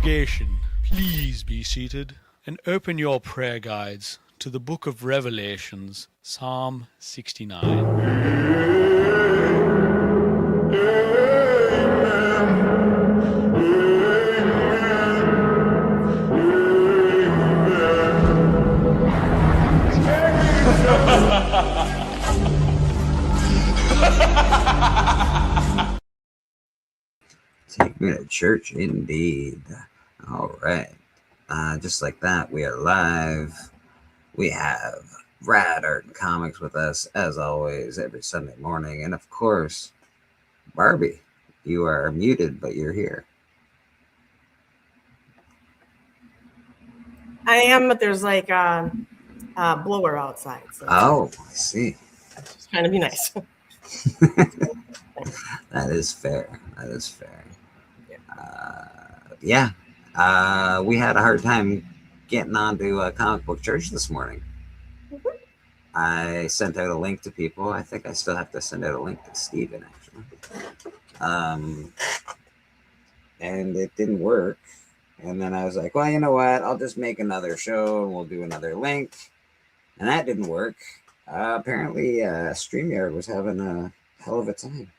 Congregation, please be seated and open your prayer guides to the book of Revelations, Psalm 69. Take me to church, indeed. All right. Just like that, we are live. We have Rad Art and Comics with us, as always, every Sunday morning. And of course, Barbie, you are muted, but you're here. I am, but there's like a blower outside. So I see. It's trying to be nice. That is fair. That is fair. Yeah. We had a hard time getting onto Comic Book Church this morning. Mm-hmm. I sent out a link to people. I think I still have to send out a link to Steven, actually. And it didn't work. And then I was like, well, you know what? I'll just make another show and we'll do another link. And that didn't work. Apparently, StreamYard was having a hell of a time.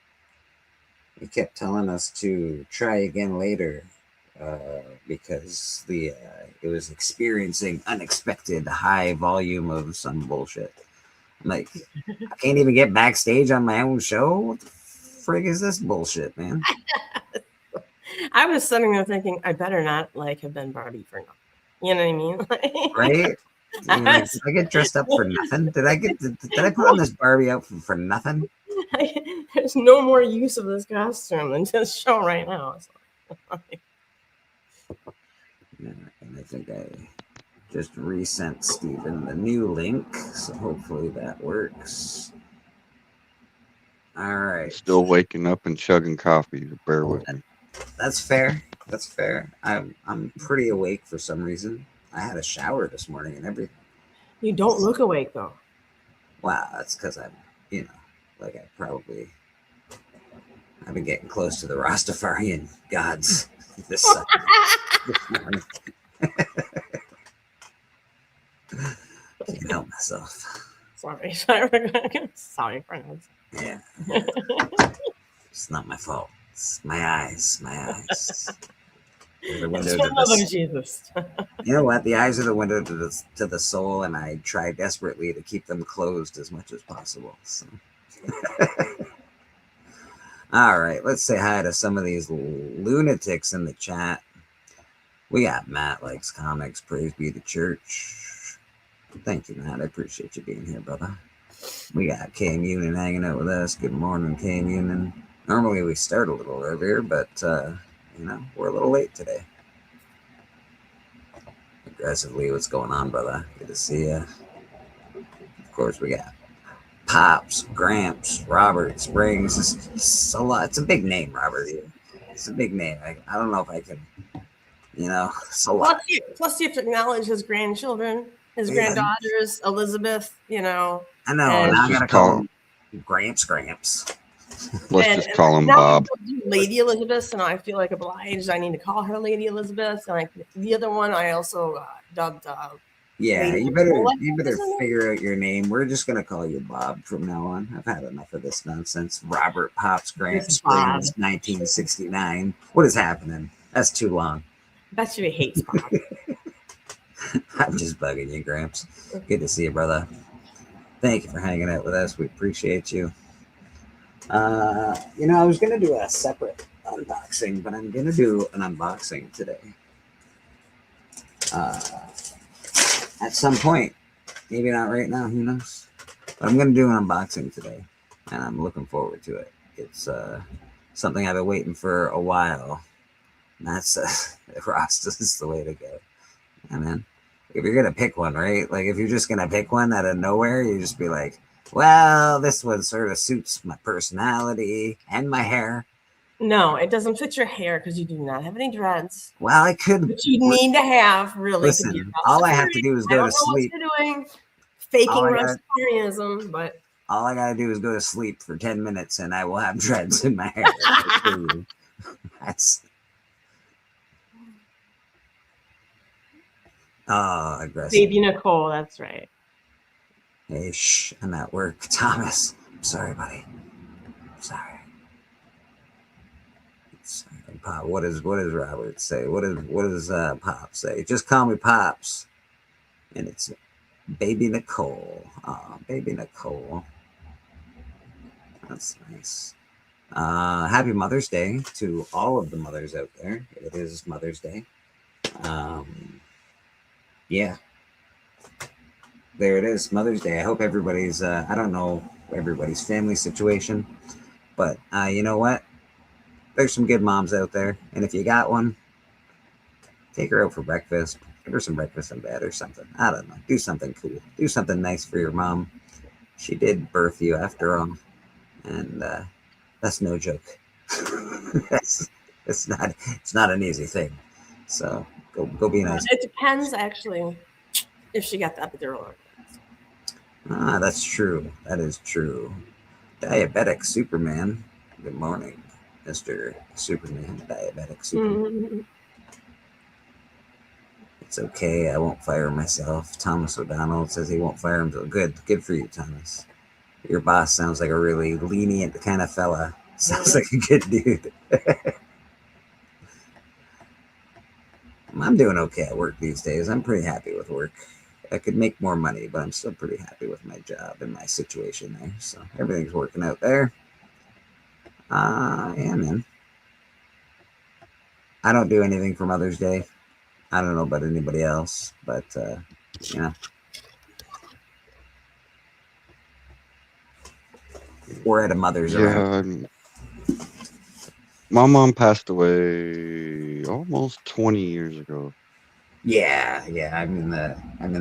He kept telling us to try again later because it was experiencing unexpected high volume of some bullshit. I'm like, I can't even get backstage on my own show? What the frig is this bullshit, man? I was sitting there thinking, I better not have been Barbie for nothing. You know what I mean? Right? Did I get dressed up for nothing? Did I put on this Barbie outfit for nothing? There's no more use of this costume than this show right now. Yeah, and I think I just resent Steven the new link, so hopefully that works. All right. Still waking up and chugging coffee. Bear with me. That's fair. That's fair. I'm pretty awake for some reason. I had a shower this morning and everything. You don't look awake though. Wow, that's because I've been getting close to the Rastafarian gods this morning. Can't help myself. Sorry for that. Yeah. It's not my fault. It's my eyes. The window to Jesus. You know what? The eyes are the window to the soul, and I try desperately to keep them closed as much as possible. So. All right, let's say hi to some of these lunatics in the chat. We got Matt Likes Comics. Praise be to church. Thank you, Matt. I appreciate you being here, brother. We got KM Union hanging out with us. Good morning, KM Union. Normally we start a little earlier, but we're a little late today. Aggressively, what's going on, brother? Good to see you. Of course, we got Pops, Gramps, Robert Springs. It's a lot. It's a big name, Robert. It's a big name. I don't know if I can, it's a lot. Plus, you have to acknowledge his grandchildren, his granddaughters, Elizabeth, I know. Now I gotta call him Gramps. Let's just call him Bob. Lady Elizabeth, and I feel obliged. I need to call her Lady Elizabeth. And the other one, I also dubbed. Yeah, you better figure out your name. We're just gonna call you Bob from now on. I've had enough of this nonsense. Robert Pops Gramps Springs, 1969. What is happening? That's too long. Bet you he hates Bob. I'm just bugging you, Gramps. Good to see you, brother. Thank you for hanging out with us. We appreciate you. I was going to do a separate unboxing, but I'm going to do an unboxing today. At some point. Maybe not right now. Who knows? But I'm going to do an unboxing today, and I'm looking forward to it. It's something I've been waiting for a while. And that's Rasta is the way to go. And then if you're going to pick one, right? If you're just going to pick one out of nowhere, you just be like, well, this one sort of suits my personality and my hair. No, it doesn't fit your hair because you do not have any dreads. Well, I could. But you need to have, really. Listen, all I have to do is go to sleep. What you're doing, faking Rastafarianism, but all I got to do is go to sleep for 10 minutes and I will have dreads in my hair. Oh, aggressive. Baby Nicole, that's right. Hey, shh, I'm at work. Thomas, I'm sorry, buddy. I'm sorry. Pop, what does Robert say? What does Pop say? Just call me Pops. And it's Baby Nicole. Oh, Baby Nicole. That's nice. Happy Mother's Day to all of the mothers out there. It is Mother's Day. Yeah. There it is, Mother's Day. I hope everybody's, I don't know everybody's family situation, but you know what? There's some good moms out there. And if you got one, take her out for breakfast. Give her some breakfast in bed or something. I don't know. Do something cool. Do something nice for your mom. She did birth you after all. And that's no joke. it's not an easy thing. So go be nice. It depends actually if she got the epidural. That's true. That is true. Diabetic Superman. Good morning, Mr. Superman. Diabetic Superman. Mm-hmm. It's okay. I won't fire myself. Thomas O'Donnell says he won't fire him. Good for you, Thomas. Your boss sounds like a really lenient kind of fella. Sounds like a good dude. I'm doing okay at work these days. I'm pretty happy with work. I could make more money, but I'm still pretty happy with my job and my situation there. So everything's working out there. Yeah, man. I don't do anything for Mother's Day. I don't know about anybody else, but you know. We're at a mother's around. My mom passed away almost 20 years ago. Yeah, I'm in that I'm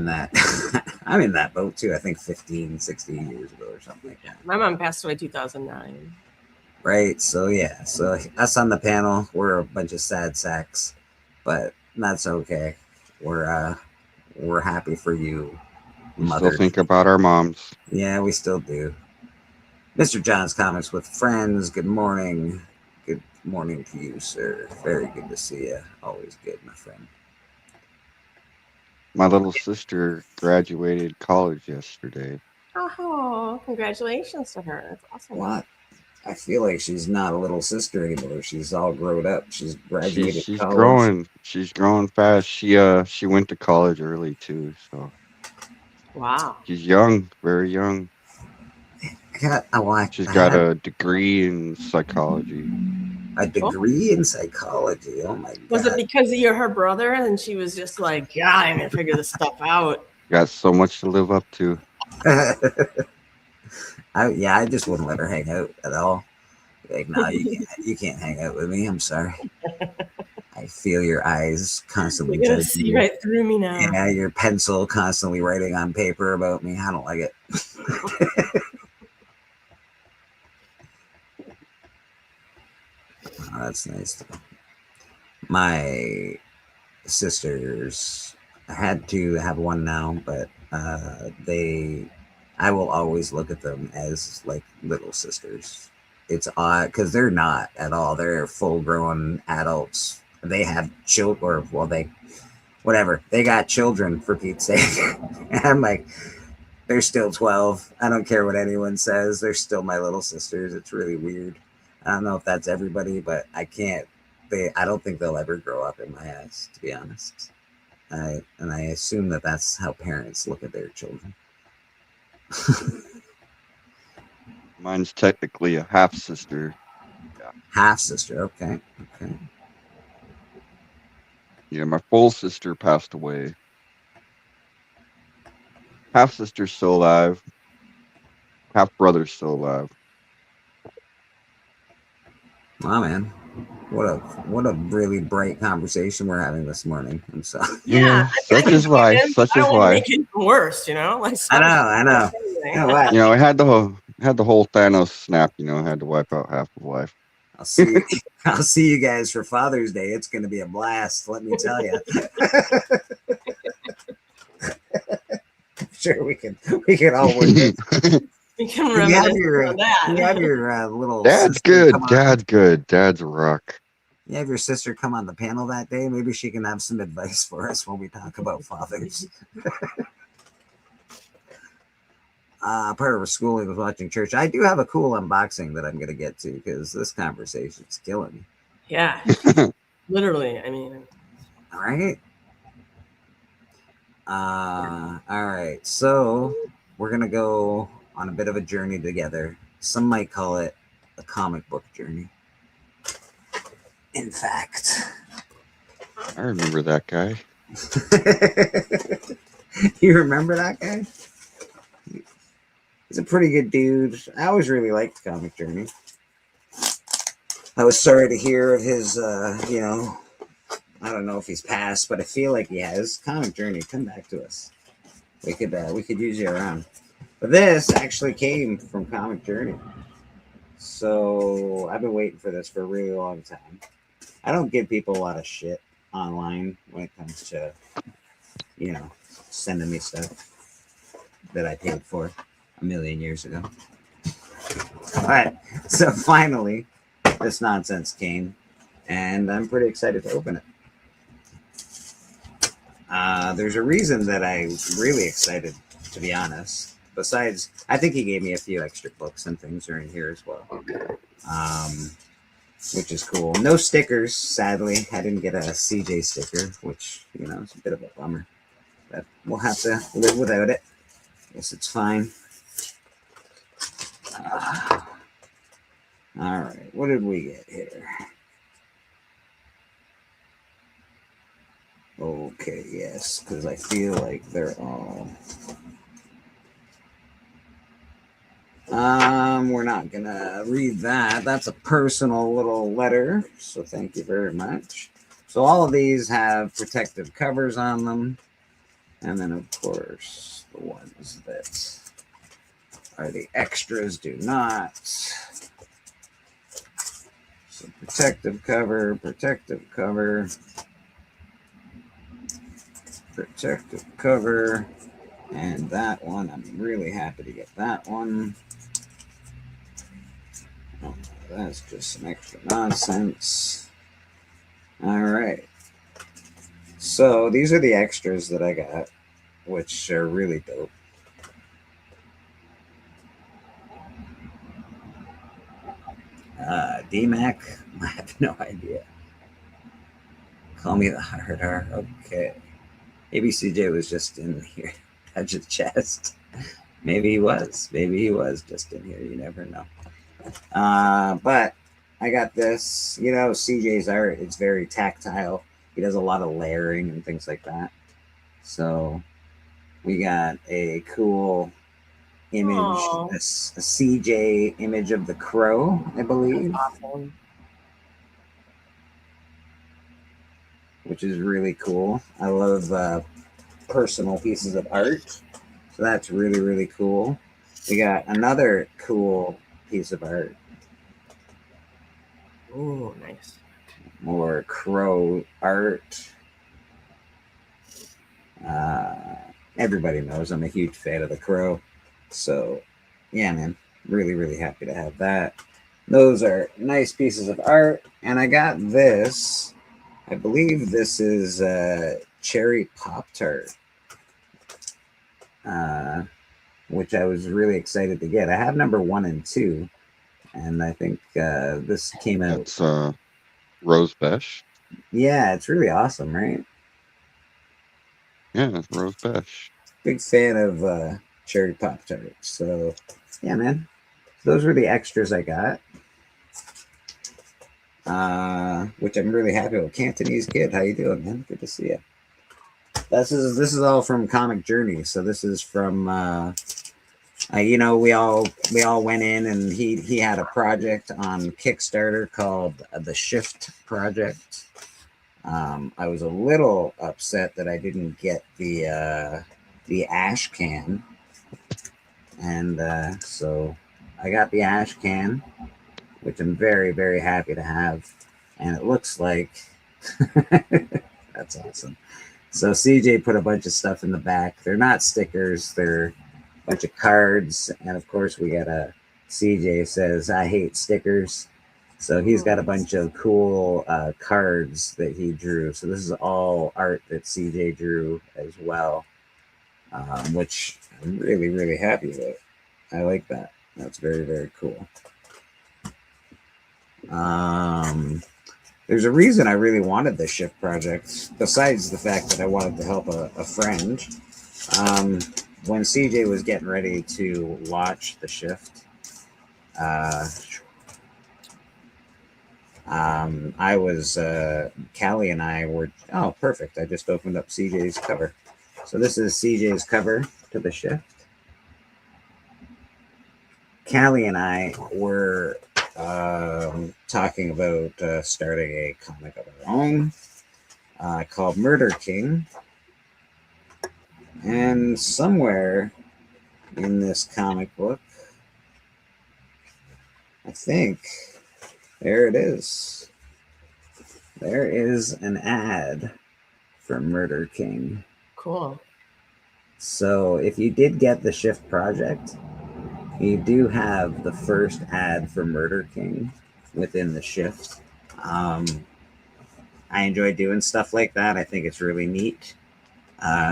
in that boat too. I think 15, 16 years ago or something like that. My mom passed away 2009. Right. So yeah. So us on the panel, we're a bunch of sad sacks, but that's okay. We're happy for you, mother. Still think about our moms. Yeah, we still do. Mr. John's Comics with Friends. Good morning. Good morning to you, sir. Very good to see you. Always good, my friend. My little sister graduated college yesterday. Oh, congratulations to her. That's awesome. What? I feel like she's not a little sister anymore. She's all grown up. She's graduated She's college. growing. She's growing fast. She went to college early too. So Wow. she's young, very young. She's got a degree in psychology. A degree in psychology. Oh my god. Was it because you're her brother and she was just like, yeah, I'm gonna figure this stuff out? Got so much to live up to. I just wouldn't let her hang out at all. Like, no, you can't hang out with me. I'm sorry. I feel your eyes constantly You're gonna see right through me now. Yeah, your pencil constantly writing on paper about me. I don't like it. Oh, that's nice. My sisters, I had to have one now, but I will always look at them as like little sisters. It's odd because they're not at all. They're full grown adults. They have children, whatever. They got children, for Pete's sake. And I'm like, they're still 12. I don't care what anyone says. They're still my little sisters. It's really weird. I don't know if that's everybody, but I don't think they'll ever grow up in my eyes, to be honest. I assume that that's how parents look at their children. Mine's technically a half sister. Half sister, okay. Yeah, my full sister passed away. Half sister's still alive. Half brother's still alive. Wow, man. What a really bright conversation we're having this morning. I'm sorry. Yeah, such is life. Such is life. Make it worse, you know. Like I know. Yeah, You know, it had the whole Thanos snap. You know, had to wipe out half of life. I'll see you guys for Father's Day. It's going to be a blast. Let me tell you. I'm sure we can all work it. we can reminisce on that. You have your little. Dad's good. Dad's good. Dad's a rock. You have your sister come on the panel that day. Maybe she can have some advice for us when we talk about fathers. Part of her schooling was watching church. I do have a cool unboxing that I'm going to get to because this conversation's killing me. Yeah. Literally. I mean, All right. All right. So we're going to go on a bit of a journey together. Some might call it a comic book journey. In fact, I remember that guy. you remember that guy? He's a pretty good dude. I always really liked Comic Journey. I was sorry to hear of his, you know, I don't know if he's passed, but I feel like he has. Comic Journey, come back to us. We could use you around. But this actually came from Comic Journey. So I've been waiting for this for a really long time. I don't give people a lot of shit online when it comes to, you know, sending me stuff that I paid for a million years ago. All right. So finally, this nonsense came, and I'm pretty excited to open it. There's a reason that I'm really excited, to be honest. Besides, I think he gave me a few extra books and things are in here as well, which is cool. No stickers, sadly. I didn't get a CJ sticker, which, you know, is a bit of a bummer. But we'll have to live without it. Guess it's fine. All right, what did we get here? Okay, yes, because I feel like they're all... we're not gonna read that. That's a personal little letter, so thank you very much. So all of these have protective covers on them, and then of course the ones that are the extras do not. So protective cover, protective cover, protective cover, and that one, I'm really happy to get that one. Oh, that's just some extra nonsense. All right. So these are the extras that I got, which are really dope. DMAC, I have no idea. Call me the hard R. Okay. Maybe CJ was just in here. Touch his chest. Maybe he was. Maybe he was just in here. You never know. But I got this. You know, CJ's art, it's very tactile. He does a lot of layering and things like that. So we got a cool image, a CJ image of the crow, I believe. awesome. Which is really cool. I love personal pieces of art. So that's really, really cool. We got another cool piece of art. Ooh, nice. More crow art. Everybody knows I'm a huge fan of the crow. So, yeah, man. Really, really happy to have that. Those are nice pieces of art. And I got this. I believe this is Cherry Pop-Tart, which I was really excited to get. I have number 1 and 2, and I think this came out. It's Rose Besh. Yeah, it's really awesome, right? Yeah, it's Rose Besh. Big fan of Cherry Pop-Tart. So, yeah, man. Those were the extras I got. Which I'm really happy with. Cantonese Kid, how you doing, man? Good to see you. This is all from Comic Journey. So this is from you know, we all went in and he had a project on Kickstarter called the Shift Project. I was a little upset that I didn't get the ash can, and so I got the ash can, which I'm very, very happy to have. And it looks like that's awesome. So CJ put a bunch of stuff in the back. They're not stickers, they're a bunch of cards. And of course we got a CJ says, I hate stickers. So he's got a bunch of cool cards that he drew. So this is all art that CJ drew as well, which I'm really, really happy with. I like that. That's very, very cool. There's a reason I really wanted this shift project, besides the fact that I wanted to help a friend. When CJ was getting ready to launch the shift, I was, Callie and I were, oh, perfect. I just opened up CJ's cover. So this is CJ's cover to the shift. Callie and I were talking about starting a comic of our own called Murder King. And somewhere in this comic book, I think, there it is. There is an ad for Murder King. Cool. So if you did get the Shift project, you do have the first ad for Murder King within the Shift. I enjoy doing stuff like that. I think it's really neat.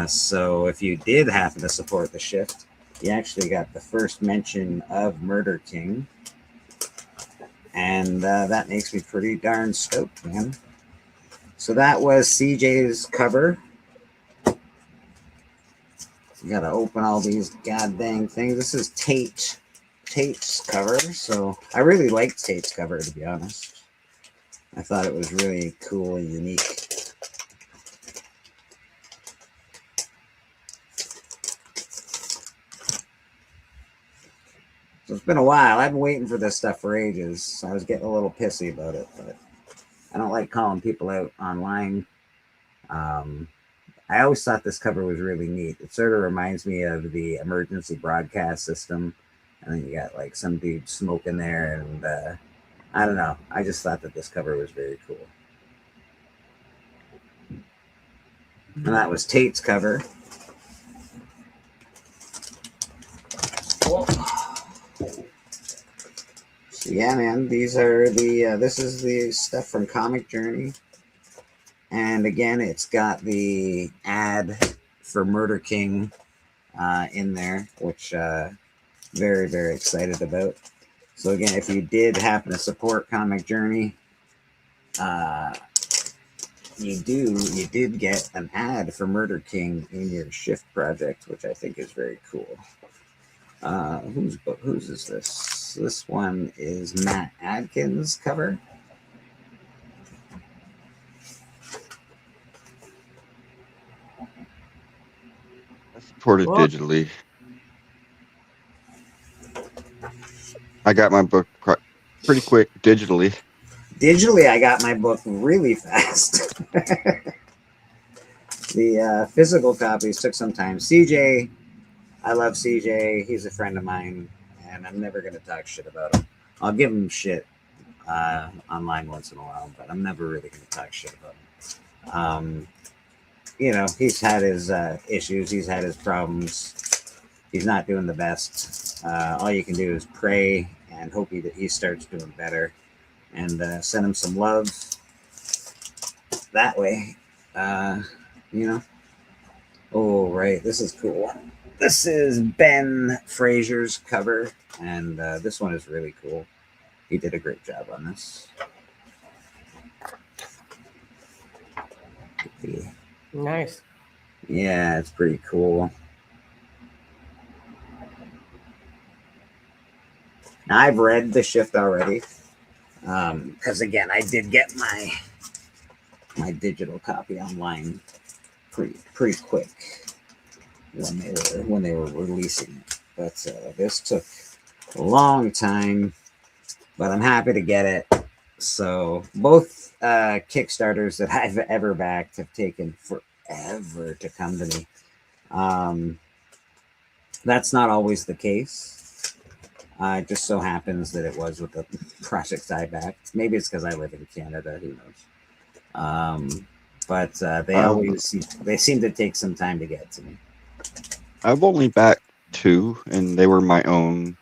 So if you did happen to support the Shift, you actually got the first mention of Murder King. And that makes me pretty darn stoked, man. So that was CJ's cover. You gotta open all these goddamn things. This is Tate's cover. So I really liked Tate's cover, to be honest. I thought it was really cool and unique. So it's been a while. I've been waiting for this stuff for ages. So I was getting a little pissy about it, but I don't like calling people out online. I always thought this cover was really neat. It sort of reminds me of the emergency broadcast system. And then you got like some dude smoking there. And I don't know. I just thought that this cover was very cool. And that was Tate's cover. Whoa. So yeah, man, these are the, this is the stuff from Comic Journey. And again, it's got the ad for Murder King in there, which very, very excited about. So again, if you did happen to support Comic Journey, you did get an ad for Murder King in your Shift project, which I think is very cool. Whose is this? This one is Matt Adkins' cover. I support it digitally. I got my book pretty quick digitally. Digitally, I got my book really fast. The physical copies took some time. CJ, I love CJ. He's a friend of mine, and I'm never going to talk shit about him. I'll give him shit online once in a while, but I'm never really going to talk shit about him. You know, he's had his issues. He's had his problems. He's not doing the best. All you can do is pray and hope that he starts doing better, and send him some love that way. You know. Oh, right. This is cool. This is Ben Fraser's cover, and this one is really cool. He did a great job on this. Nice. Yeah, it's pretty cool. Now, I've read The Shift already, because again, I did get my digital copy online pretty quick when they were releasing it. But this took a long time, but I'm happy to get it. So both Kickstarters that I've ever backed have taken forever to come to me. That's not always the case. It just so happens that it was with the projects I backed. Maybe it's because I live in Canada. Who knows? But they seem to take some time to get to me. I've only backed 2, and they were my own,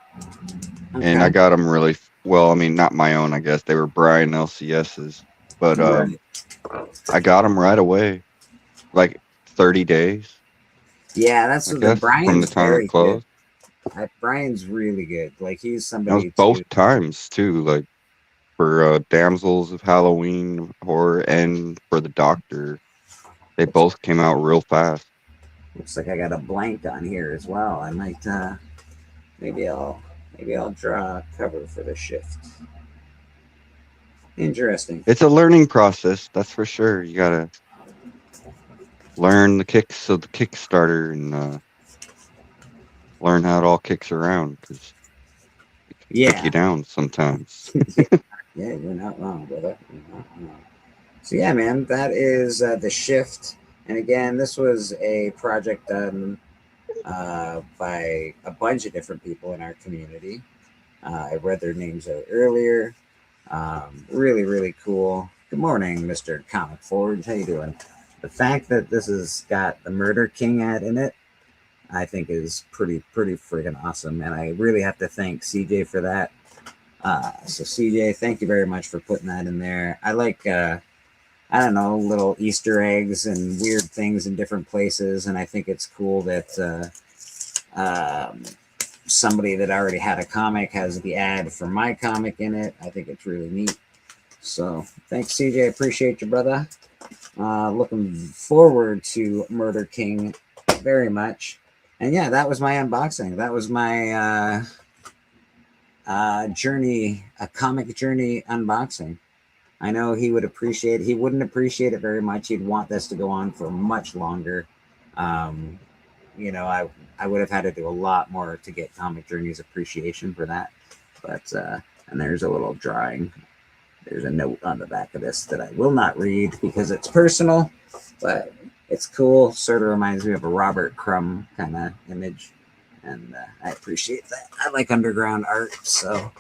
Okay. and I got them really well, I mean, not my own, I guess. They were Brian LCS's, but Right. I got them right away, like 30 days, Yeah, that's I what the guess, from the Brian's time very it good. closed. Brian's really good. Like he's It was somebody both too. times too, like for Damsels of Halloween horror and for the Doctor. They both came out real fast. Looks like I got a blank on here as well. I might maybe I'll draw a cover for the shift. Interesting. It's a learning process, that's for sure. You gotta learn the kicks of the Kickstarter and learn how it all kicks around because it can take Yeah. you down sometimes. Yeah, you're not wrong, brother. You're not wrong. So yeah, man, that is the shift. And again, this was a project done by a bunch of different people in our community. I read their names out earlier. Really, really cool. Good morning, Mr. Comic Forge. How you doing? The fact that this has got the Murder King ad in it, I think is pretty friggin' awesome. And I really have to thank CJ for that. So CJ, thank you very much for putting that in there. I like I don't know, little Easter eggs and weird things in different places, and I think it's cool that somebody that already had a comic has the ad for my comic in it. I think it's really neat. So thanks, CJ. Appreciate you, brother. Looking forward to Murder King very much. And yeah, that was my unboxing. That was my journey, a comic journey unboxing. I know he would appreciate it. He wouldn't appreciate it very much. He'd want this to go on for much longer. You know, I would have had to do a lot more to get Comic Journey's appreciation for that. But and there's a little drawing. There's a note on the back of this that I will not read because it's personal, but it's cool. Sort of reminds me of a Robert Crumb kind of image, and I appreciate that. I like underground art, so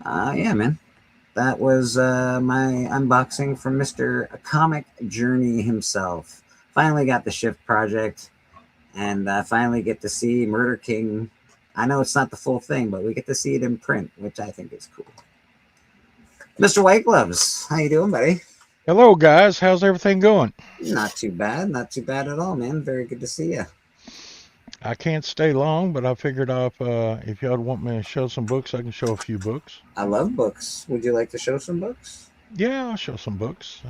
yeah, man. That was my unboxing from Mr. Comic Journey himself. Finally got the Shift project, and finally get to see Murder King. I know it's not the full thing, but we get to see it in print, which I think is cool. Mr. White Gloves, how you doing, buddy? Hello, guys. How's everything going? Not too bad. Not too bad at all, man. Very good to see you. I can't stay long, but I figured if y'all want me to show some books, I can show a few books. I love books. Would you like to show some books? Yeah, I'll show some books.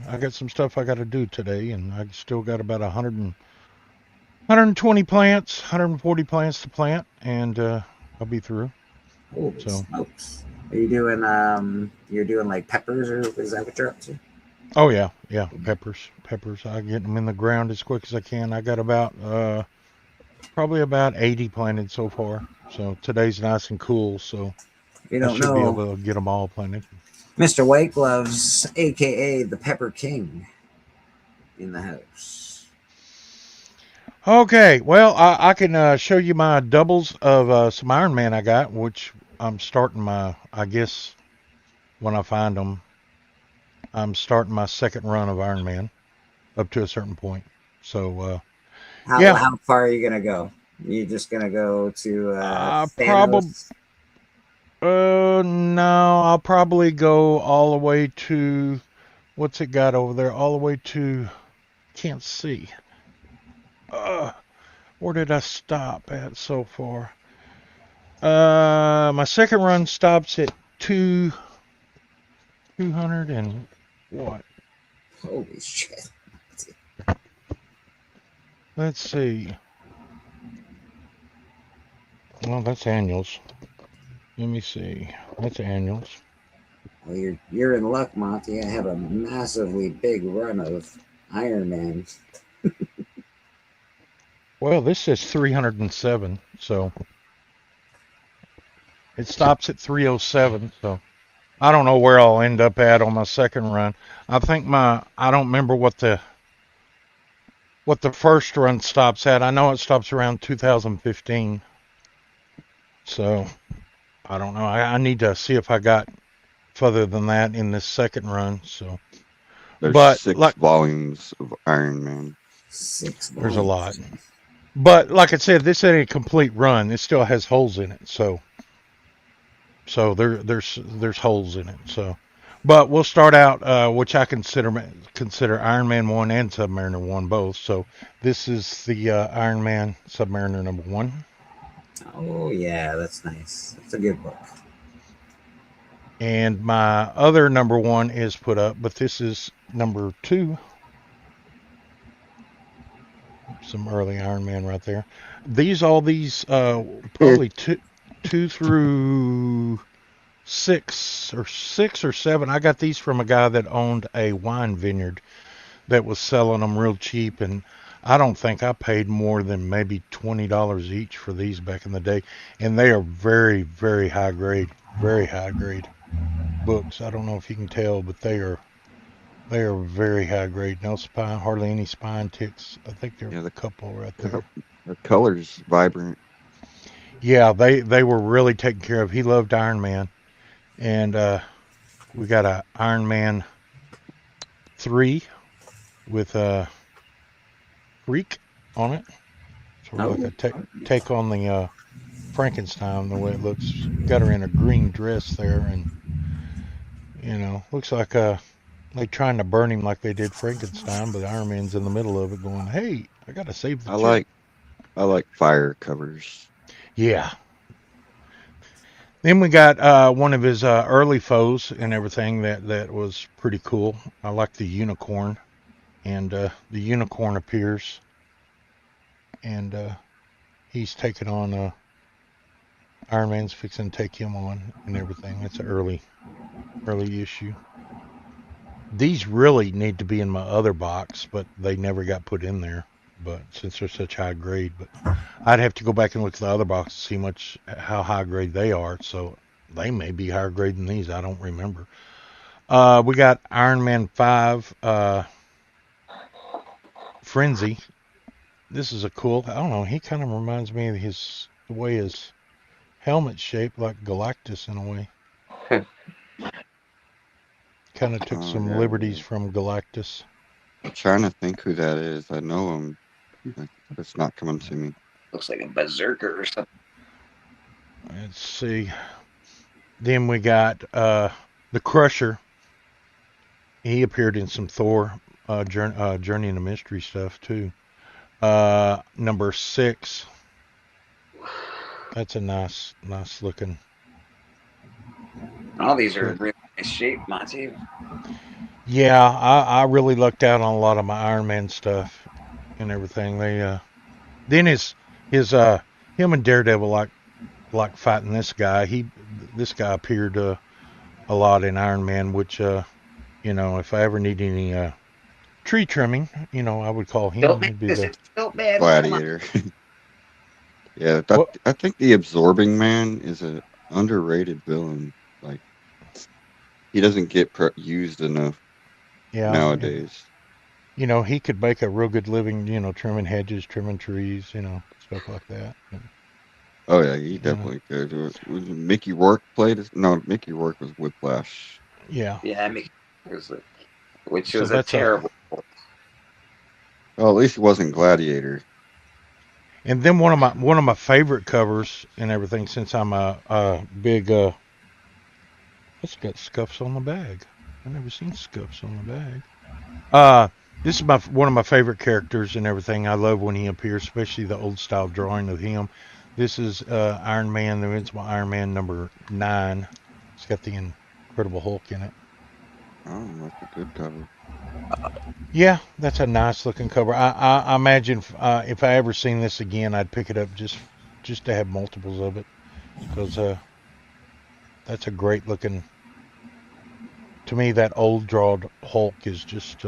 I got some stuff I got to do today, and I still got about 120 plants, 140 plants to plant, and I'll be through. Holy So. smokes. Are you doing you're doing like peppers, or is that what you're up to? Oh yeah, peppers. I get them in the ground as quick as I can. I got about probably about 80 planted so far. So today's nice and cool, so You I don't should be know able to get them all planted. Mr. White Gloves, aka the Pepper King, in the house. Okay, well, I can show you my doubles of some Iron Man I got, which I'm starting I guess when I find them, I'm starting my second run of Iron Man up to a certain point. So, yeah. How far are you gonna go? You're just gonna go to Thanos? No, I'll probably go all the way to, what's it got over there? All the way to, can't see. Where did I stop at so far? My second run stops at 200 and what? Holy shit. Let's see. Well, that's annuals. Let me see. That's annuals. Well, you're in luck, Monty. I have a massively big run of Iron Man. Well, this says 307, so it stops at 307, so I don't know where I'll end up at on my second run. I think I don't remember what the first run stops at. I know it stops around 2015. So I don't know. I need to see if I got further than that in this second run. So There's 6 volumes of Iron Man. 6 there's a lot. But like I said, this ain't a complete run. It still has holes in it. So So there's holes in it. So, but we'll start out, which I consider Iron Man 1 and Submariner 1 both. So this is the Iron Man Submariner number 1. Oh yeah, that's nice. That's a good book. And my other number 1 is put up, but this is number 2. Some early Iron Man right there. All these probably two through six or seven. I got these from a guy that owned a wine vineyard that was selling them real cheap, and I don't think I paid more than maybe $20 each for these back in the day. And they are very, very high grade books. I don't know if you can tell, but they are very high grade. No spine, hardly any spine ticks. I think there's a couple right there. The color's vibrant. Yeah, they were really taken care of. He loved Iron Man, and we got a Iron Man 3 with a Freak on it. Sort of like a take on the Frankenstein, the way it looks. Got her in a green dress there, and looks like they trying to burn him like they did Frankenstein, but Iron Man's in the middle of it, going, "Hey, I gotta save the chick." I like fire covers. Yeah. Then we got one of his early foes and everything that was pretty cool. I like the unicorn, and the unicorn appears, and he's taking on Iron Man's fixing to take him on and everything. It's an early issue. These really need to be in my other box, but they never got put in there. But since they're such high grade, but I'd have to go back and look at the other box to see how high grade they are. So they may be higher grade than these. I don't remember. We got Iron Man 5 Frenzy. This is a cool. I don't know. He kind of reminds me of the way his helmet's shaped, like Galactus in a way. Kind of took some liberties from Galactus. I'm trying to think who that is. I know him. It's not coming to me. Looks like a berserker or something. Let's see. Then we got the Crusher. He appeared in some Thor Journey into Mystery stuff too. Number 6. That's a nice looking. All these are in really nice shape, Monty. Yeah, I really lucked out on a lot of my Iron Man stuff and everything. They then him and Daredevil like fighting this guy. This guy appeared a lot in Iron Man, which if I ever need any tree trimming, I would call him. He'd be the Gladiator. Yeah, I think the Absorbing Man is an underrated villain. Like, he doesn't get used enough nowadays. He could make a real good living, trimming hedges, trimming trees, stuff like that. Oh yeah, he definitely could. Was Mickey Rourke Mickey Rourke was Whiplash. Yeah. Yeah, Mickey was which was a terrible. Well, at least it wasn't Gladiator. And then one of my favorite covers and everything, since I'm a big it's got scuffs on the bag. I've never seen scuffs on the bag. This is one of my favorite characters and everything. I love when he appears, especially the old style drawing of him. This is Iron Man, the Invincible Iron Man number 9. It's got the Incredible Hulk in it. Oh, that's a good cover. Yeah, that's a nice looking cover. I imagine if I ever seen this again, I'd pick it up just to have multiples of it, because that's a great looking. To me, that old drawed Hulk is just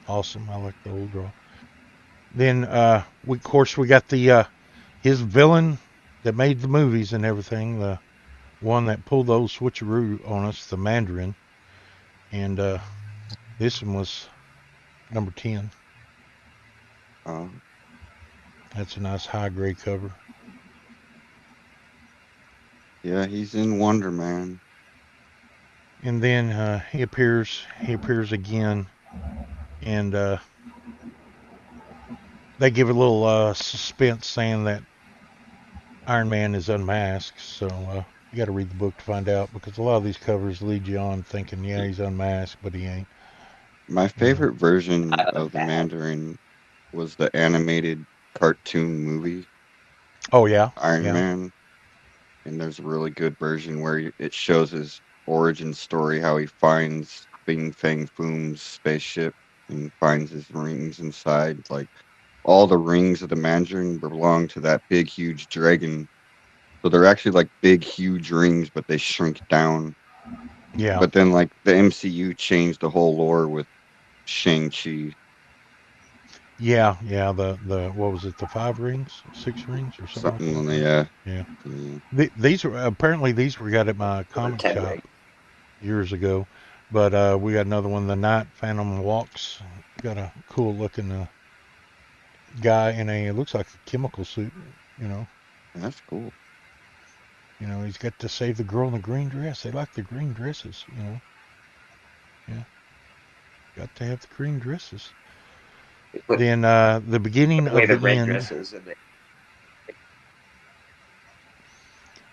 awesome. I like the old draw. Then we got the his villain that made the movies and everything, the one that pulled those switcheroo on us, the Mandarin, and this one was number 10. That's a nice high grade cover. Yeah, he's in Wonder Man. And then he appears again, and they give a little suspense saying that Iron Man is unmasked. So You got to read the book to find out, because a lot of these covers lead you on thinking, yeah, he's unmasked, but he ain't. My You know. favorite version of the Mandarin was the animated cartoon movie Oh yeah, Iron yeah, Man, and there's a really good version where it shows his origin story, how he finds Bing Fang Foom's spaceship and finds his rings inside. Like all the rings of the Mandarin belong to that big, huge dragon. So they're actually like big, huge rings, but they shrink down. yeah, But then, like the MCU changed the whole lore with Shang-Chi. yeah. The what was it? The 5 rings, 6 rings, or something like Something that. on the Right? yeah. Yeah. Yeah. These were apparently these were got at my Or comic Ted shop Ray. years ago, but we got another one. The Night Phantom Walks. Got a cool looking guy in a, it looks like a chemical suit. You know. That's cool. He's got to save the girl in the green dress. They like the green dresses. Yeah, got to have the green dresses. They put Then the beginning away of the the red end. dresses. And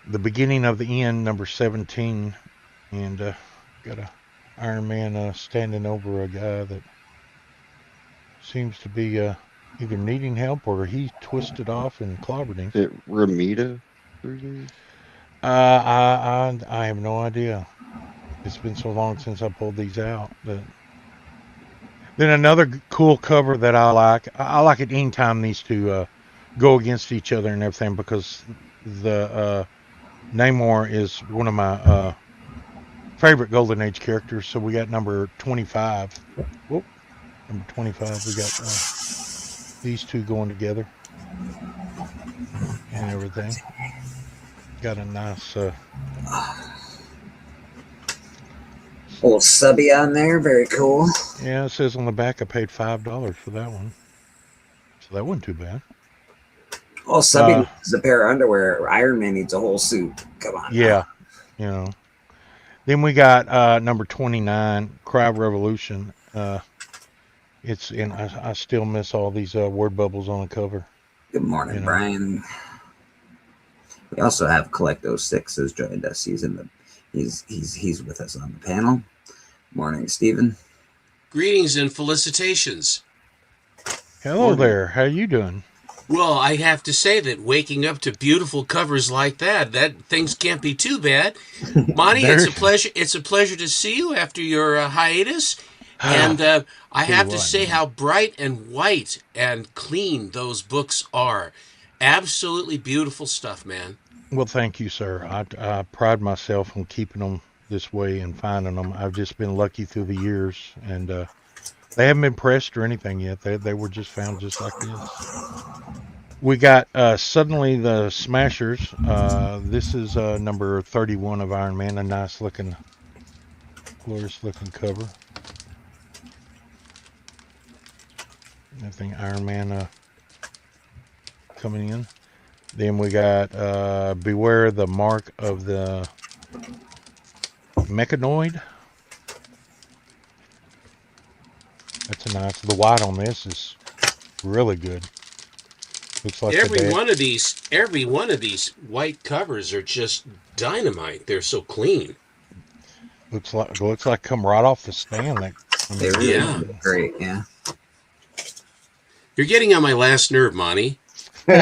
The beginning of the end, number 17, and got a Iron Man standing over a guy that seems to be either needing help or he twisted off and clobbered him. Is it Ramita 3D? I have no idea. It's been so long since I pulled these out. But then another cool cover that I like. I like it anytime these two go against each other and everything, because the Namor is one of my favorite Golden Age characters. So we got number 25. Whoop, number 25. We got these two going together and everything. Got a nice old subby on there. Very cool. yeah, it says on the back I paid $5 for that one. So that wasn't too bad. Oh, subby needs a pair of underwear. Iron Man needs a whole suit. Come on. Yeah, Then we got number 29, Cry Revolution. It's and I still miss all these word bubbles on the cover. Good morning, Brian. We also have Collecto6 has joined us. He's with us on the panel. Morning, Stephen. Greetings and felicitations. Hello there. How you doing? Well, I have to say that waking up to beautiful covers like that things can't be too bad. Monty, it's a pleasure. It's a pleasure to see you after your hiatus. And I have to say how bright and white and clean those books are. Absolutely beautiful stuff, man. Well, thank you, sir. I pride myself on keeping them this way and finding them. I've just been lucky through the years, and they haven't been pressed or anything yet. They were just found just like this. We got Suddenly the Smashers. This is number 31 of Iron Man. A nice looking, glorious looking cover. I think Iron Man coming in. Then we got Beware the Mark of the Mechanoid. That's a nice. The white on this is really good. Looks like every one of these white covers are just dynamite. They're so clean. Looks like come right off the stand. They really look great. Yeah. You're getting on my last nerve, Monty. We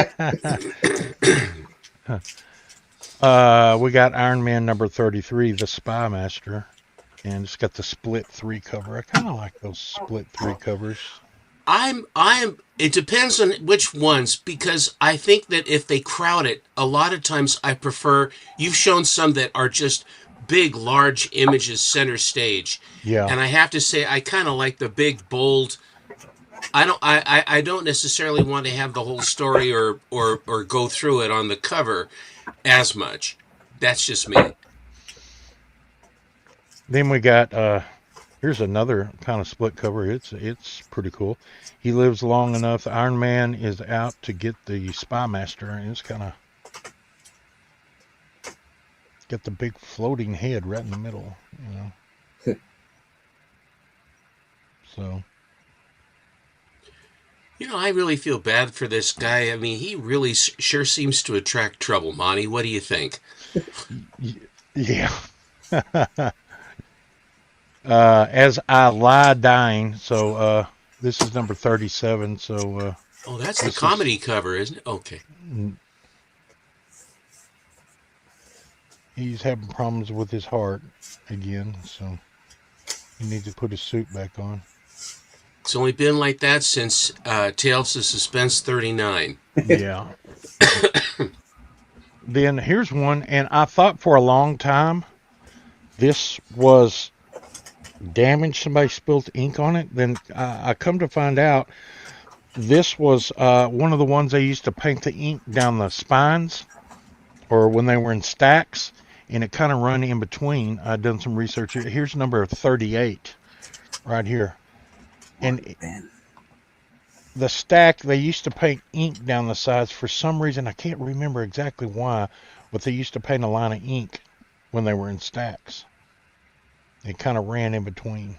got Iron Man number 33, the Spy Master, and it's got the split 3 cover. I kind of like those split 3 covers. It depends on which ones, because I think that if they crowd it, a lot of times I prefer, you've shown some that are just big, large images center stage. Yeah. And I have to say, I kind of like the big, bold. I don't necessarily want to have the whole story or go through it on the cover as much. That's just me. Then we got here's another kind of split cover. It's pretty cool. He lives long enough. Iron Man is out to get the Spy Master, and it's kind of got the big floating head right in the middle, So You know, I really feel bad for this guy. I mean, he really sure seems to attract trouble. Monty, what do you think? Yeah. As I lie dying. So this is number 37. So Oh, that's the this comedy cover, isn't it? Okay. he's having problems with his heart again. So he needs to put his suit back on. It's only been like that since Tales of Suspense 39. Yeah. Then here's one, and I thought for a long time this was damaged. Somebody spilled ink on it. Then I come to find out this was one of the ones they used to paint the ink down the spines, or when they were in stacks, and it kind of run in between. I've done some research here. Here's number 38 right here. And Man. the stack, they used to paint ink down the sides for some reason. I can't remember exactly why, but they used to paint a line of ink when they were in stacks. It kind of ran in between.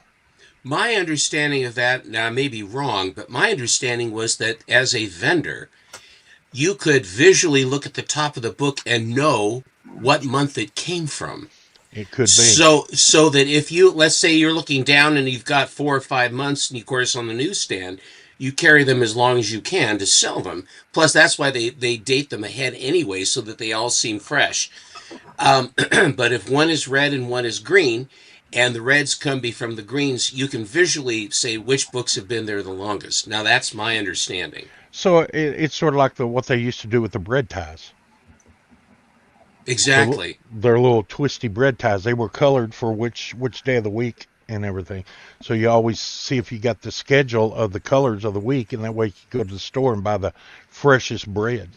My understanding of that, now I may be wrong, but my understanding was that as a vendor, you could visually look at the top of the book and know what month it came from. It could be. So that if you, let's say you're looking down and you've got 4 or 5 months, and of course on the newsstand, you carry them as long as you can to sell them. Plus, that's why they date them ahead anyway, so that they all seem fresh. But if one is red and one is green, and the reds come from the greens, you can visually say which books have been there the longest. Now, that's my understanding. So it's sort of like what they used to do with the bread ties. Exactly. Their little twisty bread ties. They were colored for which day of the week and everything. So you always see if you got the schedule of the colors of the week, and that way you could go to the store and buy the freshest bread.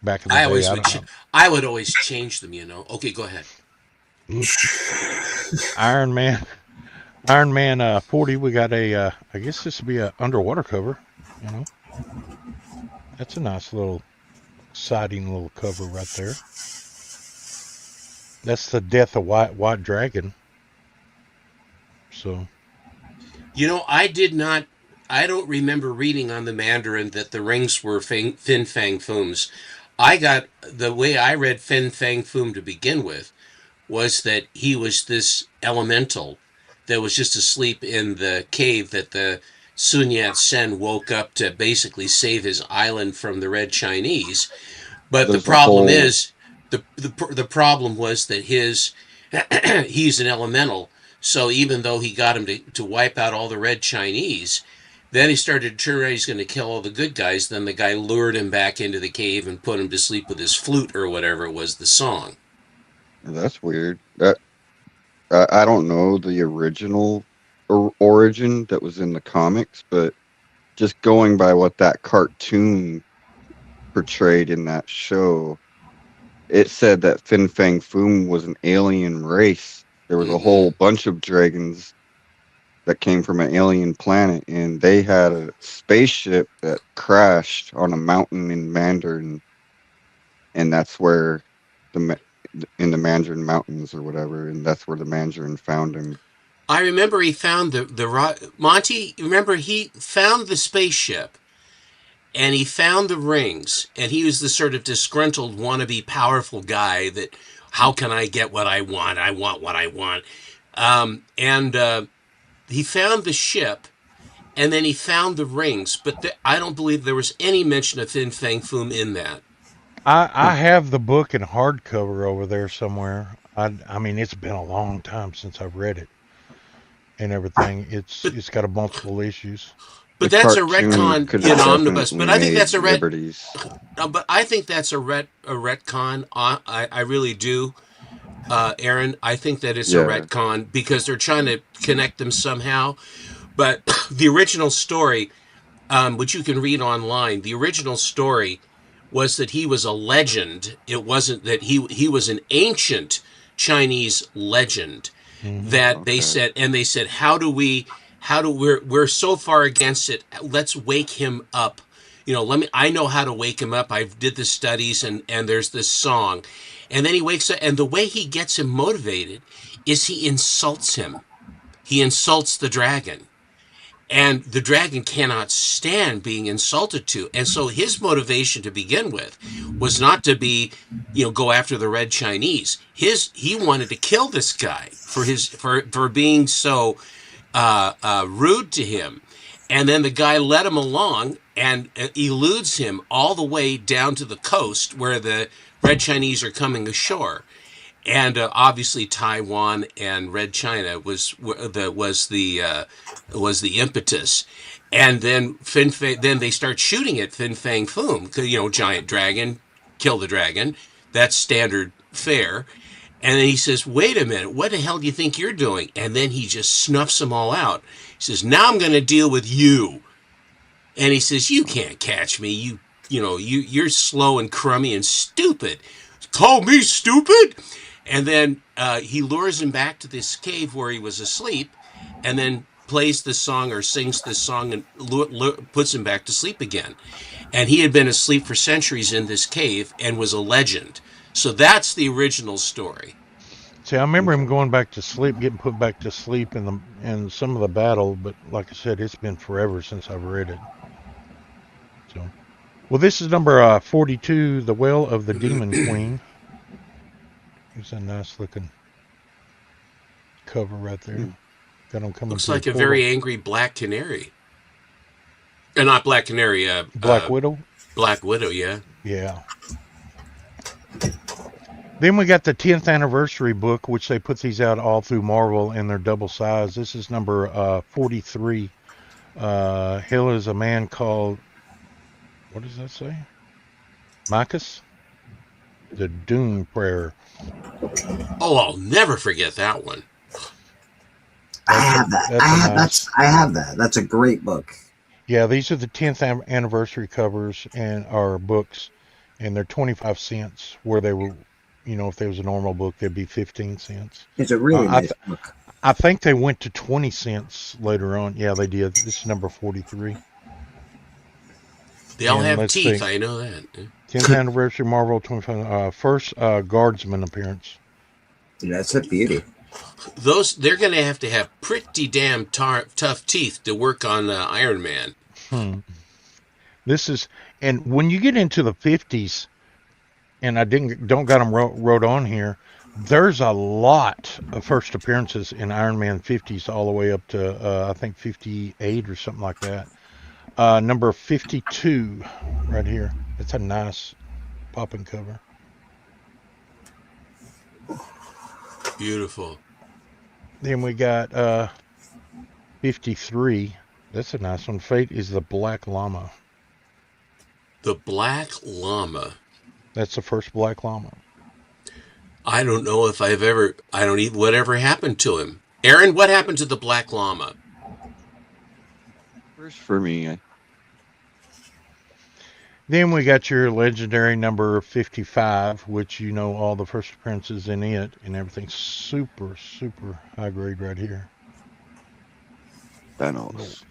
Back in the day, I would always change them. You know. Okay, go ahead. Iron Man 40. We got a. I guess this would be a underwater cover. You know, that's a nice little exciting little cover right there. That's the death of White Dragon. So, you know, I don't remember reading on the Mandarin that the rings were Fin Fang Foom's. The way I read Fin Fang Foom to begin with was that he was this elemental that was just asleep in the cave that the Sun Yat-sen woke up to basically save his island from the Red Chinese. But the problem is, the problem was that he's an elemental. So even though he got him to wipe out all the Red Chinese, then he started to turn around, he's going to kill all the good guys. Then the guy lured him back into the cave and put him to sleep with his flute or whatever it was, the song. That's weird. I don't know the original origin that was in the comics, but just going by what that cartoon portrayed in that show, it said that Fin Fang Foom was an alien race. There was a whole bunch of dragons that came from an alien planet, and they had a spaceship that crashed on a mountain in Mandarin, and that's where in the Mandarin Mountains or whatever, and that's where the Mandarin found him. I remember he found Monty. Remember he found the spaceship, and he found the rings, and he was the sort of disgruntled wannabe powerful guy that, how can I get what I want? I want what I want. He found the ship, and then he found the rings, but I don't believe there was any mention of Fin Fang Foom in that. I have the book in hardcover over there somewhere. I mean, it's been a long time since I've read it and everything. It's got multiple issues. But that's a retcon in omnibus. But I think that's a But I think that's a retcon. I really do, Aaron. I think that it's a retcon because they're trying to connect them somehow. But the original story, which you can read online, the original story was that he was a legend. It wasn't that he was an ancient Chinese legend that they said, and they said, we're so far against it. Let's wake him up. You know, I know how to wake him up. I did the studies, and there's this song. And then he wakes up, and the way he gets him motivated is he insults him. He insults the dragon. And the dragon cannot stand being insulted to. And so his motivation to begin with was not to be, go after the Red Chinese. He wanted to kill this guy for being so rude to him. And then the guy led him along and eludes him all the way down to the coast where the Red Chinese are coming ashore. And obviously Taiwan and Red China was the impetus. And then then they start shooting at Fin Fang Foom, giant dragon, kill the dragon. That's standard fare. And then he says, wait a minute, what the hell do you think you're doing? And then he just snuffs them all out. He says, now I'm going to deal with you. And he says, you can't catch me. You're slow and crummy and stupid. Call me stupid? And then he lures him back to this cave where he was asleep, and then plays this song or sings this song and puts him back to sleep again. And he had been asleep for centuries in this cave and was a legend. So that's the original story. See, I remember him going back to sleep, getting put back to sleep in some of the battle, but like I said, it's been forever since I've read it. So, well, this is number 42, The Well of the Demon Queen. It's a nice looking cover right there. Got them coming. Looks like a very angry black canary. Not black canary. Black Widow. Black Widow, yeah. Yeah. Then we got the 10th anniversary book, which they put these out all through Marvel in their double size. This is number 43. Hell is a man called, what does that say? Micus? The Doom Prayer. Oh, I'll never forget that one. I have that. I have that. That's a great book. Yeah, these are the 10th anniversary covers and our books, and they're 25 cents. Where they were, if there was a normal book, they'd be 15 cents. It's a really nice book. I think they went to 20 cents later on. Yeah, they did. This is number 43. They all have teeth. I know that. 10th anniversary Marvel 25. First Guardsman appearance. Dude, that's a beauty. They're going to have pretty damn tough teeth to work on Iron Man. This is, and when you get into the 50s, and I don't got them wrote on here, there's a lot of first appearances in Iron Man 50s all the way up to I think 58 or something like that. Number 52 right here. It's a nice popping cover. Beautiful. Then we got 53. That's a nice one. Fate is the Black Llama. The Black Llama. That's the first Black Llama. I don't know if whatever happened to him. Aaron, what happened to the Black Llama? First for me. Then we got your legendary number 55, which all the first appearances in it and everything. Super, super high grade right here. Thanos.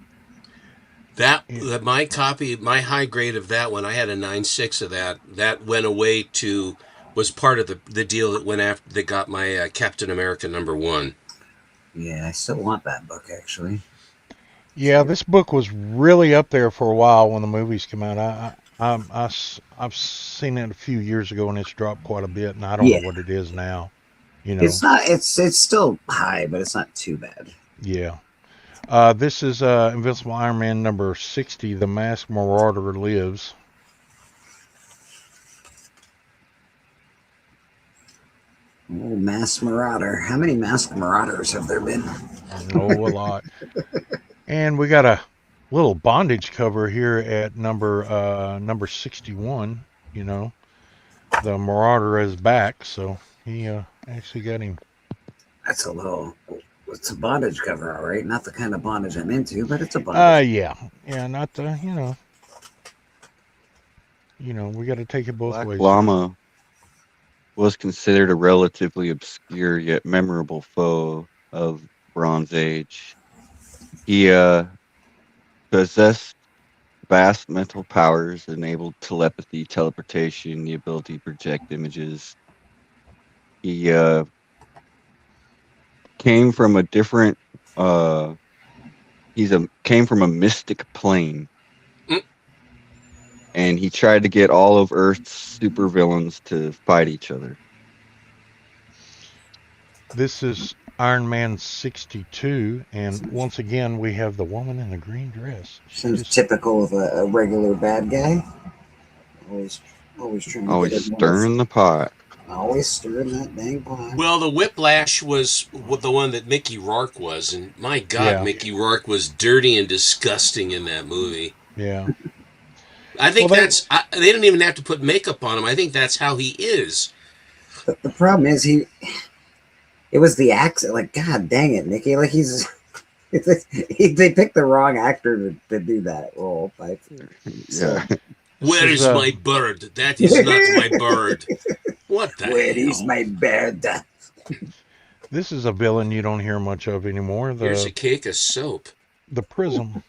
My copy, my high grade of that one, I had a 9.6 of that. That went away was part of the deal that got my Captain America #1. Yeah, I still want that book, actually. Yeah, this book was really up there for a while when the movies came out. I've seen it a few years ago, and it's dropped quite a bit, and I don't know what it is now. It's not. It's still high, but it's not too bad. Yeah. This is Invincible Iron Man number 60. The Masked Marauder Lives. Oh, Masked Marauder. How many Masked Marauders have there been? Oh, a lot. And we got a little bondage cover here at number 61. The Marauder is back, so he actually got him. That's it's a bondage cover, all right. Not the kind of bondage I'm into, but it's a bondage. Yeah, not the we got to take it both Black ways. Llama was considered a relatively obscure yet memorable foe of Bronze Age. He possessed vast mental powers, enabled telepathy, teleportation, the ability to project images. He came from a different came from a mystic plane, Mm. and he tried to get all of Earth's supervillains to fight each other. This is Iron Man 62, and once again we have the woman in the green dress. She Seems just- typical of a regular bad guy. Always trying to Always get everyone stirring the pot. always stirring that dang pot. Well, the Whiplash was the one that Mickey Rourke was, and my God, Yeah. Mickey Rourke was dirty and disgusting in that movie. Yeah. I think Well, they don't even have to put makeup on him. I think that's how he is. But the problem is it was the accent. Like, God dang it, Mickey! Like they picked the wrong actor to do that role. Like, Yeah. Where is, is my bird? That is not my bird. What the where hell? is my bird? This is a villain you don't hear much of anymore. Here's a cake of soap. The Prism.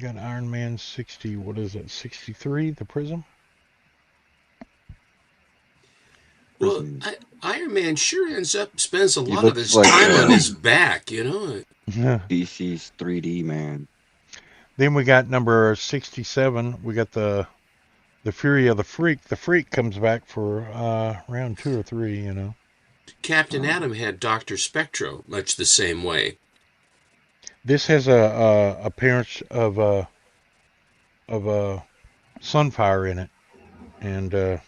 Got Iron Man 60. What is it? 63. The Prism. Well, Iron Man sure spends a lot of looks his like, time on his back, you know. Yeah. DC's 3D man. Then we got number 67. We got the Fury of the Freak. The Freak comes back for round 2 or 3. You know. Captain Atom had Dr. Spectro much the same way. This has a appearance of Sunfire in it, and A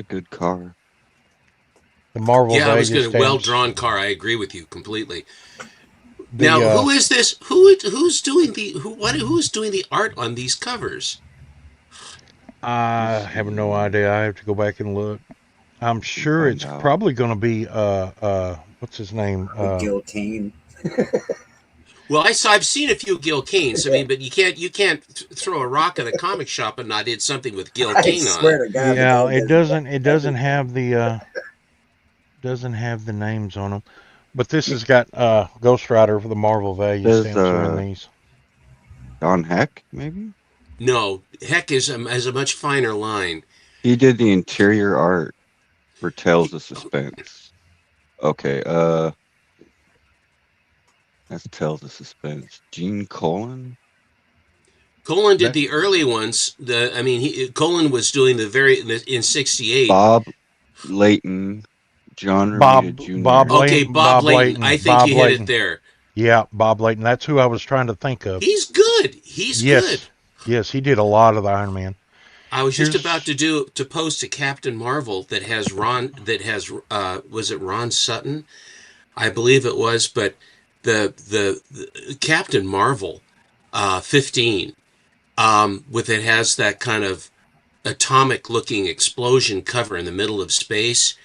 good car. the Marvel. Yeah, I was Vegas going to well-drawn stamps. car. I agree with you completely. The, Now, who is this? Who's doing who's doing the art on these covers? I have no idea. I have to go back and look. I'm sure Find it's out. probably going to be what's his name? Gil Kane. Well, I've seen a few Gil Kanes. I mean, but you can't throw a rock at a comic shop and not hit something with Gil I Kane on it. swear to God. Yeah, the guy it doesn't have the names on them. But this has got Ghost Rider for the Marvel value There's, stamps are in these. Don Heck, maybe? No, Heck has a much finer line. He did the interior art for Tales of Suspense. Okay, that's Tales of Suspense. Gene Colan? Colin did the early ones. Colin was doing in '68. Bob Layton, John Bob- Romita Jr. Bob Okay, Layton, Bob Bob Layton. Layton, I think Bob you hit Layton. it there. Yeah, Bob Layton. That's who I was trying to think of. He's good. He's Yes. good. Yes, he did a lot of the Iron Man. I was just Here's- about to post a Captain Marvel that has was it Ron Sutton? I believe it was, but the Captain Marvel 15 with it has that kind of atomic looking explosion cover in the middle of space.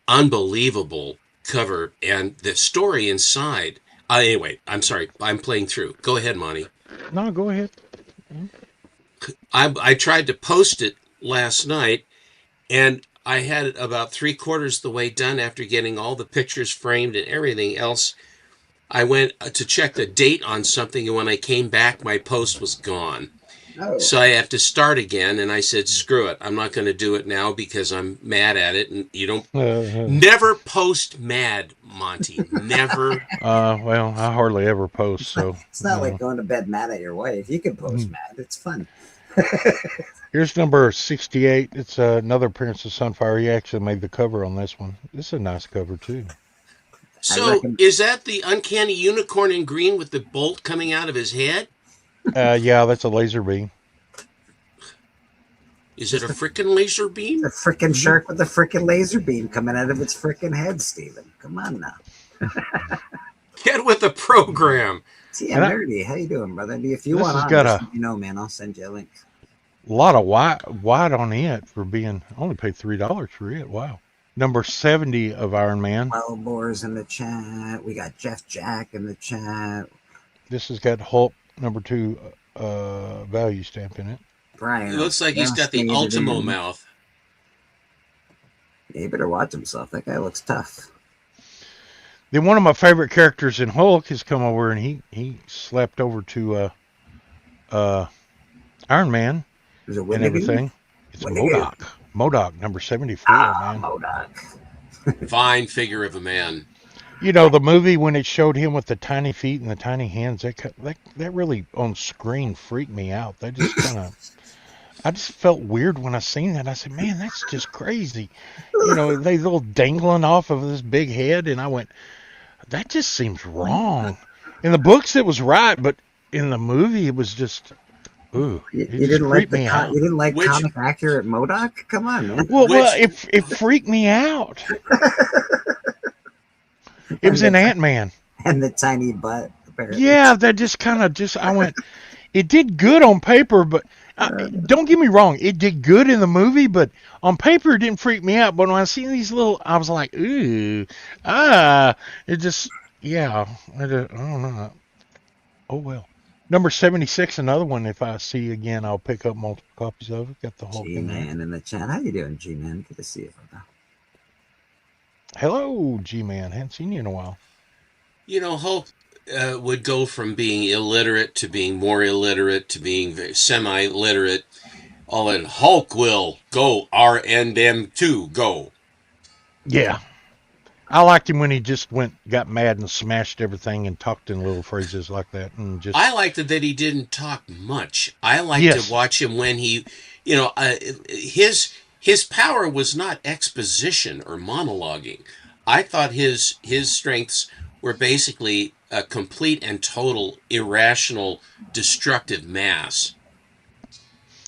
Unbelievable cover, and the story inside. Anyway, I'm sorry, I'm playing through. Go ahead, Monty. No, go ahead. I tried to post it last night, and I had it about 3/4 the way done after getting all the pictures framed and everything else. I went to check the date on something, and when I came back, my post was gone. Oh, So I have to start again, and I said, screw it. I'm not going to do it now because I'm mad at it, and you don't... Never post mad, Monty. Never. Well, I hardly ever post, so. it's not like going to bed mad at your wife. You can post mad. It's fun. Here's number 68. It's another appearance of Sunfire. He actually made the cover on this one. This is a nice cover, too. So is that the uncanny unicorn in green with the bolt coming out of his head? Yeah, that's a laser beam. Is it a frickin' laser beam? The freaking shark with the freaking laser beam coming out of its freaking head, Steven. Come on now. Get with the program. See, And I'm I- nerdy. How you doing, brother? If you This want has on, got just a- let me know, man. I'll send you a link. A lot of white on it for being, I only paid $3 for it. Wow. Number 70 of Iron Man. Wild Boars in the chat. We got Jeff Jack in the chat. This has got Hulk number 2 value stamp in it. Brian. It looks like he's got the Ultimo mouth. He better watch himself. That guy looks tough. Then one of my favorite characters in Hulk has come over and he slept over to Iron Man There's a and Willoughby. everything. It's Willoughby. MODOK. MODOK number 74, man. Modoc. Fine figure of a man. You know, the movie when it showed him with the tiny feet and the tiny hands, that really on screen freaked me out. That just kind of, I just felt weird when I seen that. I said, man, that's just crazy. You know, they little dangling off of this big head, and I went, that just seems wrong. In the books, it was right, but in the movie, it was just, ooh, You it just didn't like freaked me out. you didn't like Which- comic accurate MODOK? Come on, man. Well, Which- it freaked me out. It was in Ant-Man. And the tiny butt. Apparently. Yeah, that just kind of I went, it did good on paper, but don't get me wrong, it did good in the movie, but on paper it didn't freak me out. But when I seen these little, I was like, ooh, it just, yeah, I don't know. Oh well. Number 76, another one. If I see again, I'll pick up multiple copies of it. Got the Hulk in there. G-Man in the chat. How you doing, G-Man? Good to see you. Hello, G-Man. Hadn't seen you in a while. You know, Hulk would go from being illiterate to being more illiterate to being semi-literate. All in Hulk will go R&M2 go. Yeah. I liked him when he just got mad and smashed everything and talked in little phrases like that, and just. I liked it that he didn't talk much. I liked Yes. to watch him when he, you know, his power was not exposition or monologuing. I thought his strengths were basically a complete and total irrational, destructive mass.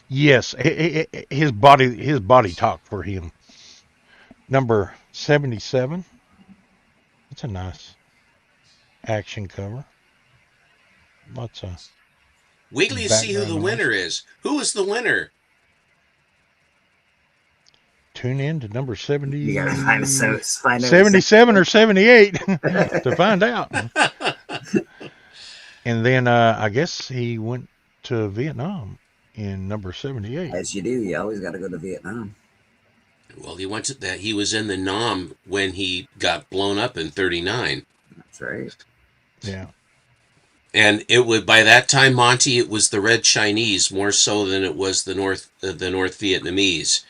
Yes, his body talked for him. Number 77. That's a nice action cover. Lots of. Wait till you see who the Background winner is. Who is the winner? Tune in to number 70. You gotta find out 77 or 78 to find out. And then I guess he went to Vietnam in number 78. As you do, you always got to go to Vietnam. Well, he went to that. He was in the Nam when he got blown up in '39. That's right. Yeah. And it would by that time, Monty, it was the Red Chinese more so than it was the North Vietnamese.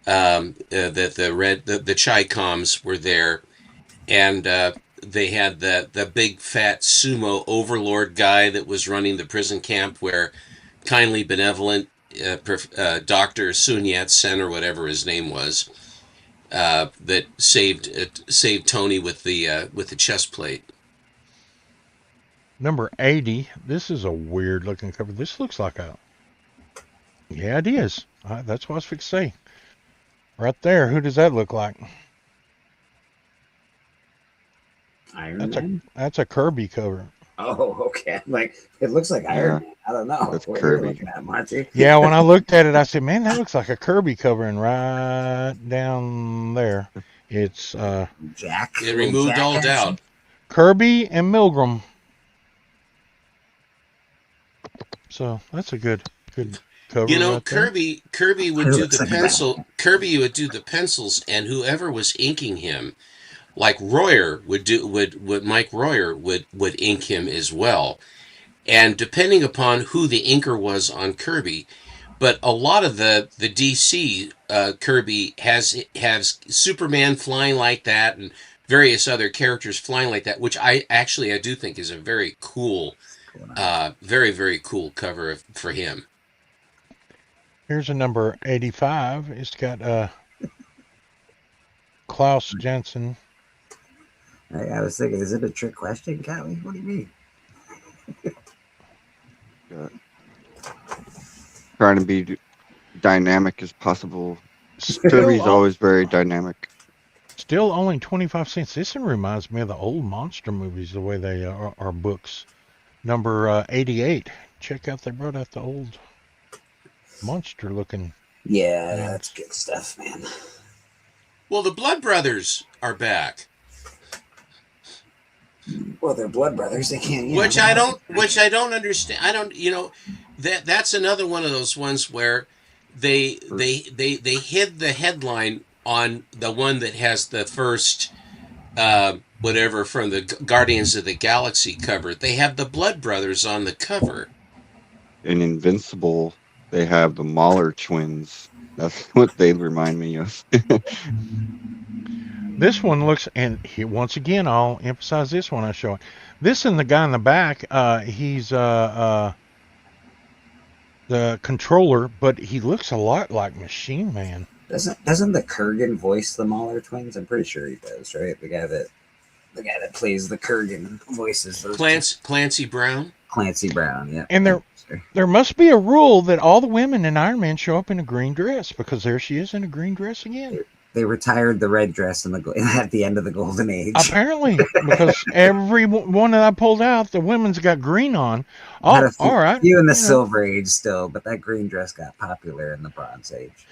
That the Chi Coms were there, and they had the big fat sumo overlord guy that was running the prison camp where kindly benevolent Dr. Sun Yat-sen or whatever his name was that saved Tony with the chest plate. Number 80. This is a weird looking cover. This looks like a. Yeah, it is. That's what I was fixing to say. Right there. Who does that look like? Iron Man? That's a Kirby cover. Oh, okay. Like, it looks like Iron Man. I don't know. That's what Kirby. you're looking at, Monty. Yeah, when I looked at it, I said, man, that looks like a Kirby cover. And right down there, it's Jack. It removed Jack all action. doubt. Kirby and Milgram. So that's a good cover. You know, right there. Kirby would It do looks the like a pencil. Kirby would do the pencils, and whoever was inking him, like Royer would Mike Royer would ink him as well. And depending upon who the inker was on Kirby, but a lot of the DC Kirby has Superman flying like that and various other characters flying like that, which I do think is a very cool, very, very cool cover for him. Here's a number 85. It's got Klaus Janson. I was thinking, is it a trick question, Callie? What do you mean? Trying to be dynamic as possible. Still, Kirby's always very dynamic. still only 25 cents. This one reminds me of the old monster movies, the way they are books. Number 88. Check out, they brought out the old monster looking. Yeah, that's good stuff, man. Well, the Blood Brothers are back, Well, they're blood brothers. They can't. which I don't understand. I don't, that's another one of those ones where they hid the headline on the one that has the first whatever from the Guardians of the Galaxy cover. They have the Blood Brothers on the cover. In Invincible, they have the Mahler twins. That's what they remind me of. This one looks, and once again, I'll emphasize this one I show it. This and the guy in the back, he's the controller, but he looks a lot like Machine Man. Doesn't the Kurgan voice the Mahler twins? I'm pretty sure he does, right? The guy that plays the Kurgan voices those Clancy Brown. Clancy Brown, yeah. And there must be a rule that all the women in Iron Man show up in a green dress, because there she is in a green dress again. They retired the red dress at the end of the Golden Age. Apparently, because every one that I pulled out, the women's got green on. Oh, all right. You in the Silver Age still, but that green dress got popular in the Bronze Age.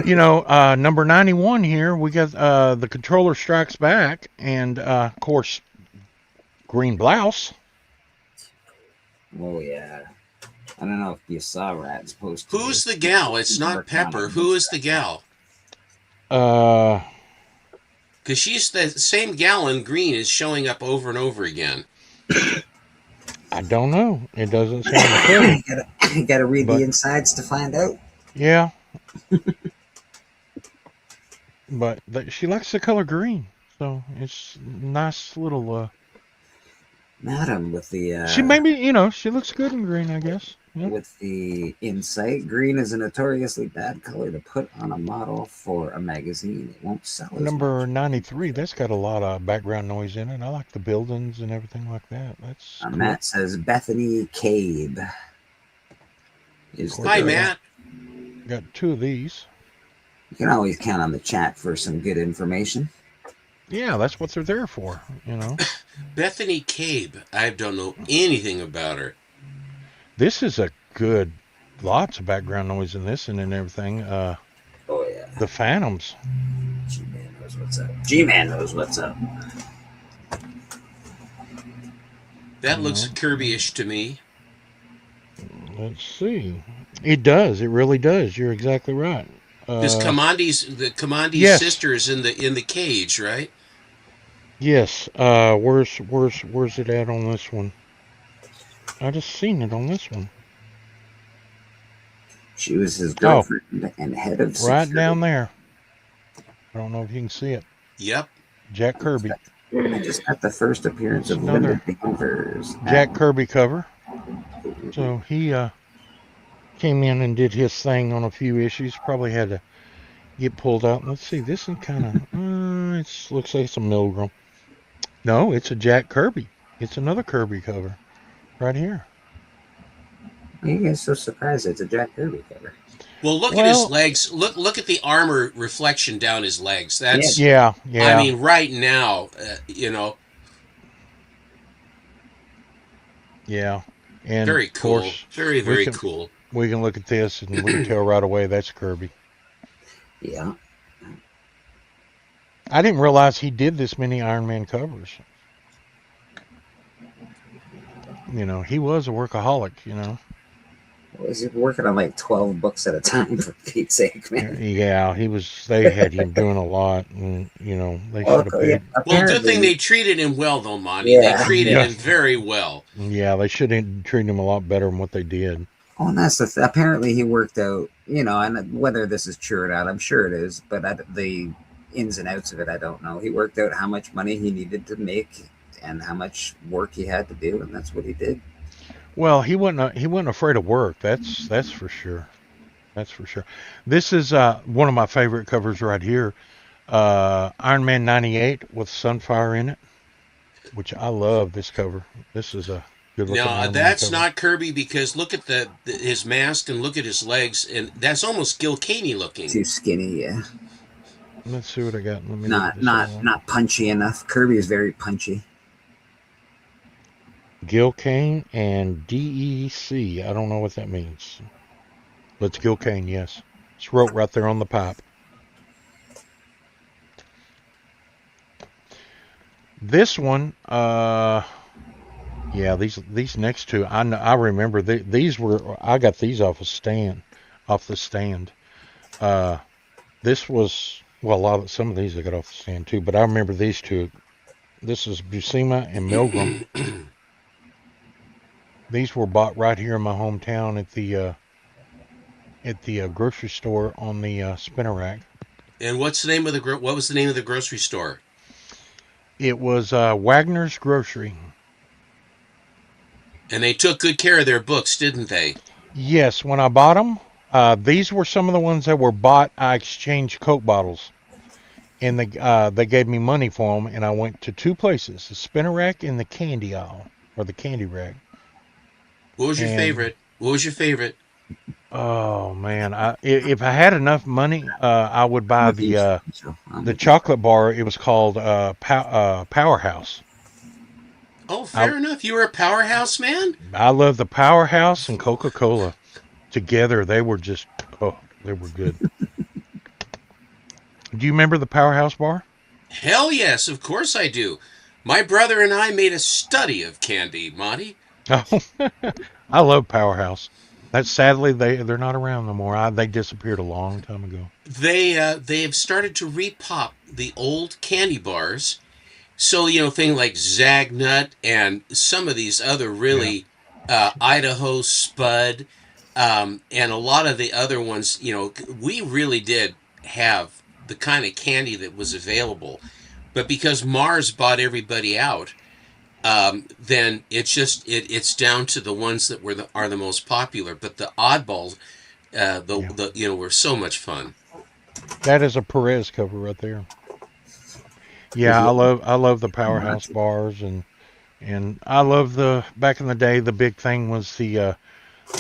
Number 91 here, we got the Controller Strikes Back, and of course, green blouse. Oh yeah. I don't know if you saw Rat's post. Who's the gal? It's not Pepper. Who is the gal? Uh, Because she's the same gal in green is showing up over and over again. I don't know. It doesn't sound clear. You gotta read the insides to find out. Yeah. But she likes the color green, so it's nice little. Madam with the. She she looks good in green, I guess. Yeah. With the insight, green is a notoriously bad color to put on a model for a magazine. It won't sell. Number 93, that's got a lot of background noise in it. I like the buildings and everything like that. That's cool. Matt says Bethany Cabe. Hi, Matt. Got two of these. You can always count on the chat for some good information. Yeah, that's what they're there for, Bethany Cabe. I don't know anything about her. This is a good, lots of background noise in this and everything. Oh, yeah. The Phantoms. G-Man knows what's up. G-Man knows what's up. That looks Kirby-ish to me. Let's see. It does. It really does. You're exactly right. Because Commandi's yes. sister is in the cage, right? Yes. Where's it at on this one? I just seen it on this one. She was his girlfriend and head of security. Right down there. I don't know if you can see it. Yep. Jack Kirby. I just got the first appearance of Another Linda Danvers. Jack Kirby cover. So he came in and did his thing on a few issues. Probably had to get pulled out. Let's see. This is kind of. It looks like it's a Milgram. No, it's a Jack Kirby. It's another Kirby cover. Right here. Why are you guys so surprised it's a Jack Kirby cover? Well, look at his legs. Look at the armor reflection down his legs. That's yeah. I mean, right now, Yeah. And very cool. Course, very cool. We can look at this and we can tell right away that's Kirby. Yeah. I didn't realize he did this many Iron Man covers. He was a workaholic, Was he working on like 12 books at a time, for Pete's sake, man? Yeah, he was. They had him doing a lot, and they should have paid. Well, good thing they treated him well, though, Monty. Yeah. They treated him very well. Yeah, they should have treated him a lot better than what they did. Oh, and that's apparently he worked out, and whether this is true or not, I'm sure it is, but the ins and outs of it, I don't know. He worked out how much money he needed to make and how much work he had to do, and that's what he did. Well, he wasn't afraid of work. That's for sure. That's for sure. This is one of my favorite covers right here. Iron Man 98 with Sunfire in it, which I love this cover. This is a good looking No, that's not Kirby, because look at his mask and look at his legs, and that's almost Gil Caney looking. Too skinny, yeah. Let's see what I got. Let me not punchy enough. Kirby is very punchy. Gil Kane and DEC. I don't know what that means. But it's Gil Kane, yes. It's wrote right there on the pipe. This one, yeah, these next two, I remember these were. I got these off the stand. This was some of these I got off the stand too, but I remember these two. This is Buscema and Milgram. These were bought right here in my hometown at the grocery store on the spinner rack. And what was the name of the grocery store? It was Wagner's Grocery. And they took good care of their books, didn't they? Yes, when I bought them, these were some of the ones that were bought. I exchanged Coke bottles, and they gave me money for them, and I went to two places: the spinner rack and the candy aisle, or the candy rack. What was your And favorite? What was your favorite? oh man, if I had enough money, I would buy What do you the so? chocolate bar. It was called Powerhouse. Oh, I fair enough. You were a powerhouse man? I love the Powerhouse and Coca-Cola together. They were just they were good. Do you remember the Powerhouse bar? Hell yes, of course I do. My brother and I made a study of candy, Monty. Oh, I love Powerhouse. That sadly they're not around no more. They disappeared a long time ago. They have started to repop the old candy bars. So, things like Zagnut and some of these other Yeah, really Idaho Spud, and a lot of the other ones, we really did have the kind of candy that was available. But because Mars bought everybody out, then it's down to the ones that are the most popular. But the oddballs, yeah. were so much fun. That is a Perez cover right there. Is Yeah, it I love the Powerhouse Monty? bars, and I love the back in the day. The big thing was the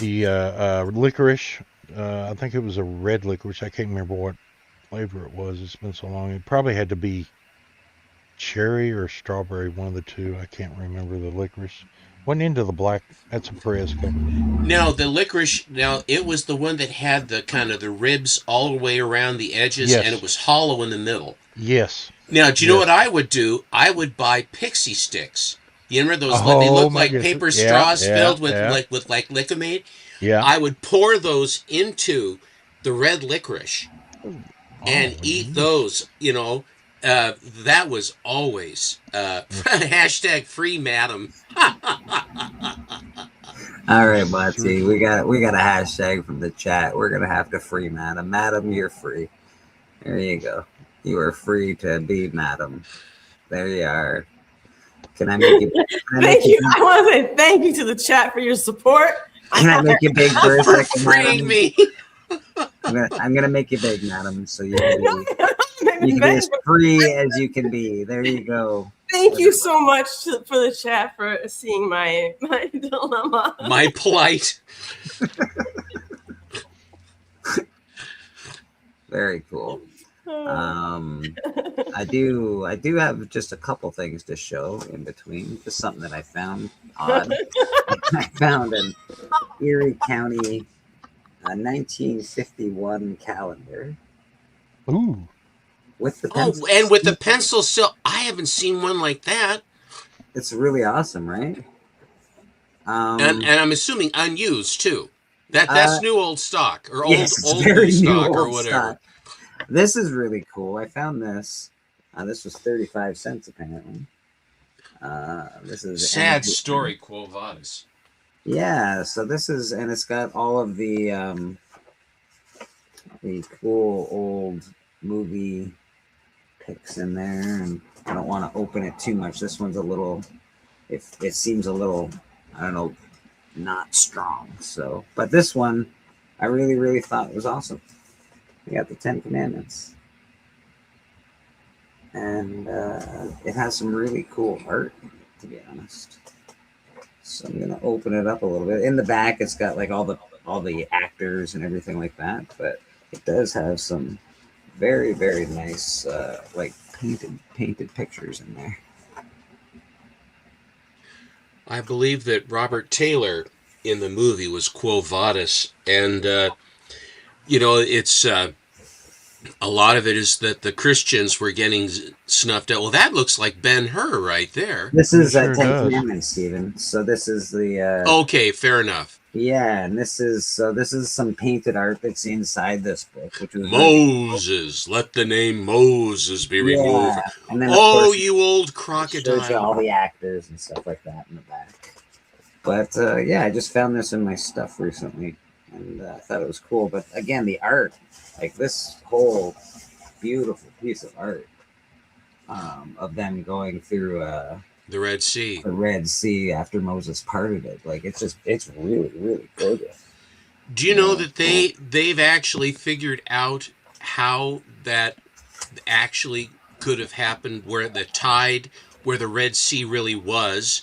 licorice. I think it was a red licorice. I can't remember what flavor it was. It's been so long. It probably had to be cherry or strawberry, one of the two. I can't remember the licorice. Went into the black. That's a Perez cover. Now the licorice. Now it was the one that had the kind of the ribs all the way around the edges, and it Yes, was hollow in the middle. yes, Now, do you know what yes. I would do? I would buy pixie sticks. You remember those? They Oh look my like goodness. paper Yeah, straws yeah, filled with yeah, like Liquimade. yeah. I would pour those into the red licorice and Oh, eat neat. those. That was always hashtag free madam. All You right, Monty. certainly. We got a hashtag from the chat. We're gonna have to free Madam. Madam, you're free. There you go. You are free to be Madam. There you are. Can I make you? Can I make Thank you? you. I want to say thank you to the chat for your support. Can I make you big for a For second, freeing Madam? me. I'm gonna make you big, Madam, so you can be Maybe as free as you can be. There you go. thank you so much for the chat for seeing my dilemma. My plight. Very cool. I do have just a couple things to show in between. Just something that I found odd. I found an Erie County 1951 calendar Ooh. with the Oh, pencil. and with the pencil still, I haven't seen one like that. It's really awesome, right? And I'm assuming unused too. Uh, That's new old stock or yes, it's old very new new stock or old whatever. stock. This is really cool. I found this. This was 35 cents apparently. This is Sad story, Quo Vadis. Yeah, so this is, and it's got all of the cool old movie pics in there, and I don't want to open it too much. This one's a little, it seems a little, I don't know, not strong. So, but this one, I really thought was awesome. We got the 10 Commandments, and it has some really cool art, to be honest. So I'm gonna open it up a little bit. In the back, it's got like all the actors and everything like that, but it does have some very nice like painted pictures in there. I believe that Robert Taylor in the movie was Quo Vadis, and it's a lot of it is that the Christians were getting snuffed out. Well, that looks like Ben-Hur right there. This It is sure 10 does. Commandments, Stephen. So this is the Okay, fair enough. yeah, and this is some painted art that's inside this book, which was really Moses, let the name Moses be removed. yeah. And then of Oh, course you old it shows you all crocodile. the actors and stuff like that in the back. But yeah, I just found this in my stuff recently, and I thought it was cool. But again, the art, like this whole beautiful piece of art, of them going through The Red Sea. the Red Sea after Moses parted it. Like it's really really gorgeous. Do you know that they've actually figured out how that actually could have happened, where the Red Sea really was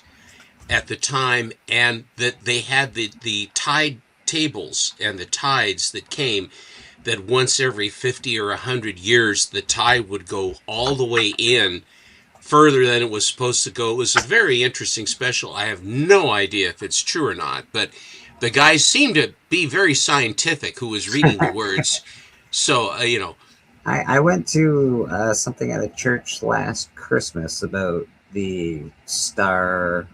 at the time, and that they had the tide tables and the tides that came, that once every 50 or 100 years the tide would go all the way in further than it was supposed to go. It was a very interesting special. I have no idea if it's true or not, but the guys seemed to be very scientific who was reading the words. So, I went to something at a church last Christmas about the star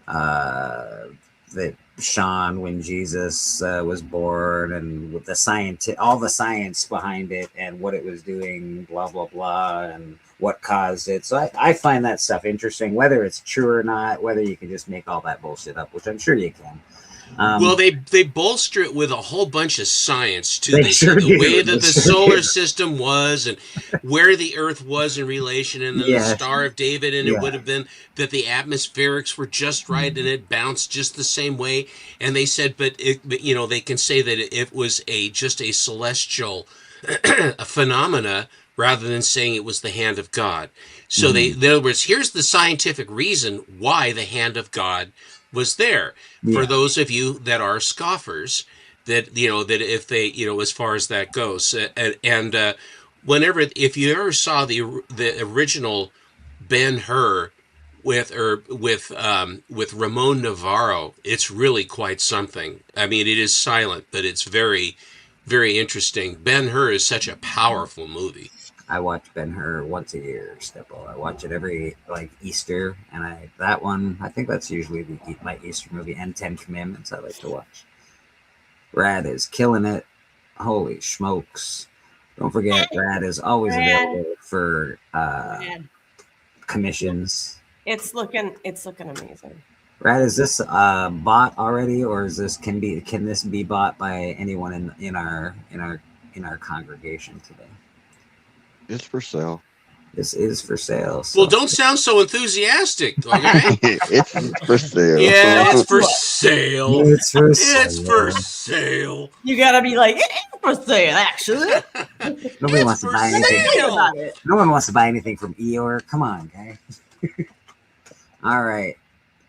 that shone when Jesus was born, and with all the science behind it and what it was doing, blah blah blah, and what caused it. So I find that stuff interesting, whether it's true or not, whether you can just make all that bullshit up, which I'm sure you can. Well, they bolster it with a whole bunch of science too. They They sure say the do. way that They the sure solar do. system was, and where the Earth was in relation, and then Yeah. the Star of David, and Yeah. it would have been that the atmospherics were just right, and it bounced just the same way. And they said, but they can say that it was just a celestial phenomena, rather than saying it was the hand of God. So in other words, here's the scientific reason why the hand of God was there. For Yeah. those of you that are scoffers, that that if they as far as that goes, and whenever, if you ever saw the original Ben-Hur with Ramon Navarro, it's really quite something. I mean, it is silent, but it's very, very interesting. Ben-Hur is such a powerful movie. I watch Ben-Hur once a year, Stipple. I watch it every Easter, and I think that's usually my Easter movie, and 10 Commandments I like to watch. Rad is killing it. Holy smokes. Don't forget, Rad is always available for commissions. It's looking amazing. Rad, is this bought already, or can this be bought by anyone in our congregation today? It's for sale. This is for sale. So. Well, don't sound so enthusiastic. Okay? It's for sale. Yeah, it's for sale. It's for sale. It's for sale. You gotta be like, it's for sale, actually. Nobody wants to for buy anything. sale. About it. No one wants to buy anything from Eeyore. Come on, guy. All right.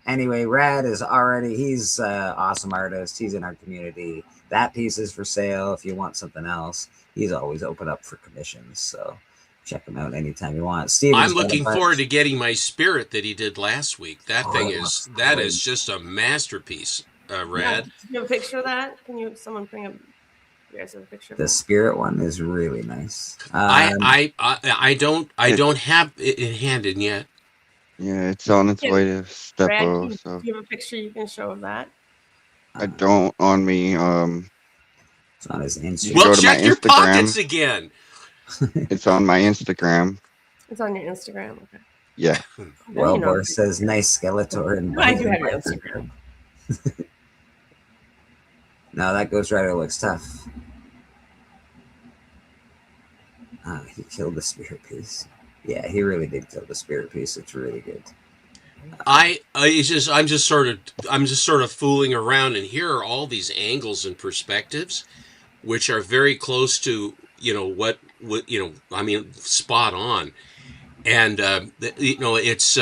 Anyway, Rad is he's an awesome artist. He's in our community. That piece is for sale. If you want something else, he's always open up for commissions. So check him out anytime you want. I'm looking forward to getting my Spirit that he did last week. That thing is just a masterpiece, Rad. Do you have a picture of that? Someone bring up? You guys have a picture of The that? Spirit one is really nice. I don't have it handed yet. Yeah, it's on its way to Brad, Steppo. do So you have a picture you can show of that? I don't on me. It's on his Instagram. Well, go to my check your Instagram. pockets again. It's on my Instagram. It's on your Instagram. Okay. Yeah. Well, You know. Boris says nice Skeletor. And I do have your Instagram. No, that Ghost Rider looks tough. He killed the Spirit piece. Yeah, he really did kill the Spirit piece. It's really good. I'm just sort of fooling around, and here are all these angles and perspectives, which are very close to what I mean, spot on. And it's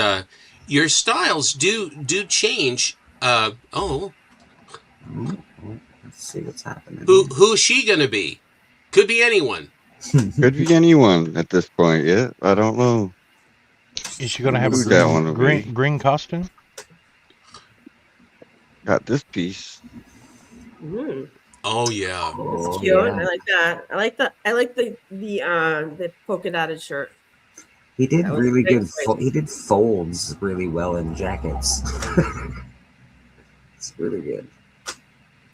your styles do change. Let's see what's happening. Who's she gonna be? Could be anyone. Could be anyone at this point. Yeah, I don't know. Is she going to have Who's a that one to be? green costume? Got this piece. Mm, Oh yeah. Oh, cute. yeah. I like that. I like the polka dotted shirt. He did That was really a big good. choice. He did folds really well in jackets. It's really good.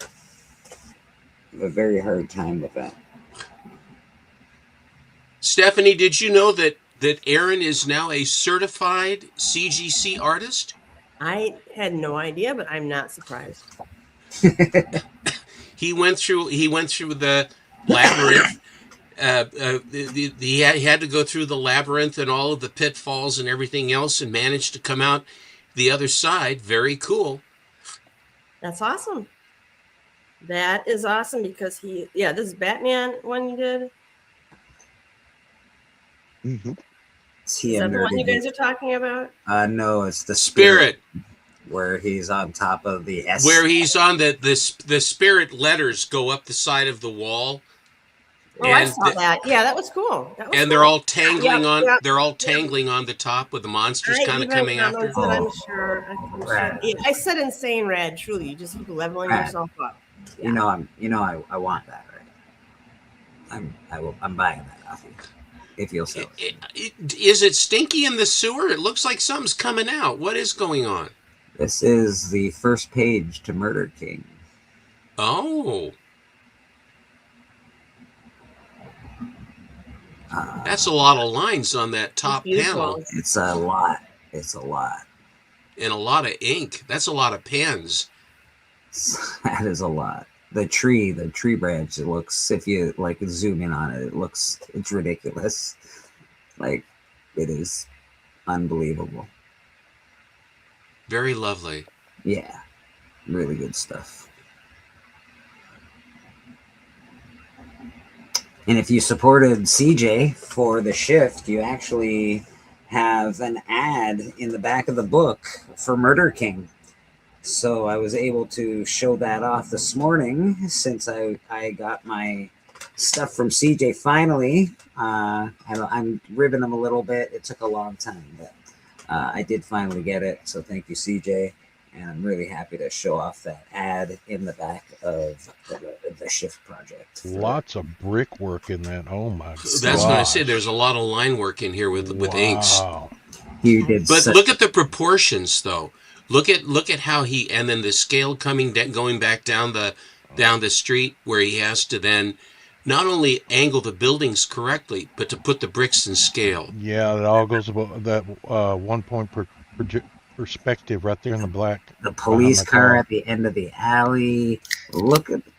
I have a very hard time with that. Stephanie, did you know that Aaron is now a certified CGC artist? I had no idea, but I'm not surprised. He went through the labyrinth he had to go through the labyrinth and all of the pitfalls and everything else, and managed to come out the other side. Very cool. That's awesome. That is awesome because this is Batman one you did. Mm-hmm. Is Is that the one you guys are talking about? No, it's the Spirit, where he's on top of the S. where he's on the spirit letters go up the side of the wall. Oh, I saw that. Yeah, that was cool. That was And cool. they're all tangling Yep. all tangling on the top with the monsters kind of coming after. It, I'm sure. Yeah, I said insane, Rad. Truly, you just keep leveling yourself up. Yeah. I want that, right? I'm buying that off you if you'll sell it. Is it stinky in the sewer? It looks like something's coming out. What is going on? This is the first page to Murder King. Oh. That's a lot of lines on that top panel. It's a lot. And a lot of ink. That's a lot of pens. That is a lot. The tree branch, it looks, if you like zoom in on it, it's ridiculous. Like, it is unbelievable. Very lovely. Yeah. Really good stuff. And if you supported CJ for the shift, you actually have an ad in the back of the book for Murder King. So I was able to show that off this morning since I got my stuff from CJ finally. I'm ribbing them a little bit. It took a long time, but I did finally get it. So thank you, CJ. And I'm really happy to show off that ad in the back of the Shift project. Lots of brickwork in that. Oh my god! That's what I say. There's a lot of line work in here with inks. You did, but look at the proportions, though. Look at how and then the scale going back down the street where he has to then not only angle the buildings correctly, but to put the bricks in scale. Yeah, it all goes about that 1 point per perspective right there in the black. The police car at the end of the alley.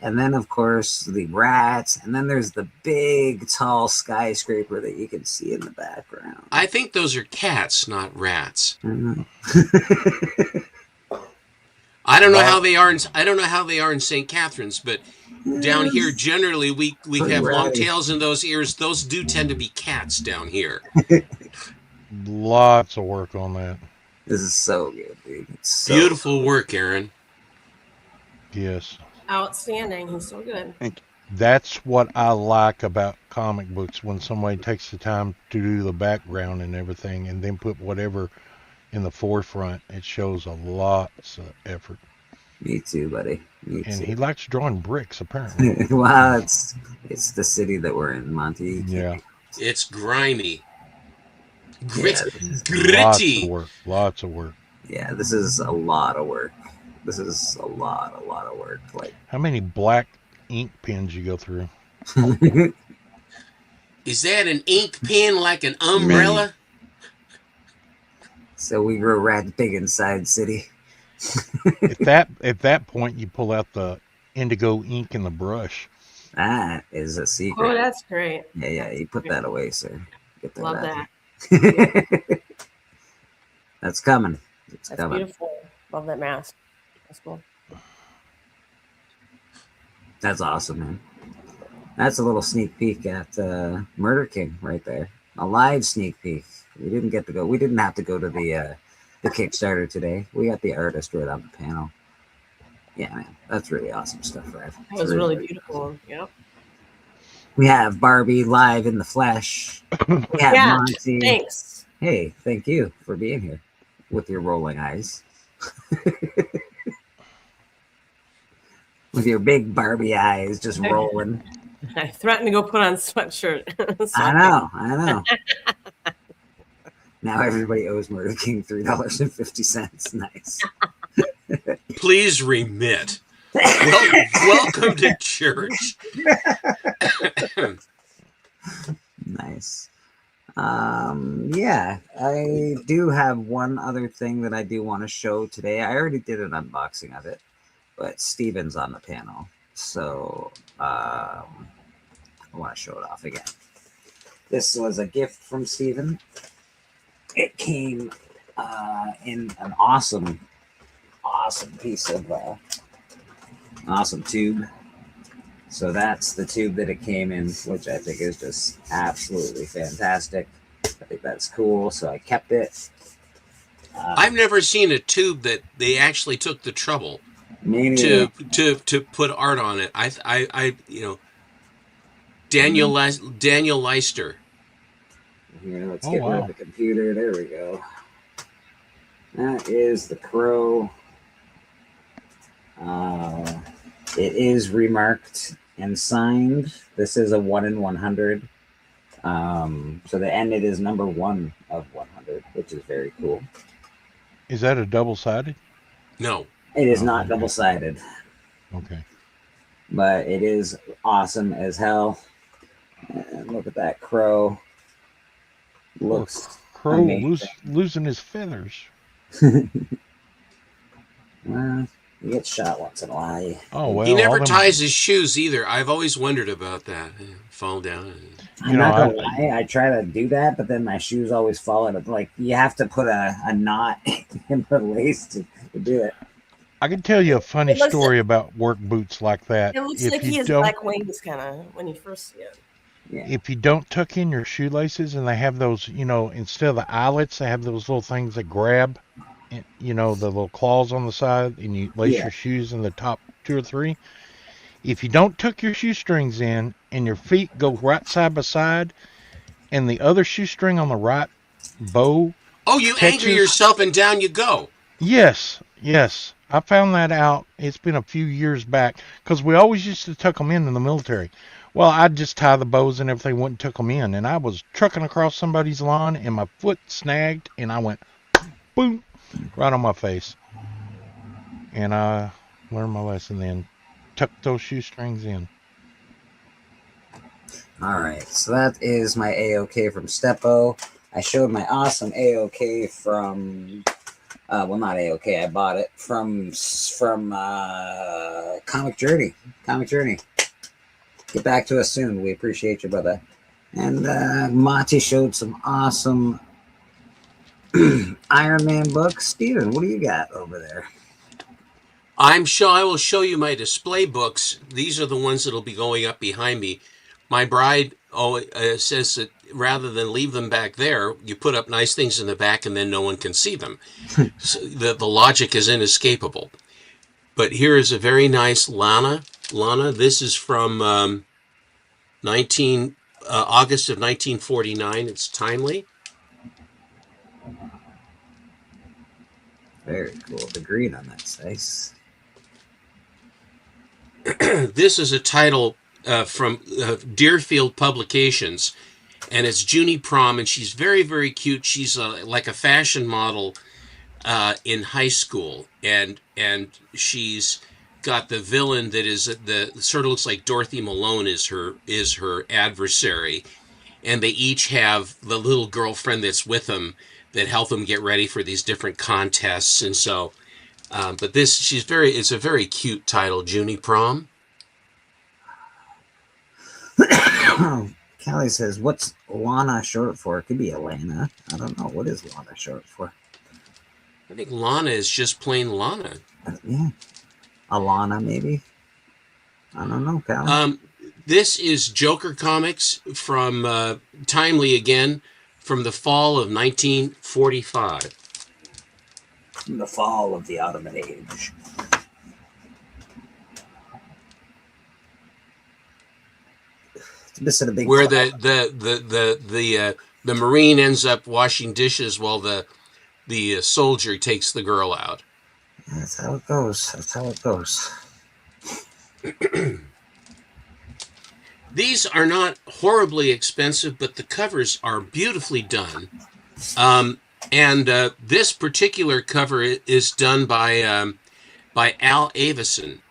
And then of course the rats, and then there's the big tall skyscraper that you can see in the background. I think those are cats, not rats. I don't know how they are. I don't know how they are in St. Catharines, but down here generally we have long tails in those ears. Those do tend to be cats down here. Lots of work on that. This is so good, dude. It's so beautiful work, Aaron. Yes. Outstanding. He's so good. That's what I like about comic books, when somebody takes the time to do the background and everything and then put whatever in the forefront. It shows a lot of effort. Me too, buddy. Me too. And he likes drawing bricks, apparently. Wow, it's the city that we're in, Monty. Yeah. It's grimy. Gritty. Lots of work. Yeah, this is a lot of work. This is a lot of work. Like, how many black ink pens you go through? Is that an ink pen like an umbrella? So we grow rats big inside city. At that point, you pull out the indigo ink and the brush. That is a secret. Oh, that's great. Yeah. You put that away, sir. Get that Love out. that. That's coming. That's beautiful. Love that mask. That's cool. That's awesome, man. That's a little sneak peek at Murder King right there. A live sneak peek. We didn't have to go to the Kickstarter today. We got the artist right on the panel. Yeah, man. That's really awesome stuff, right? That was really beautiful. Yep. We have Barbie live in the flesh. We have Monty. Thanks. Hey, thank you for being here with your rolling eyes. With your big Barbie eyes just rolling. I threatened to go put on sweatshirt. I know. Now everybody owes Murder King $3.50. Nice. Please remit. Welcome to church. Nice. Yeah, I do have one other thing that I do want to show today. I already did an unboxing of it, but Steven's on the panel. So I want to show it off again. This was a gift from Steven. It came in an awesome piece of awesome tube. So that's the tube that it came in, which I think is just absolutely fantastic. I think that's cool, so I kept it. I've never seen a tube that they actually took the trouble to put art on it. I Daniel Leister. Here, let's get rid of the computer. There we go. That is the Crow. It is remarked and signed. This is a 1 in 100. So the end it is number 1 of 100, which is very cool. Is that a double-sided? No. It is not double-sided. Okay. But it is awesome as hell. And look at that crow. Looks Crow losing his feathers. Well, he gets shot once in a while. Oh, well. He never ties his shoes either. I've always wondered about that. Fall down. I'm not gonna lie, I try to do that, but then my shoes always fall out. Like, you have to put a knot in the lace to do it. I can tell you a funny story about work boots like that. It looks like he has black wings, kind of, when you first see it. Yeah. If you don't tuck in your shoelaces, and they have those, instead of the eyelets, they have those little things that grab, the little claws on the side, and you lace your shoes in the top 2 or 3. If you don't tuck your shoestrings in, and your feet go right side by side, and the other shoestring on the right bow. Oh, you anchor yourself and down you go. Yes. I found that out. It's been a few years back, because we always used to tuck them in the military. Well, I'd just tie the bows and everything, wouldn't tuck them in. And I was trucking across somebody's lawn, and my foot snagged, and I went, boom, right on my face. And I learned my lesson then. Tuck those shoestrings in. All right, so that is my AOK from Steppo. I showed my awesome AOK from, well, not AOK, I bought it from Comic Journey. Get back to us soon. We appreciate you, brother. And Monty showed some awesome Iron Man books. Steven, what do you got over there? I'm sure I will show you my display books. These are the ones that'll be going up behind me. My bride says that rather than leave them back there, you put up nice things in the back and then no one can see them. So the logic is inescapable. But here is a very nice Lana. This is from August of 1949. It's timely. Very cool. The green on that's nice. This is a title from Deerfield Publications, and it's Junie Prom, and she's very, very cute. She's like a fashion model in high school, and she's got the villain that is the sort of looks like Dorothy Malone is her adversary, and they each have the little girlfriend that's with them that help them get ready for these different contests, and so. But it's a very cute title, Junie Prom. Callie says, what's Lana short for? It could be Elena. I don't know. What is Lana short for? I think Lana is just plain Lana. Yeah. Alana, maybe? I don't know, Callie. This is Joker Comics from timely again, from the fall of 1945. From the fall of the Ottoman Age. It's missing a big where cloud. the Marine ends up washing dishes while the soldier takes the girl out. That's how it goes. These are not horribly expensive, but the covers are beautifully done. And this particular cover is done by Al Avison.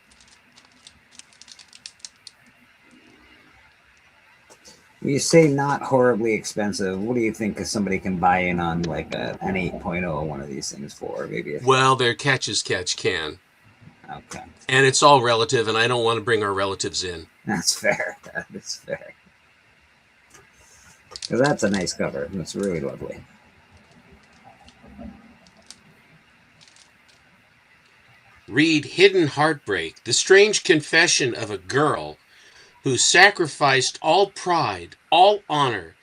When you say not horribly expensive, what do you think somebody can buy in on like an 8.0 one of these things for? Maybe. Well, they're catch as catch can. Okay. And it's all relative, and I don't want to bring our relatives in. That's fair. That is fair. Because that's a nice cover. It's really lovely. Read Hidden Heartbreak, the strange confession of a girl who sacrificed all pride, all honor,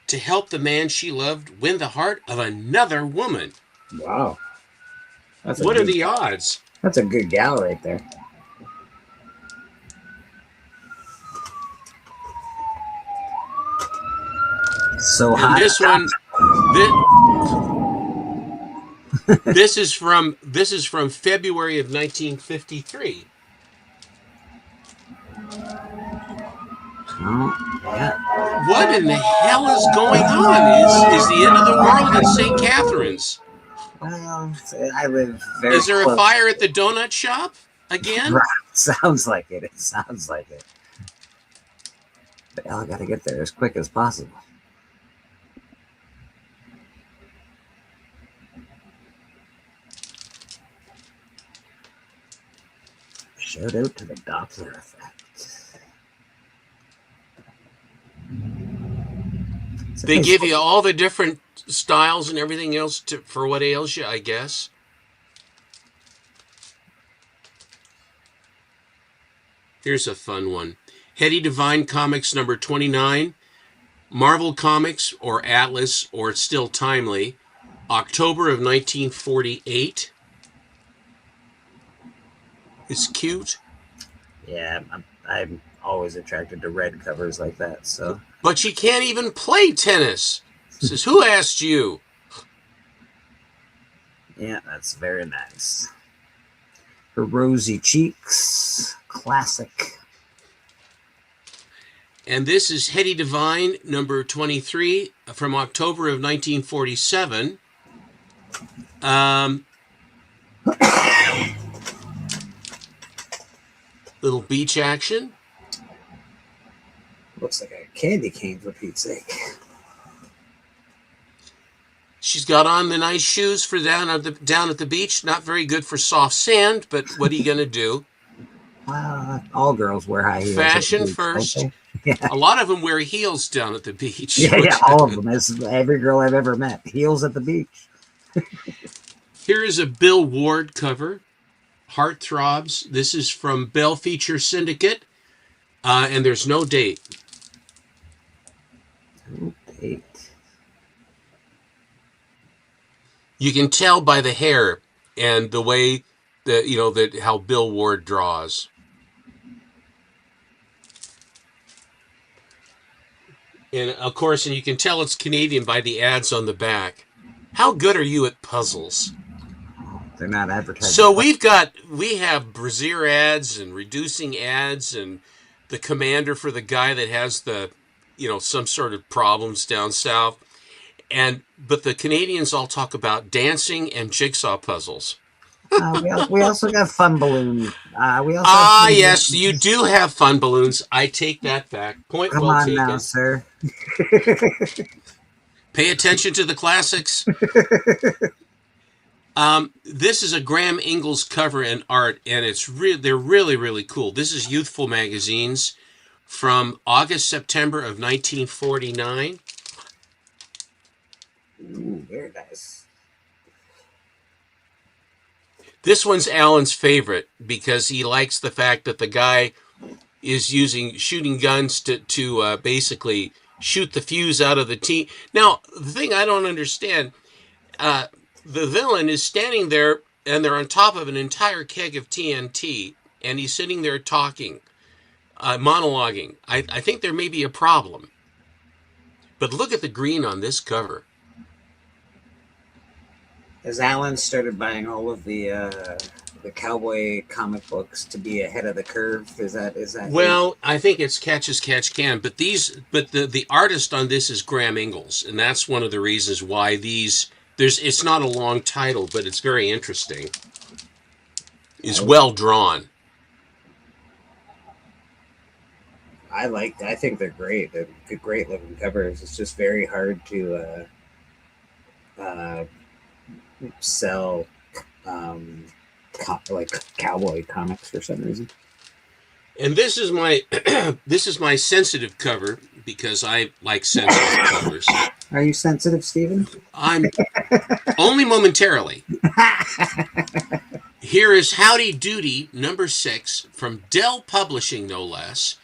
to help the man she loved win the heart of another woman. Wow. That's What are the odds? That's a good gal right there. So And hot. this one, this is from February of 1953. Oh, yeah. What in the hell is going on? Is the end of the world in St. Catharines? Well, I live very Is there close. a fire at the donut shop again? Right. Sounds like it. It sounds like it. But I gotta get there as quick as possible. Shout out to the Doppler effect. They give you all the different styles and everything else for what ails you, I guess. Here's a fun one. Hetty Divine Comics number 29. Marvel Comics or Atlas or Still Timely. October of 1948. It's cute. Yeah, I'm always attracted to red covers like that. So, But she can't even play tennis. Says, who asked you? yeah, that's very nice. Her rosy cheeks, classic. And this is Hetty Divine, number 23, from October of 1947. Little beach action. Looks like a candy cane for Pete's sake. She's got on the nice shoes for down at the beach. Not very good for soft sand, but what are you going to do? All girls wear high heels. Fashion at the beach, first. don't they? Yeah. A lot of them wear heels down at the beach. Yeah, all of them. That's every girl I've ever met. Heels at the beach. Here is a Bill Ward cover, Heartthrobs. This is from Bell Feature Syndicate, and there's no date. No date. You can tell by the hair and the way that how Bill Ward draws. And of course, and you can tell it's Canadian by the ads on the back. How good are you at puzzles? They're not advertising. So we have brassiere ads and reducing ads and the commander for the guy that has the, some sort of problems down south. But the Canadians all talk about dancing and jigsaw puzzles. We also got fun balloon. Yes, you do have fun balloons. I take that back. Point Come well on taken. now, sir. Pay attention to the classics. This is a Graham Ingalls cover and art, and they're really, really cool. This is Youthful Magazines from August, September of 1949. Ooh, very nice. This one's Alan's favorite because he likes the fact that the guy is shooting guns to basically shoot the fuse out of the team. Now, the thing I don't understand, the villain is standing there and they're on top of an entire keg of TNT, and he's sitting there talking, monologuing. I think there may be a problem. But look at the green on this cover. Has Alan started buying all of the cowboy comic books to be ahead of the curve? Is that? Well, I think it's catch as catch can, but the artist on this is Graham Ingalls, and that's one of the reasons why it's not a long title, but it's very interesting. It's well drawn. I think they're great. They're great looking covers. It's just very hard to sell like cowboy comics for some reason. And this is my this is my sensitive cover because I like sensitive covers. Are you sensitive, Stephen? I'm only momentarily. Here is Howdy Doody number 6 from Dell Publishing, no less,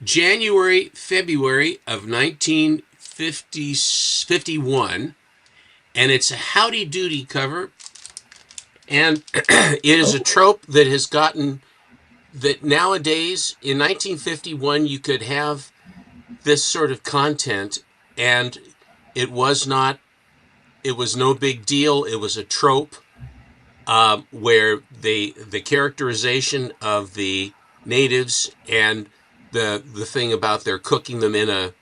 January, February of 1951, and it's a Howdy Doody cover, and it is a trope that has gotten that nowadays in 1951 you could have this sort of content, and it was no big deal. It was a trope where the characterization of the natives and the thing about their cooking them in a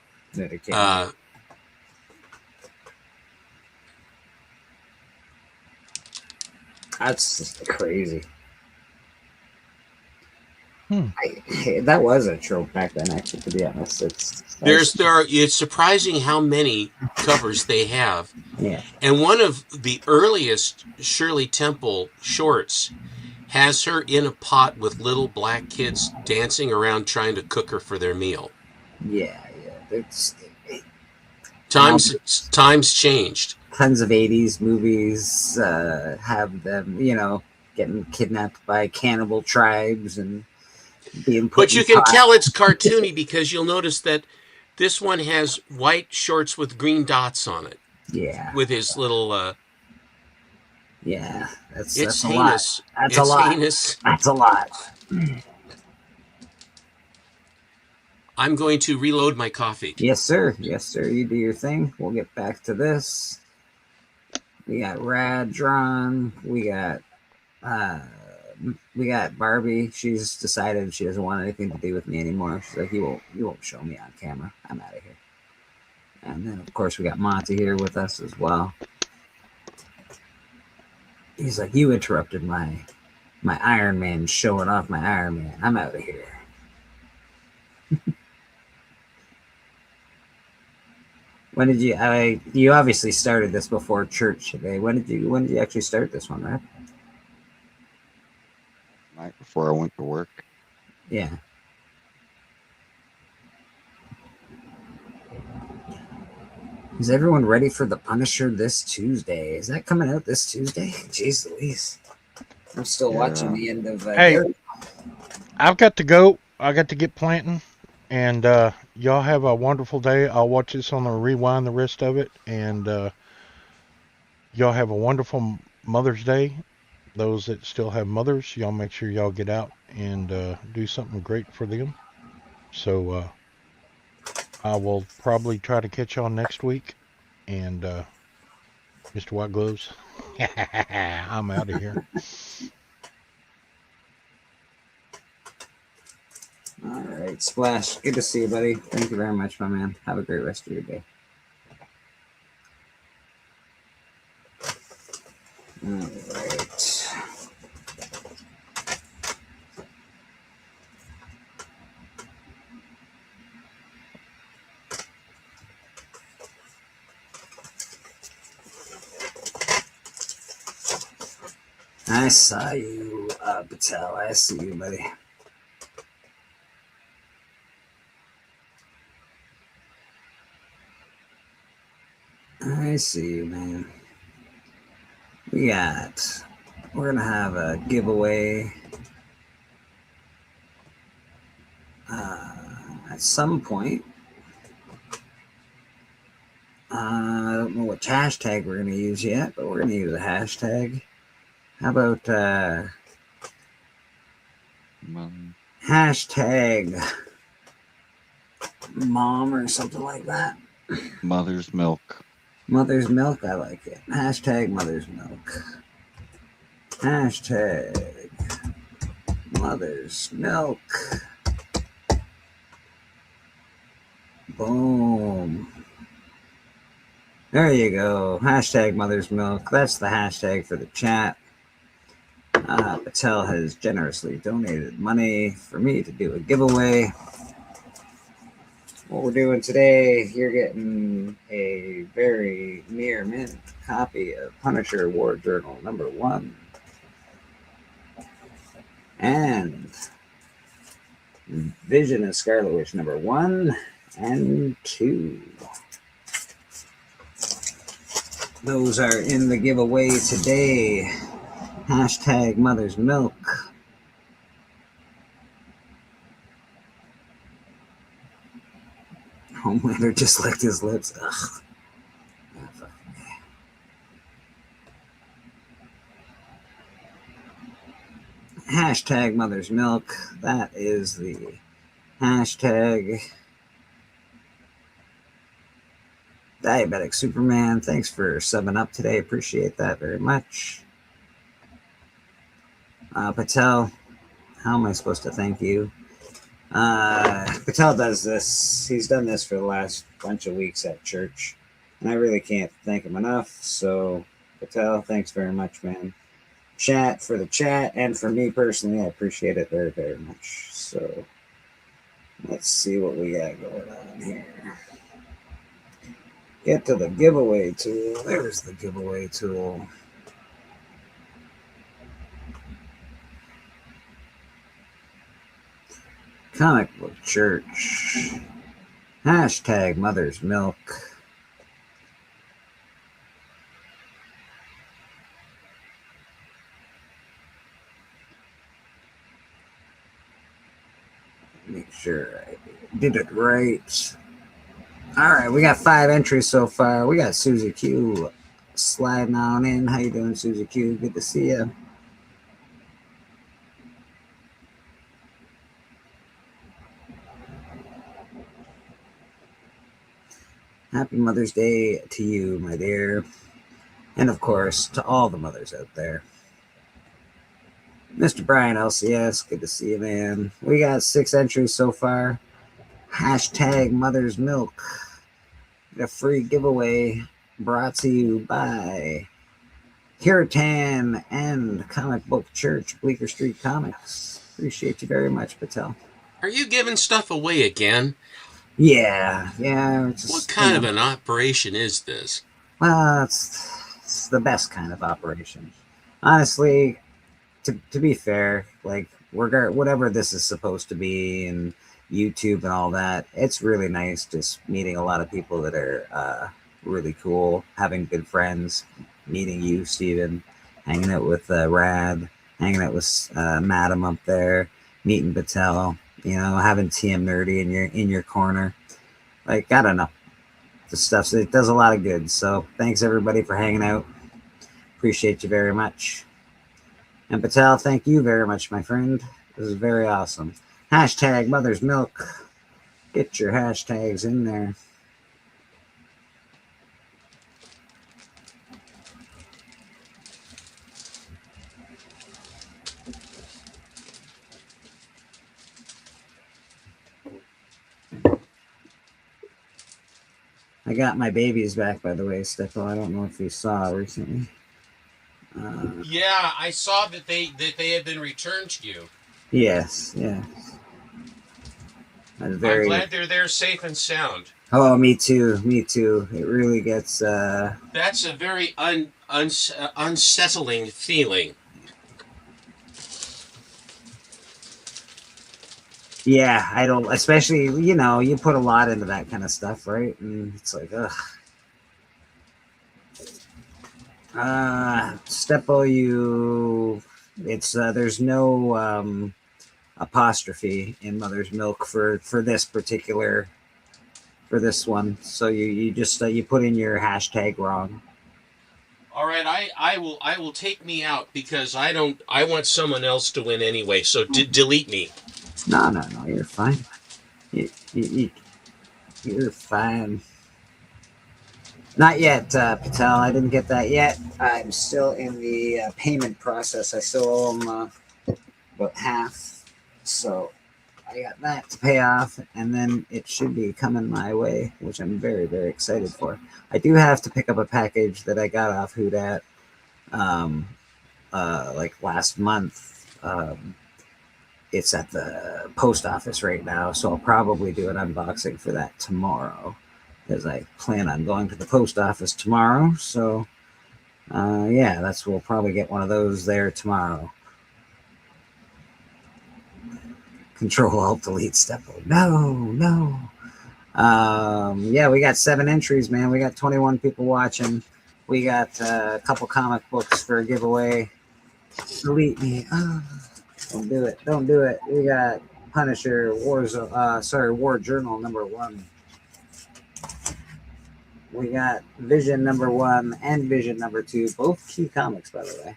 that's just crazy. That was a trope back then, actually, to be honest. It's surprising how many covers they have. Yeah. And one of the earliest Shirley Temple shorts has her in a pot with little black kids dancing around trying to cook her for their meal. Yeah. Times changed. Tons of 80s movies have them, getting kidnapped by cannibal tribes and being put But you can tell it's cartoony because you'll notice that this one has white shorts with green dots on it. Yeah. With his little yeah, it's that's heinous. That's a lot. Heinous. That's a lot. I'm going to reload my coffee. Yes, sir. Yes, sir. You do your thing. We'll get back to this. We got Rad drawn. We got Barbie. She's decided she doesn't want anything to do with me anymore. She's like, you won't show me on camera. I'm out of here. And then, of course, we got Monty here with us as well. He's like, you interrupted my Iron Man showing off my Iron Man. I'm out of here. When did you obviously started this before church today. When did you actually start this one, right? Night before I went to work. Yeah. Is everyone ready for The Punisher this Tuesday? Is that coming out this Tuesday? Jeez Louise. I'm still watching the end of Hey, I've got to go. I got to get planting. And y'all have a wonderful day. I'll watch this on the rewind, the rest of it. And y'all have a wonderful Mother's Day. Those that still have mothers, y'all make sure y'all get out and do something great for them. So I will probably try to catch y'all next week. And Mr. White Gloves, I'm out of here. All right, Splash. Good to see you, buddy. Thank you very much, my man. Have a great rest of your day. All right. I saw you, Patel. I see you, buddy. I see you, man. We're gonna have a giveaway at some point. I don't know which hashtag we're gonna use yet, but we're gonna use a hashtag. How about hashtag mom or something like that? Mother's milk. Mother's milk, I like it. Hashtag mother's milk. Hashtag mother's milk. Boom. There you go. Hashtag mother's milk. That's the hashtag for the chat. Patel has generously donated money for me to do a giveaway. What we're doing today, you're getting a very near mint copy of Punisher War Journal #1. And Vision of Scarlet Witch number 1 and 2. Those are in the giveaway today. Hashtag Mother's Milk. Homelander just licked his lips. Ugh. Hashtag Mother's Milk. That is the hashtag. Diabetic Superman, thanks for subbing up today. Appreciate that very much. Patel, how am I supposed to thank you? Patel does this. He's done this for the last bunch of weeks at church, and I really can't thank him enough. So, Patel, thanks very much, man. Chat for the chat, and for me personally, I appreciate it very, very much. So, let's see what we got going on here. Get to the giveaway tool. There's the giveaway tool. Comic Book Church. Hashtag Mother's Milk. Make sure I did it right. All right, we got 5 entries so far. We got Susie Q sliding on in. How you doing, Susie Q? Good to see you. Happy Mother's Day to you, my dear. And of course, to all the mothers out there. Mr. Brian LCS, good to see you, man. We got 6 entries so far. Hashtag Mother's Milk. A free giveaway brought to you by Kirtan and Comic Book Church, Bleecker Street Comics. Appreciate you very much, Patel. Are you giving stuff away again? Yeah. Just, what kind of an operation is this? Well, it's the best kind of operation. Honestly, to be fair, like whatever this is supposed to be and YouTube and all that, it's really nice just meeting a lot of people that are really cool, having good friends, meeting you, Steven, hanging out with Rad, hanging out with Madam up there, meeting Patel, having TM Nerdy in your corner. Like, I don't know. The stuff, it does a lot of good. So thanks everybody for hanging out. Appreciate you very much. And Patel, thank you very much, my friend. This is very awesome. Hashtag Mother's Milk. Get your hashtags in there. I got my babies back, by the way, Stefan. I don't know if you saw recently. Yeah, I saw that they had been returned to you. Yes. I'm glad they're there safe and sound. Oh, me too. It really gets... That's a very unsettling feeling. Yeah, I don't... Especially, you put a lot into that kind of stuff, right? And it's like, ugh. Stepo, there's no apostrophe in Mother's Milk for this one, so you just you put in your hashtag wrong. All right, I will take me out because I want someone else to win anyway, so delete me. No, you're fine. You're fine. Not yet, Patel. I didn't get that yet. I'm still in the payment process. I still owe them about half. So I got that to pay off, and then it should be coming my way, which I'm very, very excited for. I do have to pick up a package that I got off Whodat like last month. It's at the post office right now, so I'll probably do an unboxing for that tomorrow, because I plan on going to the post office tomorrow. So, we'll probably get one of those there tomorrow. Control Alt Delete Steppo. No. Yeah, we got 7 entries, man. We got 21 people watching. We got a couple comic books for a giveaway. Delete me. Oh, don't do it. We got Punisher War Journal #1. We got Vision #1 and Vision #2, both key comics, by the way.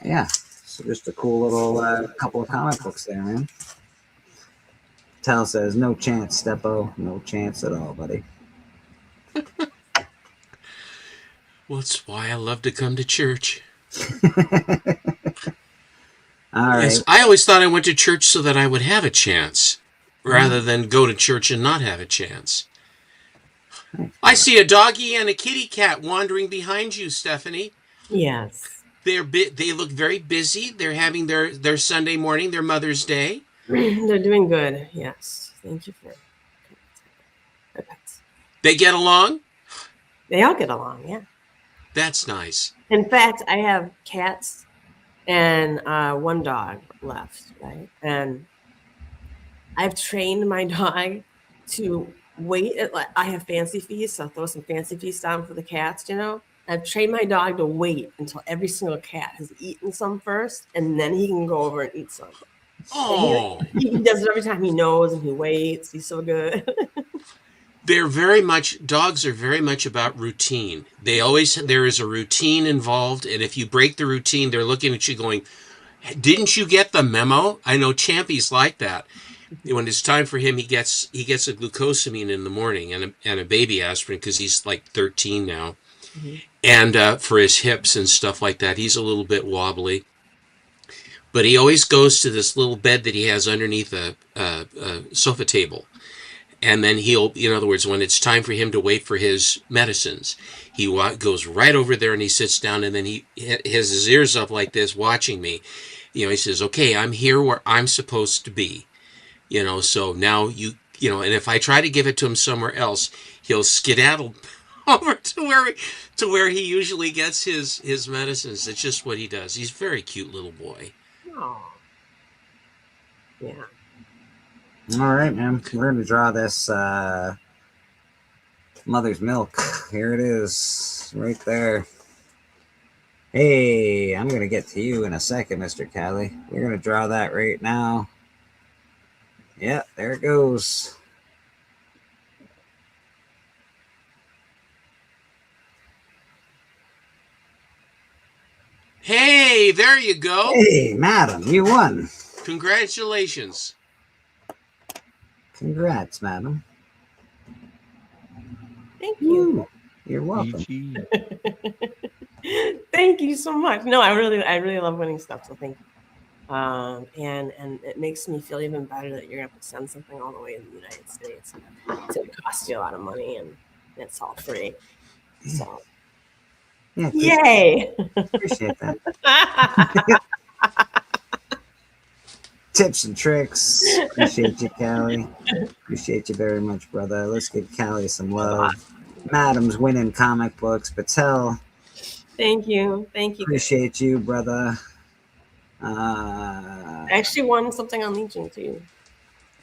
Yeah, so just a cool little couple of comic books there, man. Tal says, no chance, Steppo. No chance at all, buddy. Well, that's why I love to come to church. All right. Yes, I always thought I went to church so that I would have a chance, rather than go to church and not have a chance. I see a doggy and a kitty cat wandering behind you, Stephanie. Yes. They look very busy. They're having their Sunday morning, their Mother's Day. They're doing good. Yes. Thank you for their pets. They get along? They all get along, yeah. That's nice. In fact, I have cats and 1 dog left, right? And I've trained my dog to wait. I have fancy feast, so I'll throw some fancy feast down for the cats, you know? I've trained my dog to wait until every single cat has eaten some first, and then he can go over and eat some. Oh. He does it every time. He knows and he waits. He's so good. Dogs are very much about routine. There is a routine involved, and if you break the routine, they're looking at you going, didn't you get the memo? I know Champy's like that. When it's time for him, he gets a glucosamine in the morning and a baby aspirin because he's like 13 now. Mm-hmm. And for his hips and stuff like that, he's a little bit wobbly. But he always goes to this little bed that he has underneath a sofa table. And then in other words, when it's time for him to wait for his medicines, he goes right over there and he sits down, and then he has his ears up like this watching me. You know, he says, okay, I'm here where I'm supposed to be. You know, so now and if I try to give it to him somewhere else, he'll skedaddle over to where he usually gets his medicines. It's just what he does. He's a very cute little boy. Oh. Yeah. All right, man. We're going to draw this Mother's Milk. Here it is, right there. Hey, I'm going to get to you in a second, Mr. Callie. We're going to draw that right now. Yeah, there it goes. Hey, there you go. Hey, madam, you won. Congratulations. Congrats, madam. Thank you. Ooh, you're welcome. Thank you so much. No, I really love winning stuff, so thank you. And it makes me feel even better that you're gonna have to send something all the way to the United States. It's gonna cost you a lot of money, and it's all free. So, Yeah, yay! Appreciate that. Tips and tricks. Appreciate you, Callie. Appreciate you very much, brother. Let's give Callie some love. Madam's winning comic books. Patel. Thank you. Appreciate you, brother. I actually won something on Legion too.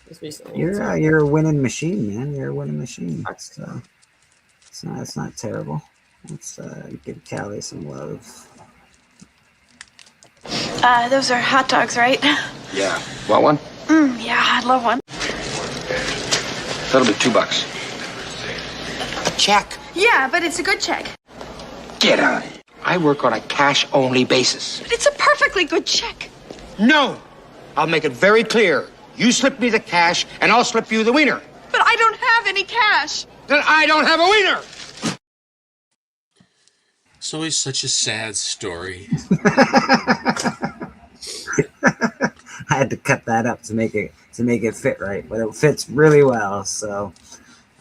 Just recently. You're a winning machine, man. You're a winning machine. It's not terrible. Let's give Callie some love. Those are hot dogs, right? Yeah. Want one? Yeah, I'd love one. That'll be $2. Check. Yeah, but it's a good check. Get out of here. I work on a cash-only basis. But it's a perfectly good check. No! I'll make it very clear. You slip me the cash, and I'll slip you the wiener. But I don't have any cash. Then I don't have a wiener! It's always such a sad story. I had to cut that up to make it fit right, but it fits really well. So,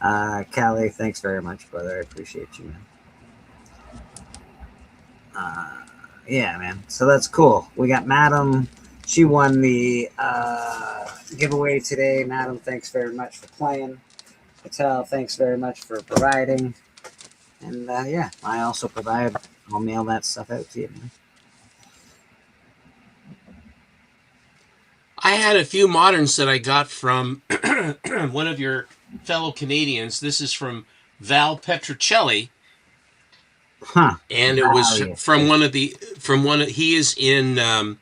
Callie, thanks very much, brother. I appreciate you, man. Yeah, man. So that's cool. We got Madam. She won the giveaway today. Madam, thanks very much for playing. Patel, thanks very much for providing. And yeah, I also provide. I'll mail that stuff out to you, man. I had a few moderns that I got from one of your fellow Canadians. This is from Val Petrocelli, Huh. and it was Wow, from he is in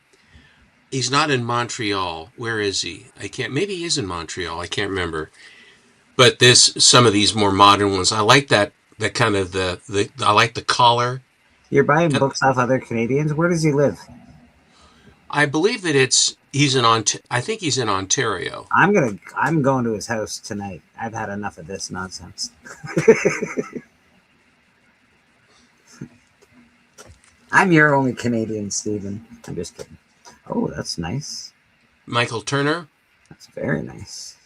he's not in Montreal. Where is he? I can't. Maybe he is in Montreal. I can't remember. But some of these more modern ones, I like that kind of I like the collar. You're buying books off other Canadians? Where does he live? I believe that I think he's in Ontario. I'm going to his house tonight. I've had enough of this nonsense. I'm your only Canadian, Stephen. I'm just kidding. Oh, that's nice. Michael Turner. That's very nice.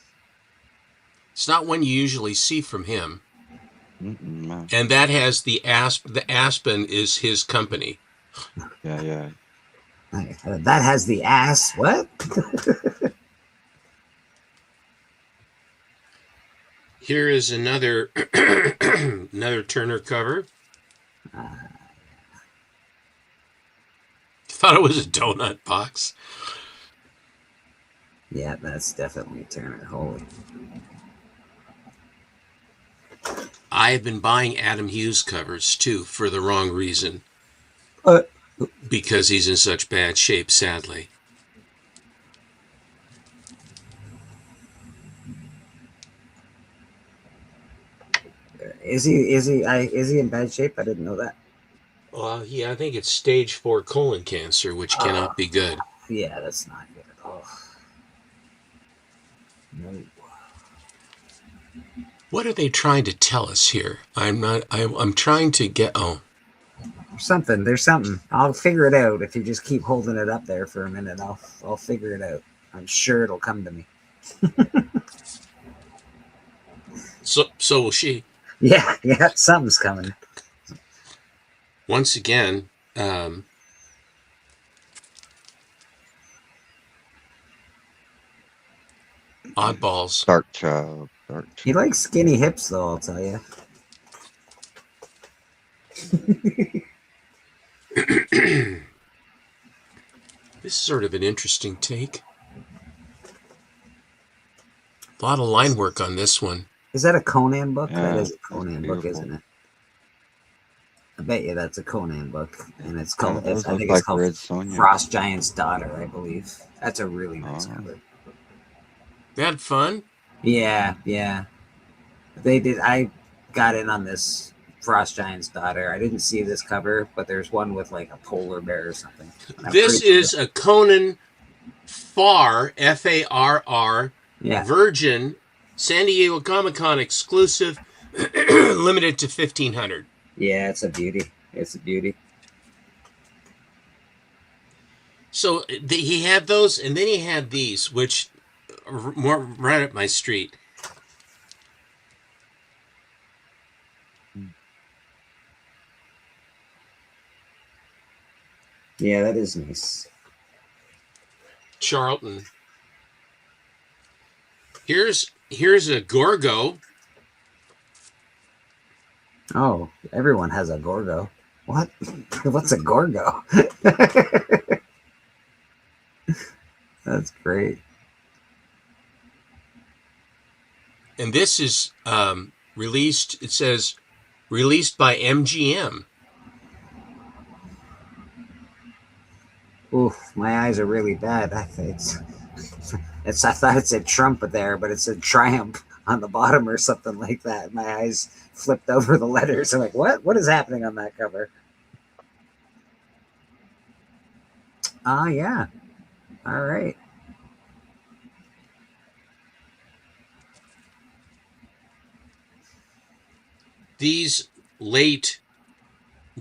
It's not one you usually see from him. No. And that has the Aspen is his company. Yeah. That has the ass. What? Here is another another Turner cover. Thought it was a donut box. Yeah, that's definitely Turner. Holy. I've been buying Adam Hughes covers too for the wrong reason. Because he's in such bad shape, sadly. Is he in bad shape? I didn't know that. Well, yeah, I think it's stage 4 colon cancer, which cannot be good. Yeah, that's not good at all. No. What are they trying to tell us here? I'm trying to get Something. There's something. I'll figure it out if you just keep holding it up there for a minute. I'll figure it out. I'm sure it'll come to me. So will she. Yeah, something's coming. Once again, oddballs. Dark Child. He likes skinny hips, though, I'll tell you. This is sort of an interesting take. A lot of line work on this one. Is that a Conan book? Yeah, That is a Conan book, beautiful. isn't it? I bet you that's a Conan book, and it's called. those I look think like it's called Red Sonja. Frost Giant's Daughter, I believe. That's a really nice cover. They had fun. Yeah. They did. I got in on this Frost Giant's Daughter. I didn't see this cover, but there's one with like a polar bear or something. This is a Conan Farr, Farr, Yeah. Virgin, San Diego Comic-Con exclusive, limited to 1,500. Yeah, it's a beauty. It's a beauty. So he had those, and then he had these, which are more right up my street. Yeah, that is nice. Charlton. Here's a Gorgo. Oh, everyone has a Gorgo. What? What's a Gorgo? That's great. And this is released, it says, released by MGM. Ooh, my eyes are really bad. I thought it said Trump there, but it said Triumph on the bottom or something like that. My eyes flipped over the letters. I'm like, what? What is happening on that cover? Yeah. All right. These late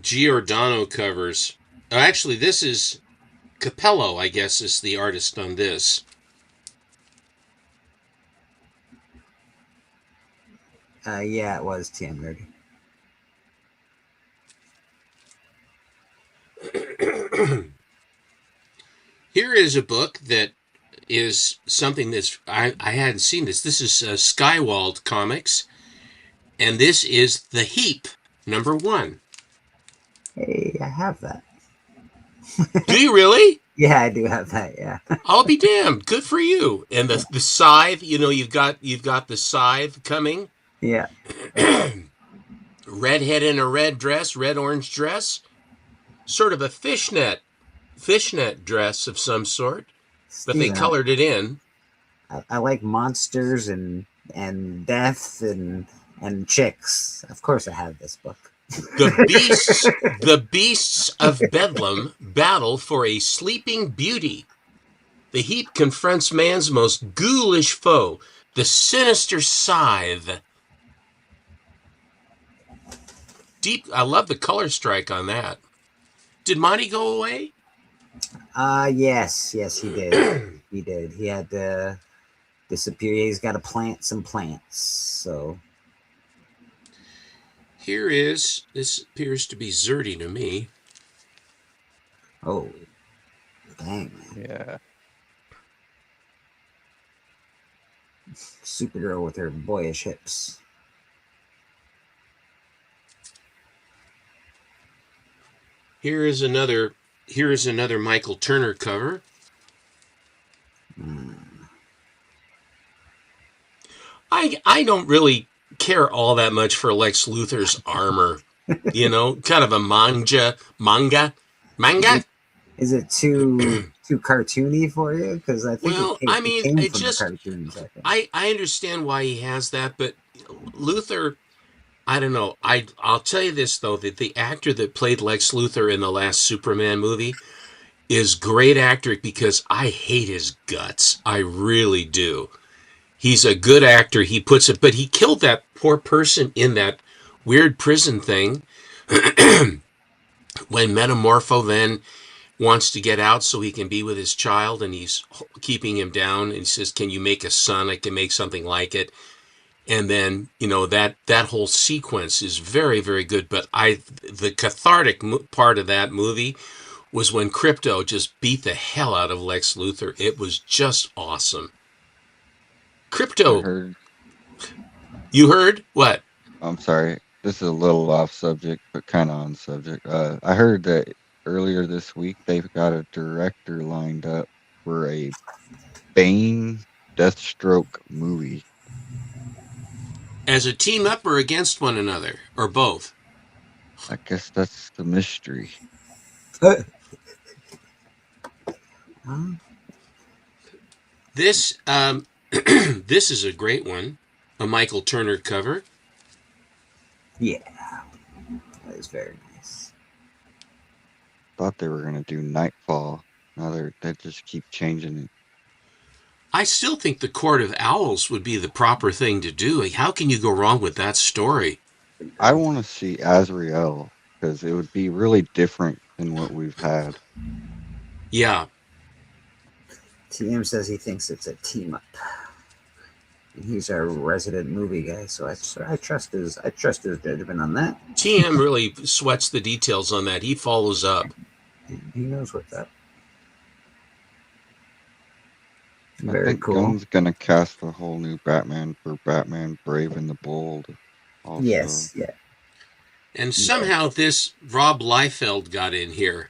Giordano covers. Actually, this is Capello, I guess, is the artist on this. Yeah, it was Tim Nerdy. Here is a book that is something that's I hadn't seen this. This is Skywald Comics, and this is The Heap #1. Hey, I have that. Do you really? Yeah, I do have that. Yeah. I'll be damned. Good for you. And the scythe, you've got the scythe coming. Yeah. Redhead in a red dress, red orange dress, sort of a fishnet dress of some sort, but they Steven, colored it in. I like monsters and death and chicks. Of course, I have this book. The beasts of Bedlam battle for a sleeping beauty. The heap confronts man's most ghoulish foe, the sinister scythe. I love the color strike on that. Did Monty go away? Yes, he did. He did. He had to disappear. He's got to plant some plants. So this appears to be Zerdy to me. oh, dang, man. Yeah. Supergirl with her boyish hips. Here is another Michael Turner cover. I don't really care all that much for Lex Luthor's armor. Kind of a manga. Is it too cartoony for you? Because I think it came from the cartoons. I understand why he has that, but Luthor, I don't know. I'll tell you this though, that the actor that played Lex Luthor in the last Superman movie is great actor because I hate his guts. I really do. He's a good actor. He puts it, but he killed that poor person in that weird prison thing. When Metamorpho then wants to get out so he can be with his child, and he's keeping him down, and he says, "Can you make a son? I can make something like it." And then, that whole sequence is very, very good. But the cathartic part of that movie was when Krypto just beat the hell out of Lex Luthor. It was just awesome. Krypto. You heard what? I'm sorry. This is a little off subject, but kind of on subject. I heard that earlier this week they've got a director lined up for a Bane Deathstroke movie. As a team up or against one another, or both? I guess that's the mystery. This this is a great one, a Michael Turner cover. Yeah, that is very nice. Thought they were gonna do Nightfall. Now they just keep changing it. I still think the Court of Owls would be the proper thing to do. Like, how can you go wrong with that story? I want to see Azrael because it would be really different than what we've had. Yeah. TM says he thinks it's a team up. He's our resident movie guy, so I trust his judgment on that. TM really sweats the details on that. He follows up. He knows what's up. I Very think cool. Gunn's gonna cast a whole new Batman for Batman Brave and the Bold. Also. Yes, yeah. And somehow this Rob Liefeld got in here.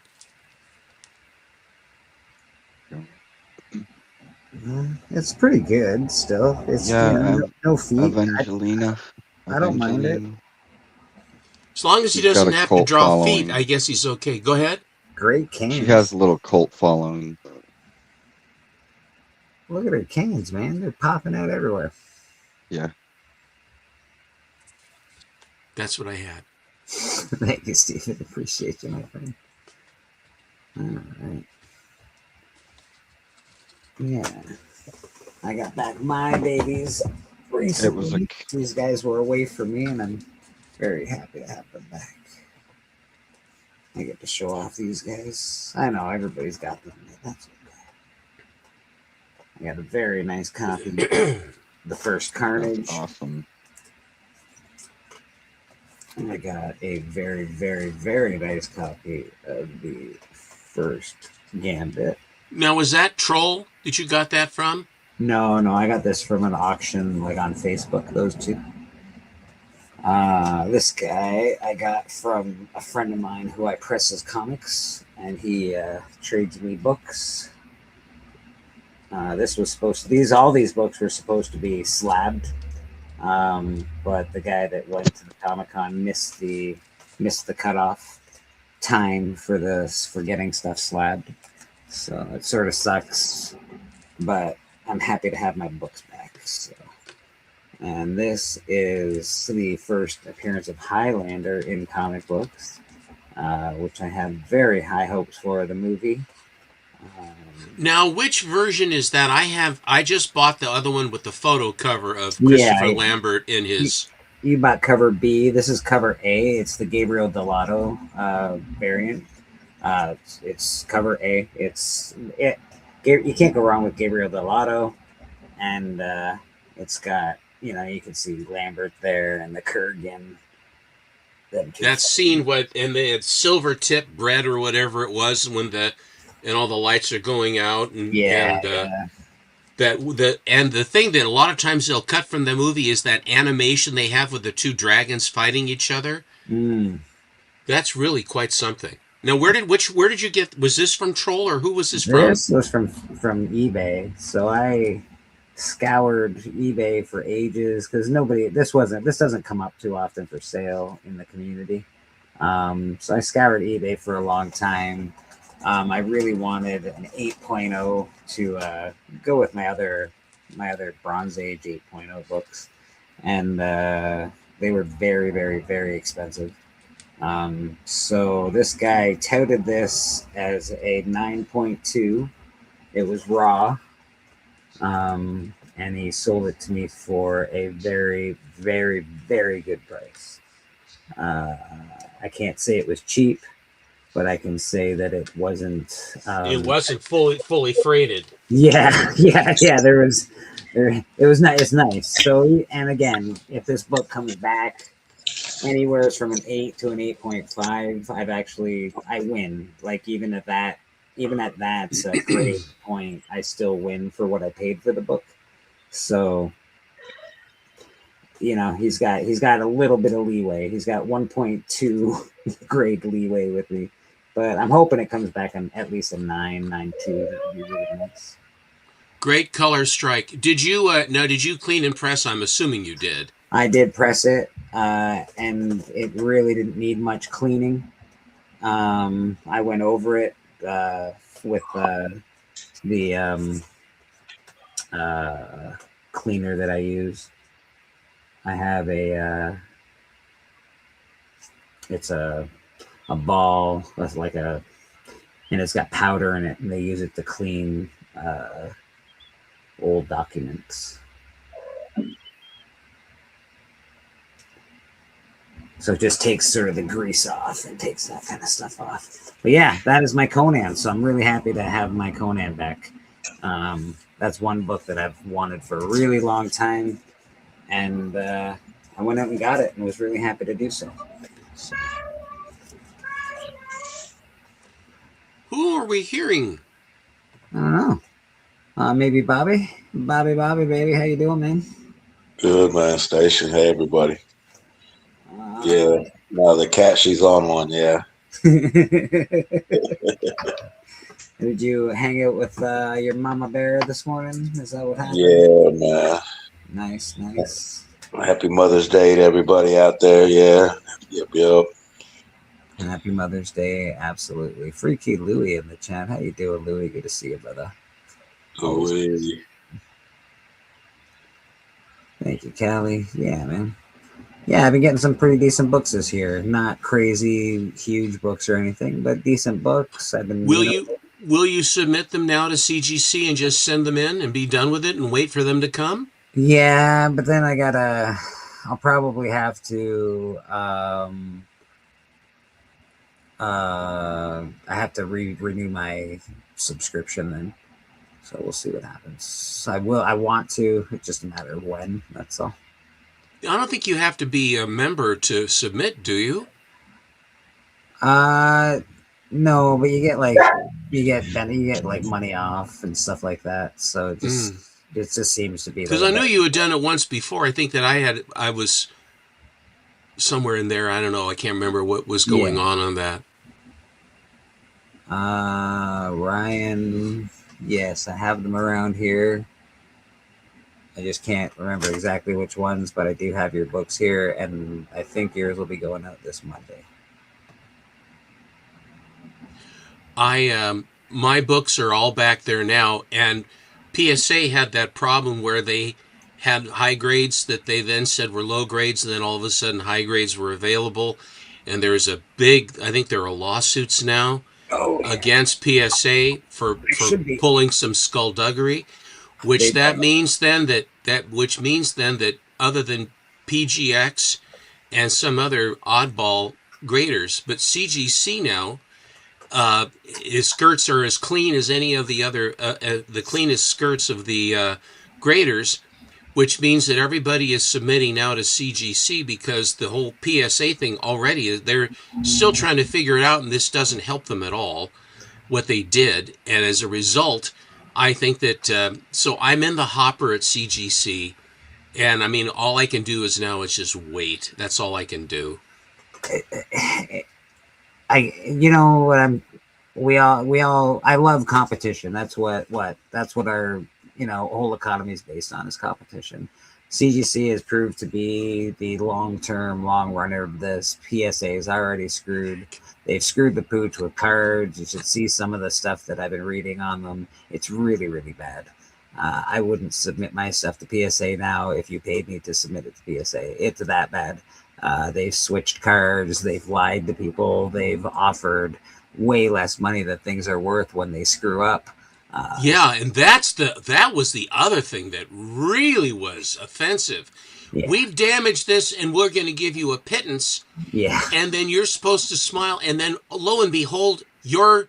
It's pretty good still. It's no feet. Evangelina. I don't mind it. As long as he She's got doesn't a have to cult draw following. feet, I guess he's okay. Go ahead. Great cans. She has a little cult following. Look at her cans, man. They're popping out everywhere. Yeah. That's what I had. Thank you, Stephen. Appreciate you, my friend. All right. Yeah. I got back my babies recently. These guys were away from me, and I'm very happy to have them back. I get to show off these guys. I know everybody's got them, but that's okay. I got a very nice copy. The first Carnage. That's awesome. And I got a very, very, very nice copy of the first Gambit. Now, was that Troll that you got that from? No, I got this from an auction, like on Facebook, those two. This guy I got from a friend of mine who I press his comics. and he trades me books. This was supposed to, all these books were supposed to be slabbed, but the guy that went to the Comic-Con missed the cutoff time for getting stuff slabbed, so it sort of sucks. But I'm happy to have my books back. So. And this is the first appearance of Highlander in comic books, which I have very high hopes for the movie. Now, which version is that? I just bought the other one with the photo cover of Christopher Lambert in his... You bought cover B. This is cover A. It's the Gabriel Dell'Otto variant. It's cover A. You can't go wrong with Gabriel Dell'Otto. And it's got, you can see Lambert there and the Kurgan. That scene and they had silver tip bread or whatever it was when and all the lights are going out, and the thing that a lot of times they'll cut from the movie is that animation they have with the two dragons fighting each other. That's really quite something. Now, where did you get? Was this from Troll, or who was this from? This was from eBay. So I scoured eBay for ages because this doesn't come up too often for sale in the community. So I scoured eBay for a long time. I really wanted an 8.0 to go with my other Bronze Age 8.0 books, and they were very, very, very expensive. So this guy touted this as a 9.2. It was raw, and he sold it to me for a very, very, very good price. I can't say it was cheap, but I can say that it wasn't. It wasn't fully freighted. Yeah. It was nice. It's nice. So, and again, if this book comes back anywhere from an 8 to an 8.5, I win. Like even at that grade point, I still win for what I paid for the book. So, he's got a little bit of leeway. He's got 1.2 grade leeway with me. But I'm hoping it comes back on at least a 9.2. That would be really nice. Great color strike. Did you clean and press? I'm assuming you did. I did press it, and it really didn't need much cleaning. I went over it with the cleaner that I use. I have it's a ball that's and it's got powder in it, and they use it to clean old documents. So it just takes sort of the grease off and takes that kind of stuff off. But yeah, that is my Conan. So I'm really happy to have my Conan back. That's one book that I've wanted for a really long time. And I went out and got it and was really happy to do so. Who are we hearing? I don't know. Maybe Bobby. Bobby, baby. How you doing, man? Good, man. Station. Hey, everybody. Yeah. No, the cat, she's on one, yeah. Did you hang out with your mama bear this morning? Is that what happened? Yeah, man. Nice. Happy Mother's Day to everybody out there, yeah. Yep. And happy Mother's Day, absolutely. Freaky Louie in the chat. How you doing, Louie? Good to see you, brother. Louie. Thank you, Callie. Yeah, man. Yeah, I've been getting some pretty decent books this year. Not crazy, huge books or anything, but decent books. Will you submit them now to CGC and just send them in and be done with it and wait for them to come? Yeah, but then I'll probably have to, I have to renew my subscription then. So we'll see what happens. I want to. It's just a matter of when. That's all. I don't think you have to be a member to submit, do you? No, but you get like money off and stuff like that. So it just seems to be because I know you had done it once before. I think that I was somewhere in there. I don't know. I can't remember what was going on that. Ryan, yes, I have them around here. I just can't remember exactly which ones, but I do have your books here, and I think yours will be going out this Monday. My books are all back there now, and PSA had that problem where they had high grades that they then said were low grades, and then all of a sudden high grades were available, and there's a big, I think there are lawsuits now against PSA for pulling some skullduggery, which means then that other than PGX and some other oddball graders, but CGC now, his skirts are as clean as any of the other, the cleanest skirts of the graders, which means that everybody is submitting now to CGC because the whole PSA thing already, they're still trying to figure it out, and this doesn't help them at all, what they did. And as a result, I think that, so I'm in the hopper at CGC, and I mean, all I can do is just wait. That's all I can do. I love competition. That's what our, whole economy is based on, is competition. CGC has proved to be the long runner of this. PSA is already screwed. They've screwed the pooch with cards. You should see some of the stuff that I've been reading on them. It's really, really bad. I wouldn't submit my stuff to PSA now if you paid me to submit it to PSA. It's that bad. They've switched cards. They've lied to people. They've offered way less money than things are worth when they screw up. Yeah, and that was the other thing that really was offensive. Yeah. We've damaged this, and we're going to give you a pittance. Yeah. And then you're supposed to smile, and then lo and behold, your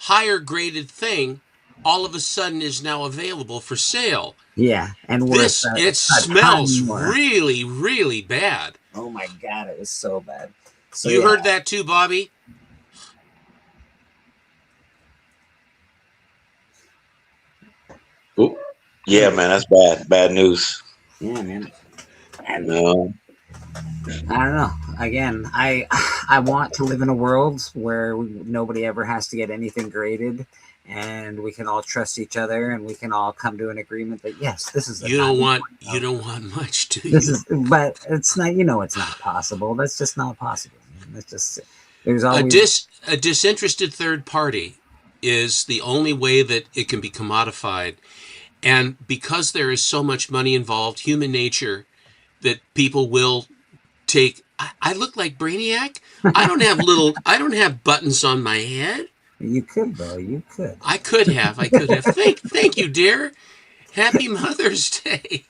higher graded thing all of a sudden is now available for sale. Yeah, and it smells really, really bad. Oh my God, it was so bad. So, you heard that too, Bobby? Ooh. Yeah, man, that's bad. Bad news. Yeah, man. No. I don't know. Again, I want to live in a world where nobody ever has to get anything graded, and we can all trust each other, and we can all come to an agreement that yes, this is. You don't want much, do you? But it's not. It's not possible. That's just not possible. That's just. There's always a disinterested third party is the only way that it can be commodified, and because there is so much money involved, human nature, that people will take. I look like Brainiac. I don't have buttons on my head. You could, though. You could. I could have. Thank you, dear. Happy Mother's Day.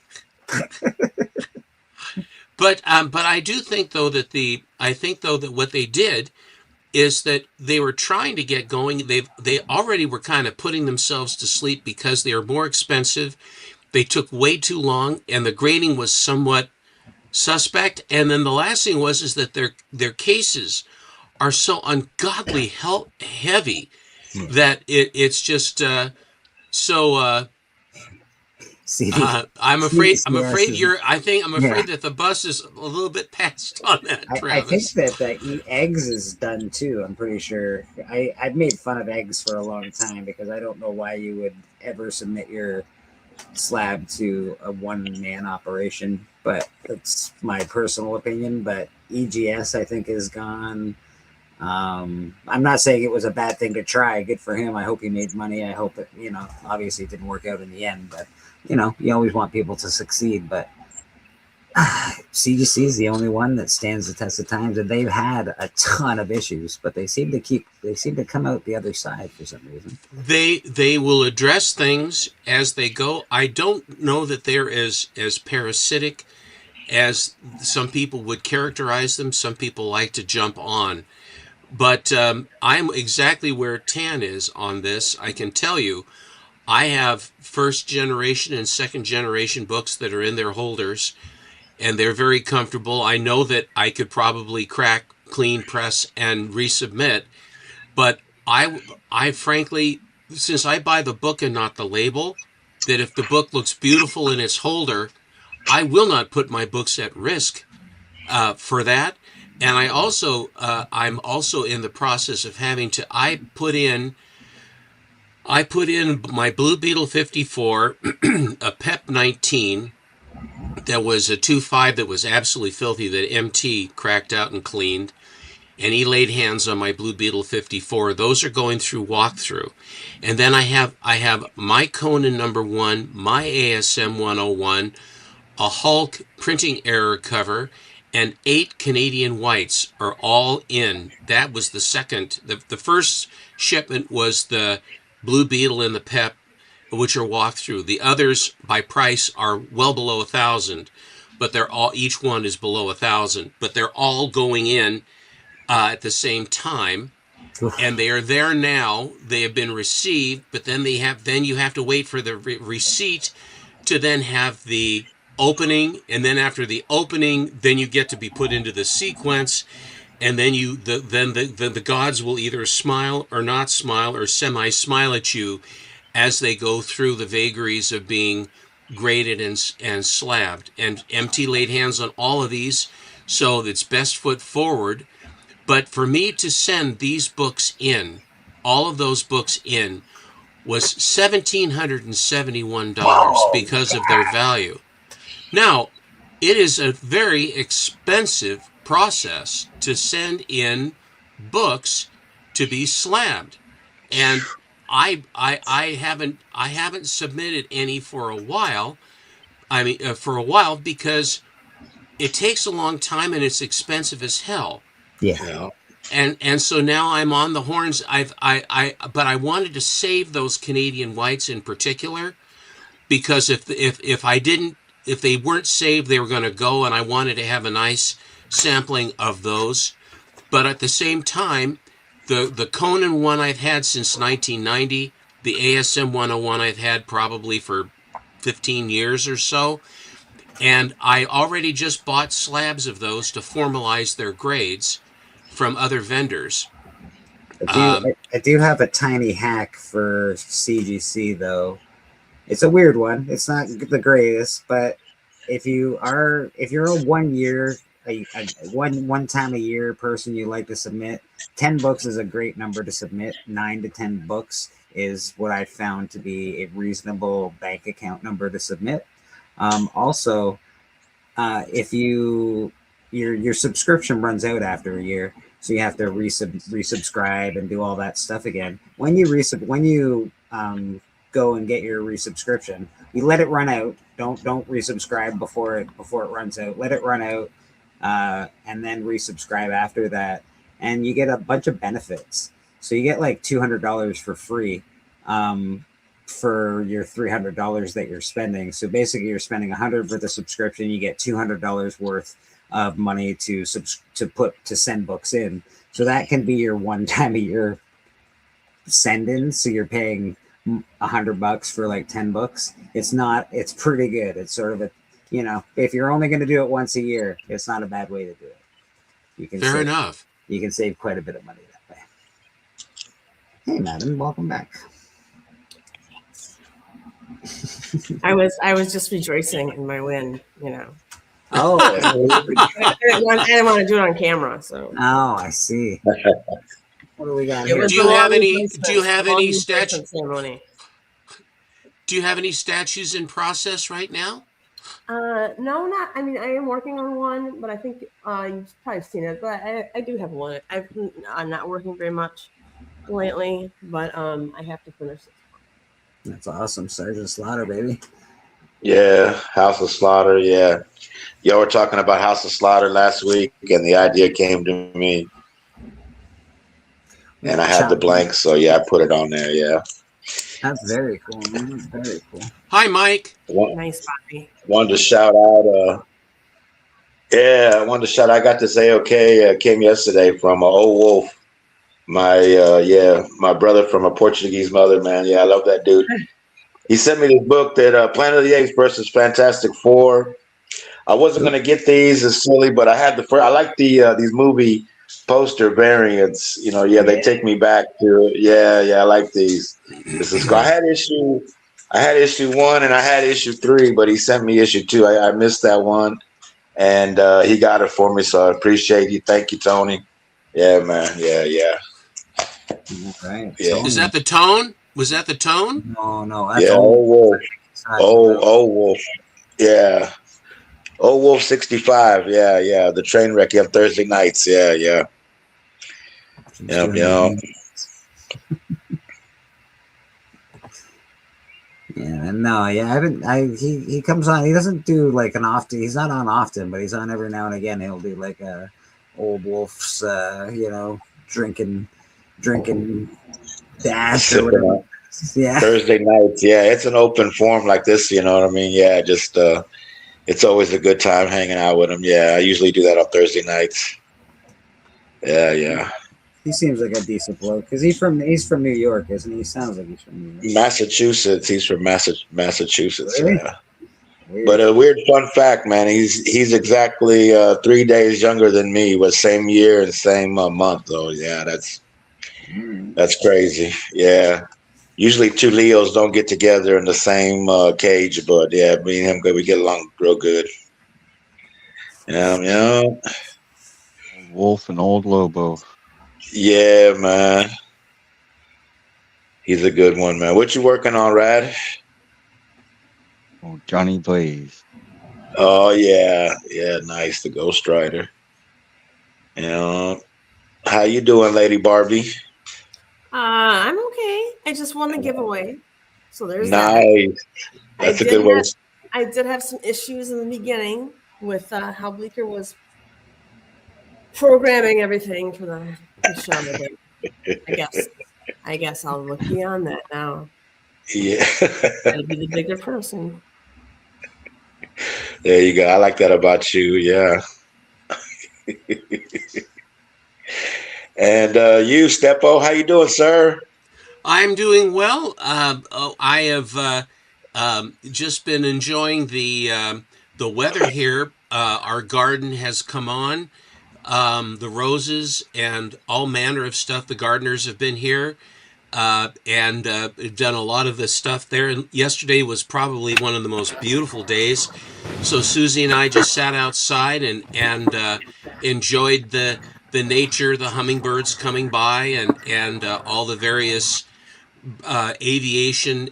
But I do think though that what they did is that they were trying to get going. They already were kind of putting themselves to sleep because they are more expensive. They took way too long, and the grading was somewhat suspect. And then the last thing is that their cases are so ungodly heavy that it's just so. I'm afraid that the bus is a little bit past on that, Travis. I think that Eggs is done too. I'm pretty sure. I've made fun of Eggs for a long time because I don't know why you would ever submit your slab to a one-man operation, but that's my personal opinion. But EGS, I think, is gone. I'm not saying it was a bad thing to try. Good for him. I hope he made money. I hope it, obviously it didn't work out in the end, but you always want people to succeed. But CGC is the only one that stands the test of times, and they've had a ton of issues, but they seem to come out the other side for some reason. They will address things as they go. I don't know that they're as parasitic as some people would characterize them. Some people like to jump on. But I'm exactly where Tan is on this. I can tell you, I have first generation and second generation books that are in their holders, and they're very comfortable. I know that I could probably crack, clean, press, and resubmit. But I frankly, since I buy the book and not the label, that if the book looks beautiful in its holder, I will not put my books at risk for that. And I'm also in the process of having to. I put in my Blue Beetle 54, a PEP 19 that was a 2.5 that was absolutely filthy that MT cracked out and cleaned. And he laid hands on my Blue Beetle 54. Those are going through walkthrough. And then I have my Conan #1, my ASM 101, a Hulk printing error cover, and 8 Canadian Whites are all in. That was the second. The first shipment was the Blue Beetle and the PEP, which are walkthrough. The others by price are well below 1,000, but they're all, each one is below 1,000, but they're all going in at the same time, and they are there now. They have been received, but then you have to wait for the receipt to then have the opening, and then after the opening, then you get to be put into the sequence, and then the gods will either smile or not smile or semi-smile at you as they go through the vagaries of being graded and slabbed. And MT laid hands on all of these, so it's best foot forward. But for me to send these books in, all of those books in, was $1,771 because of their value. Now, it is a very expensive process to send in books to be slabbed, and I haven't submitted any for a while. Because it takes a long time and it's expensive as hell. Yeah. And so now I'm on the horns. But I wanted to save those Canadian Whites in particular, because if they weren't saved, they were going to go, and I wanted to have a nice sampling of those. But at the same time, the Conan one I've had since 1990, the ASM 101 I've had probably for 15 years or so, and I already just bought slabs of those to formalize their grades from other vendors. I do have a tiny hack for CGC though. It's a weird one. It's not the greatest, but if you're a 1 year, one time a year person you like to submit, 10 books is a great number to submit. 9 to 10 books is what I found to be a reasonable bank account number to submit. Also, if your subscription runs out after a year, so you have to resubscribe and do all that stuff again. When you go and get your resubscription, you let it run out. Don't resubscribe before it runs out. Let it run out, and then resubscribe after that, and you get a bunch of benefits. So you get like $200 for free for your $300 that you're spending. So basically, you're spending $100 for the subscription. You get $200 worth of money to send books in. So that can be your one time a year send in. So you're paying $100 for like 10 books. It's pretty good. It's sort of if you're only going to do it once a year, it's not a bad way to do it. Fair enough. You can save quite a bit of money that way. Hey, madam, welcome back. I was just rejoicing in my win, Oh, I didn't want to do it on camera, so. Oh, I see. What do we got here? Do you have any statues? Do you have any statues in process right now? No, not. I mean, I am working on one, but I think you've probably seen it. But I do have one. I'm not working very much lately, but I have to finish it. That's awesome, Sergeant Slaughter, baby. Yeah, House of Slaughter. Yeah, y'all were talking about House of Slaughter last week, and the idea came to me, and I had the blank, so yeah, I put it on there. Yeah, that's very cool, man. Very cool. Hi, Mike. Nice, Bobby. Wanted to shout out. I wanted to shout. I got this AOK came yesterday from Old Wolf. My brother from a Portuguese mother, man. Yeah, I love that dude. He sent me this book that Planet of the Apes versus Fantastic Four. I wasn't gonna get these, it's silly, but I had I like these movie poster variants. They take me back to I like these. This is cool. I had issue 1 and I had issue 3, but he sent me issue 2. I missed that one. and he got it for me. So I appreciate you. Thank you, Tony. Yeah, man. Yeah. All right. Yeah. Is that the tone? Was that the tone? No, that's Yeah. old. Old Wolf. Yeah. Old Wolf 65. Yeah. The train wreck. You have Thursday nights. Yeah. Yeah. Yeah, no, yeah, he comes on. He doesn't do like an often. He's not on often, but he's on every now and again. He'll do like a Old Wolf's, drinking dash or whatever. Yeah, Thursday nights. Yeah, it's an open forum like this. You know what I mean? Yeah, just it's always a good time hanging out with him. Yeah, I usually do that on Thursday nights. Yeah. He seems like a decent bloke because he's from New York, isn't he? He sounds like he's from New York. Massachusetts. He's from Massachusetts. Really? Yeah. Weird. But a weird fun fact, man. He's exactly 3 days younger than me. Was same year and same month, though. Yeah, that's crazy. Yeah. Usually two Leos don't get together in the same cage, but yeah, me and him, we get along real good. Yeah. Wolf and Old Lobo. Yeah, man. He's a good one, man. What you working on, Rad? Oh, Johnny Blaze. Oh, yeah. Yeah, nice. The Ghost Rider. How you doing, Lady Barbie? I'm okay. I just won the giveaway. So there's nice. that. That's a good one. I did have some issues in the beginning with how Bleecker was programming everything for the show. But I guess I'll look beyond that now. Yeah. I'll be the bigger person. There you go. I like that about you. Yeah. And you, Steppo, how you doing, sir? I'm doing well. I have just been enjoying the weather here. Our garden has come on. The roses and all manner of stuff. The gardeners have been here and done a lot of the stuff there. And yesterday was probably one of the most beautiful days. So Susie and I just sat outside and enjoyed the nature, the hummingbirds coming by, and all the various aviation,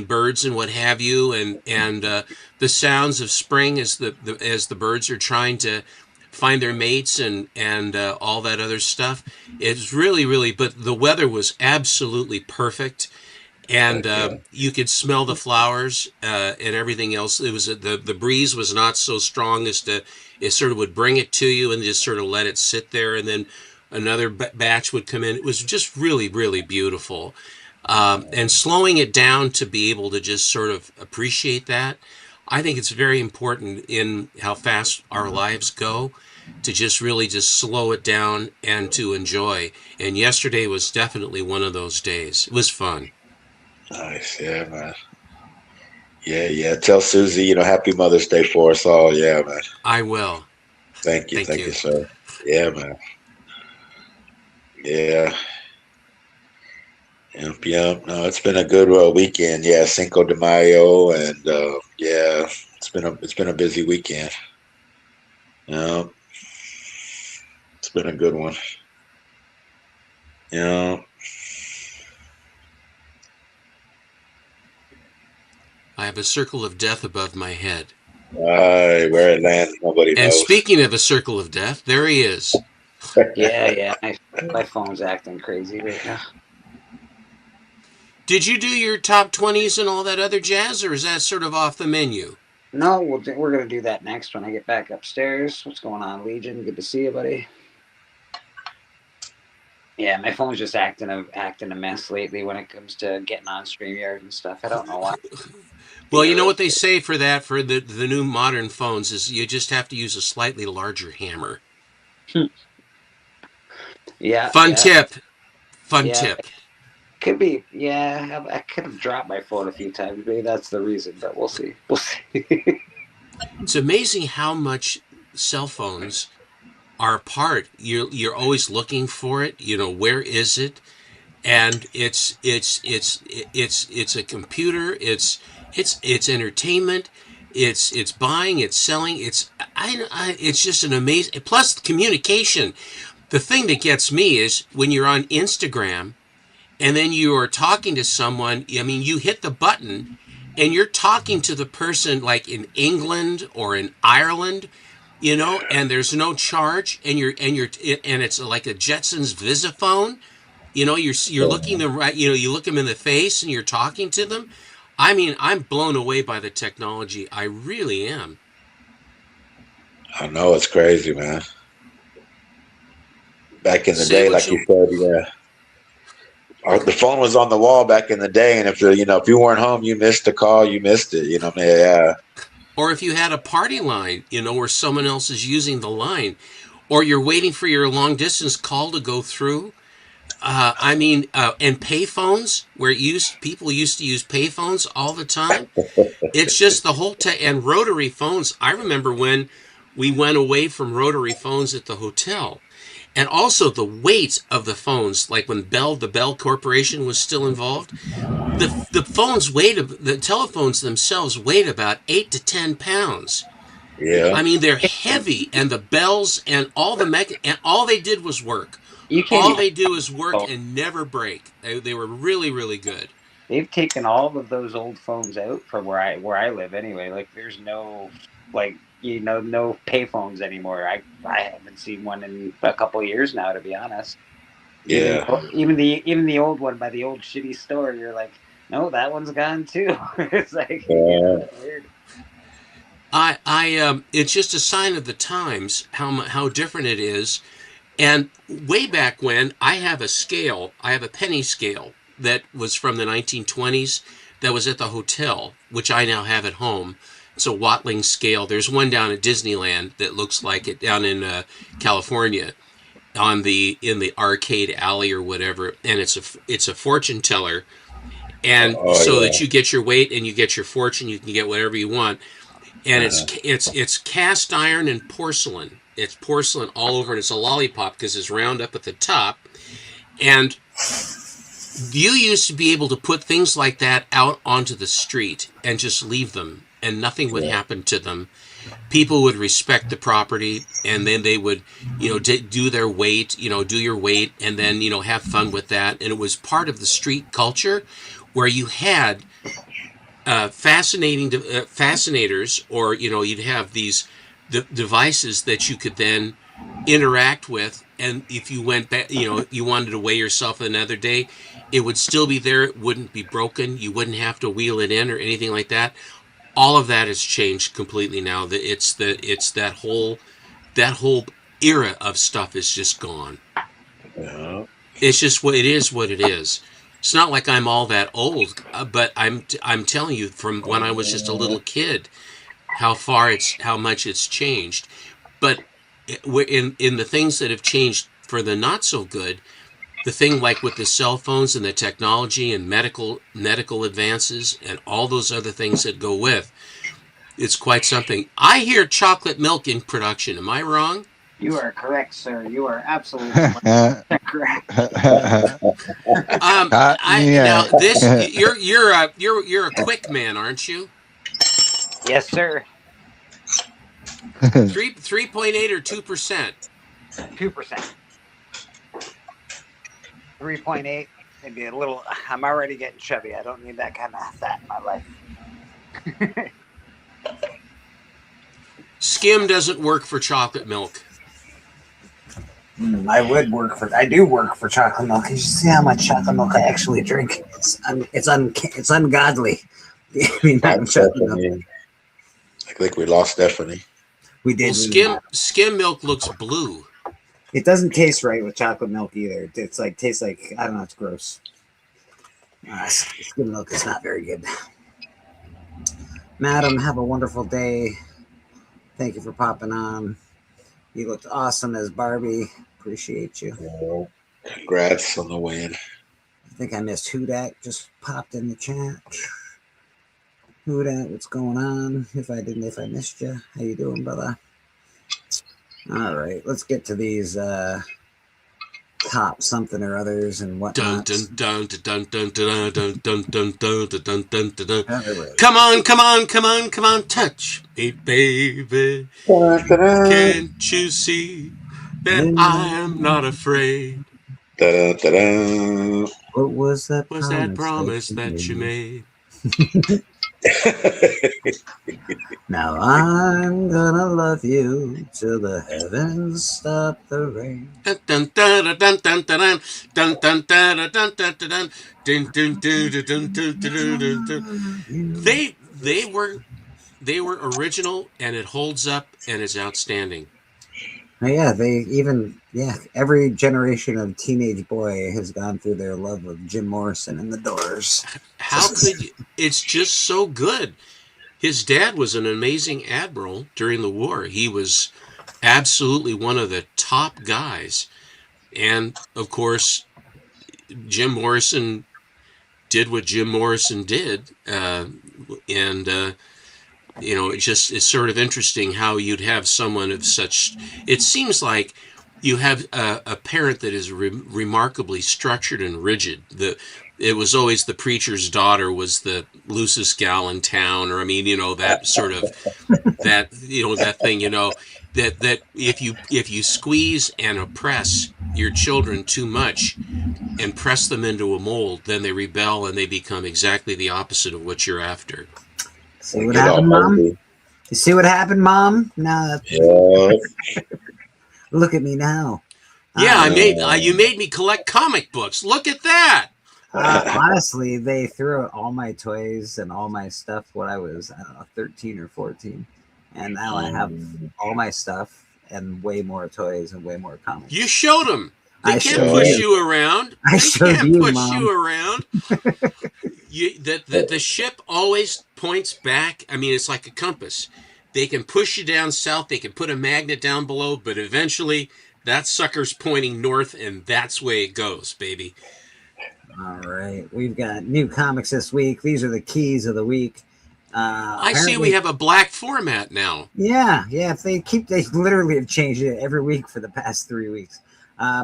birds and what have you, and the sounds of spring as the birds are trying to find their mates and all that other stuff. It's really, but the weather was absolutely perfect, and you could smell the flowers and everything else. It was the breeze was not so strong as to it sort of would bring it to you and just sort of let it sit there, and then another batch would come in. It was just really beautiful, and slowing it down to be able to just sort of appreciate that. I think it's very important in how fast our lives go to just really just slow it down and to enjoy. And yesterday was definitely one of those days. It was fun. Nice. Yeah, man. Yeah. Tell Susie, happy Mother's Day for us all. Yeah, man. I will. Thank you, sir. Yeah, man. Yeah. Yep. No, it's been a good weekend. Yeah, Cinco de Mayo, and yeah, it's been a busy weekend. Yeah, it's been a good one. Yeah. I have a circle of death above my head. Where it lands, nobody knows. And speaking of a circle of death, there he is. Yeah. My phone's acting crazy right now. Did you do your top 20s and all that other jazz, or is that sort of off the menu? No, we're going to do that next when I get back upstairs. What's going on, Legion? Good to see you, buddy. Yeah, my phone's just acting a mess lately when it comes to getting on StreamYard and stuff. I don't know why. Well, you know what they say for that, for the new modern phones, is you just have to use a slightly larger hammer. Yeah. Fun tip. Could be. Yeah, I could have dropped my phone a few times. Maybe that's the reason, but we'll see. It's amazing how much cell phones are apart. You're always looking for it. Where is it? And it's a computer. It's entertainment. It's buying, it's selling. It's just an amazing. Plus communication. The thing that gets me is when you're on Instagram and then you are talking to someone. I mean, you hit the button and you're talking to the person like in England or in Ireland, and there's no charge, and it's like a Jetsons Visiphone. You're looking them right. You look them in the face and you're talking to them. I mean, I'm blown away by the technology. I really am. I know, it's crazy, man. Back in the Say day, what like you said, yeah. The phone was on the wall back in the day, and if you weren't home, you missed the call, you missed it. Yeah. Or if you had a party line, where someone else is using the line, or you're waiting for your long distance call to go through. And payphones, where people used to use payphones all the time. It's just the whole and rotary phones. I remember when we went away from rotary phones at the hotel, and also the weight of the phones. Like when the Bell Corporation was still involved, the telephones themselves weighed about 8 to 10 pounds. Yeah. I mean, they're heavy, and the bells and all and all they did was work. All they do is work and never break. They were really, really good. They've taken all of those old phones out from where I live anyway. Like there's no no pay phones anymore. I haven't seen one in a couple of years now, to be honest. Yeah. Even the old one by the old shitty store, you're like, no, that one's gone too. It's like weird. It's just a sign of the times how different it is. And way back when, I have a penny scale that was from the 1920s that was at the hotel, which I now have at home. It's a Watling scale. There's one down at Disneyland that looks like it down in California in the arcade alley or whatever. And it's a fortune teller. And that you get your weight and you get your fortune, you can get whatever you want. And it's cast iron and porcelain. It's porcelain all over, and it's a lollipop because it's round up at the top. And you used to be able to put things like that out onto the street and just leave them, and nothing would happen to them. People would respect the property, and then they would, do their weight, do your weight, and then, have fun with that. And it was part of the street culture where you had fascinators, or, you'd have these devices that you could then interact with, and if you went back, you wanted to weigh yourself another day, it would still be there. It wouldn't be broken. You wouldn't have to wheel it in or anything like that. All of that has changed completely now. It's that whole era of stuff is just gone. Yeah. It's just what it is. It's not like I'm all that old, but I'm telling you, from when I was just a little kid, how much it's changed. But in the things that have changed for the not so good, the thing like with the cell phones and the technology and medical advances and all those other things that go with, it's quite something. I hear chocolate milk in production. Am I wrong? You are correct, sir. You are absolutely correct. Now this, you're a quick man, aren't you? Yes, sir. 3.8 or 2%? 2%. 3.8. Maybe a little. I'm already getting chubby. I don't need that kind of fat in my life. Skim doesn't work for chocolate milk. I do work for chocolate milk. You should see how much chocolate milk I actually drink. It's ungodly. I mean, chocolate milk. I think we lost Stephanie. We did. Well, skim milk looks blue. It doesn't taste right with chocolate milk either. It's like tastes like, I don't know. It's gross. Skim milk is not very good. Madam, have a wonderful day. Thank you for popping on. You looked awesome as Barbie. Appreciate you. Well, congrats on the win. I think I missed Hudak. Just popped in the chat. Hudak, what's going on? If I missed you, how you doing, brother? All right, let's get to these cop something or others and Dun whatnot. dun dun dun dun dun dun dun dun dun dun dun dun. Everybody. Come on, come on, come on, come on, touch me, baby. Can't you see that I am not afraid? Da-da-da-da. What was that Was that promise that you made? Now I'm gonna love you till the heavens stop the rain. Dun dun dun dun dun dun dun dun dun dun dun dun dun dun dun dun dun dun dun. They were original, and it holds up and is outstanding. Yeah, every generation of teenage boy has gone through their love of Jim Morrison and the Doors. How could you? It's just so good. His dad was an amazing admiral during the war. He was absolutely one of the top guys. And, of course, Jim Morrison did what Jim Morrison did. It's sort of interesting how you'd have someone of such... It seems like you have a parent that is remarkably structured and rigid. It was always the preacher's daughter was the loosest gal in town, or that sort of that thing, that if you squeeze and oppress your children too much and press them into a mold, then they rebel and they become exactly the opposite of what you're after. See what happened, Mom? You see what happened, Mom? Now, look at me now. Yeah, you made me collect comic books. Look at that. Honestly, they threw out all my toys and all my stuff when I was, 13 or 14. And now I have all my stuff and way more toys and way more comics. You showed them. They can't push you around. They can't push you around. The ship always points back. It's like a compass. They can push you down south. They can put a magnet down below, but eventually that sucker's pointing north, and that's the way it goes, baby. All right. We've got new comics this week. These are the keys of the week. I see we have a black format now. Yeah. They literally have changed it every week for the past 3 weeks.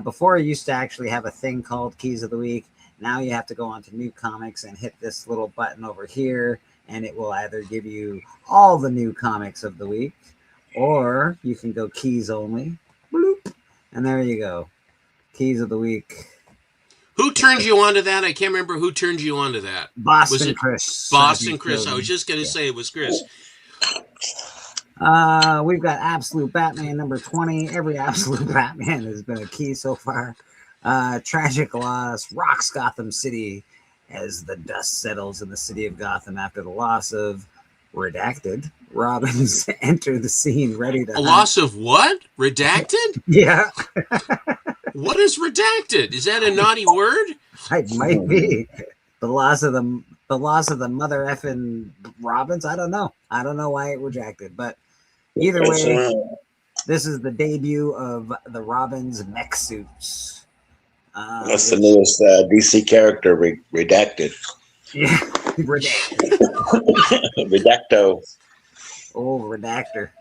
Before, I used to actually have a thing called Keys of the Week. Now you have to go onto New Comics and hit this little button over here, and it will either give you all the new comics of the week, or you can go Keys only. Bloop. And there you go. Keys of the Week. Who turned you on to that? I can't remember who turned you on to that. Boston Chris. Boston Chris. I was just going to say it was Chris. We've got Absolute Batman number 20. Every Absolute Batman has been a key so far. Tragic loss rocks Gotham City as the dust settles in the city of Gotham after the loss of Redacted. Robins enter the scene ready to... loss of what? Redacted? Yeah. What is redacted? Is that a naughty word? It might be. The loss of the mother effing Robins. I don't know why it rejected, but either way, this is the debut of the Robins mech suits. That's the newest DC character, Redacted. Yeah, Redacted. Redacto. Oh, Redactor.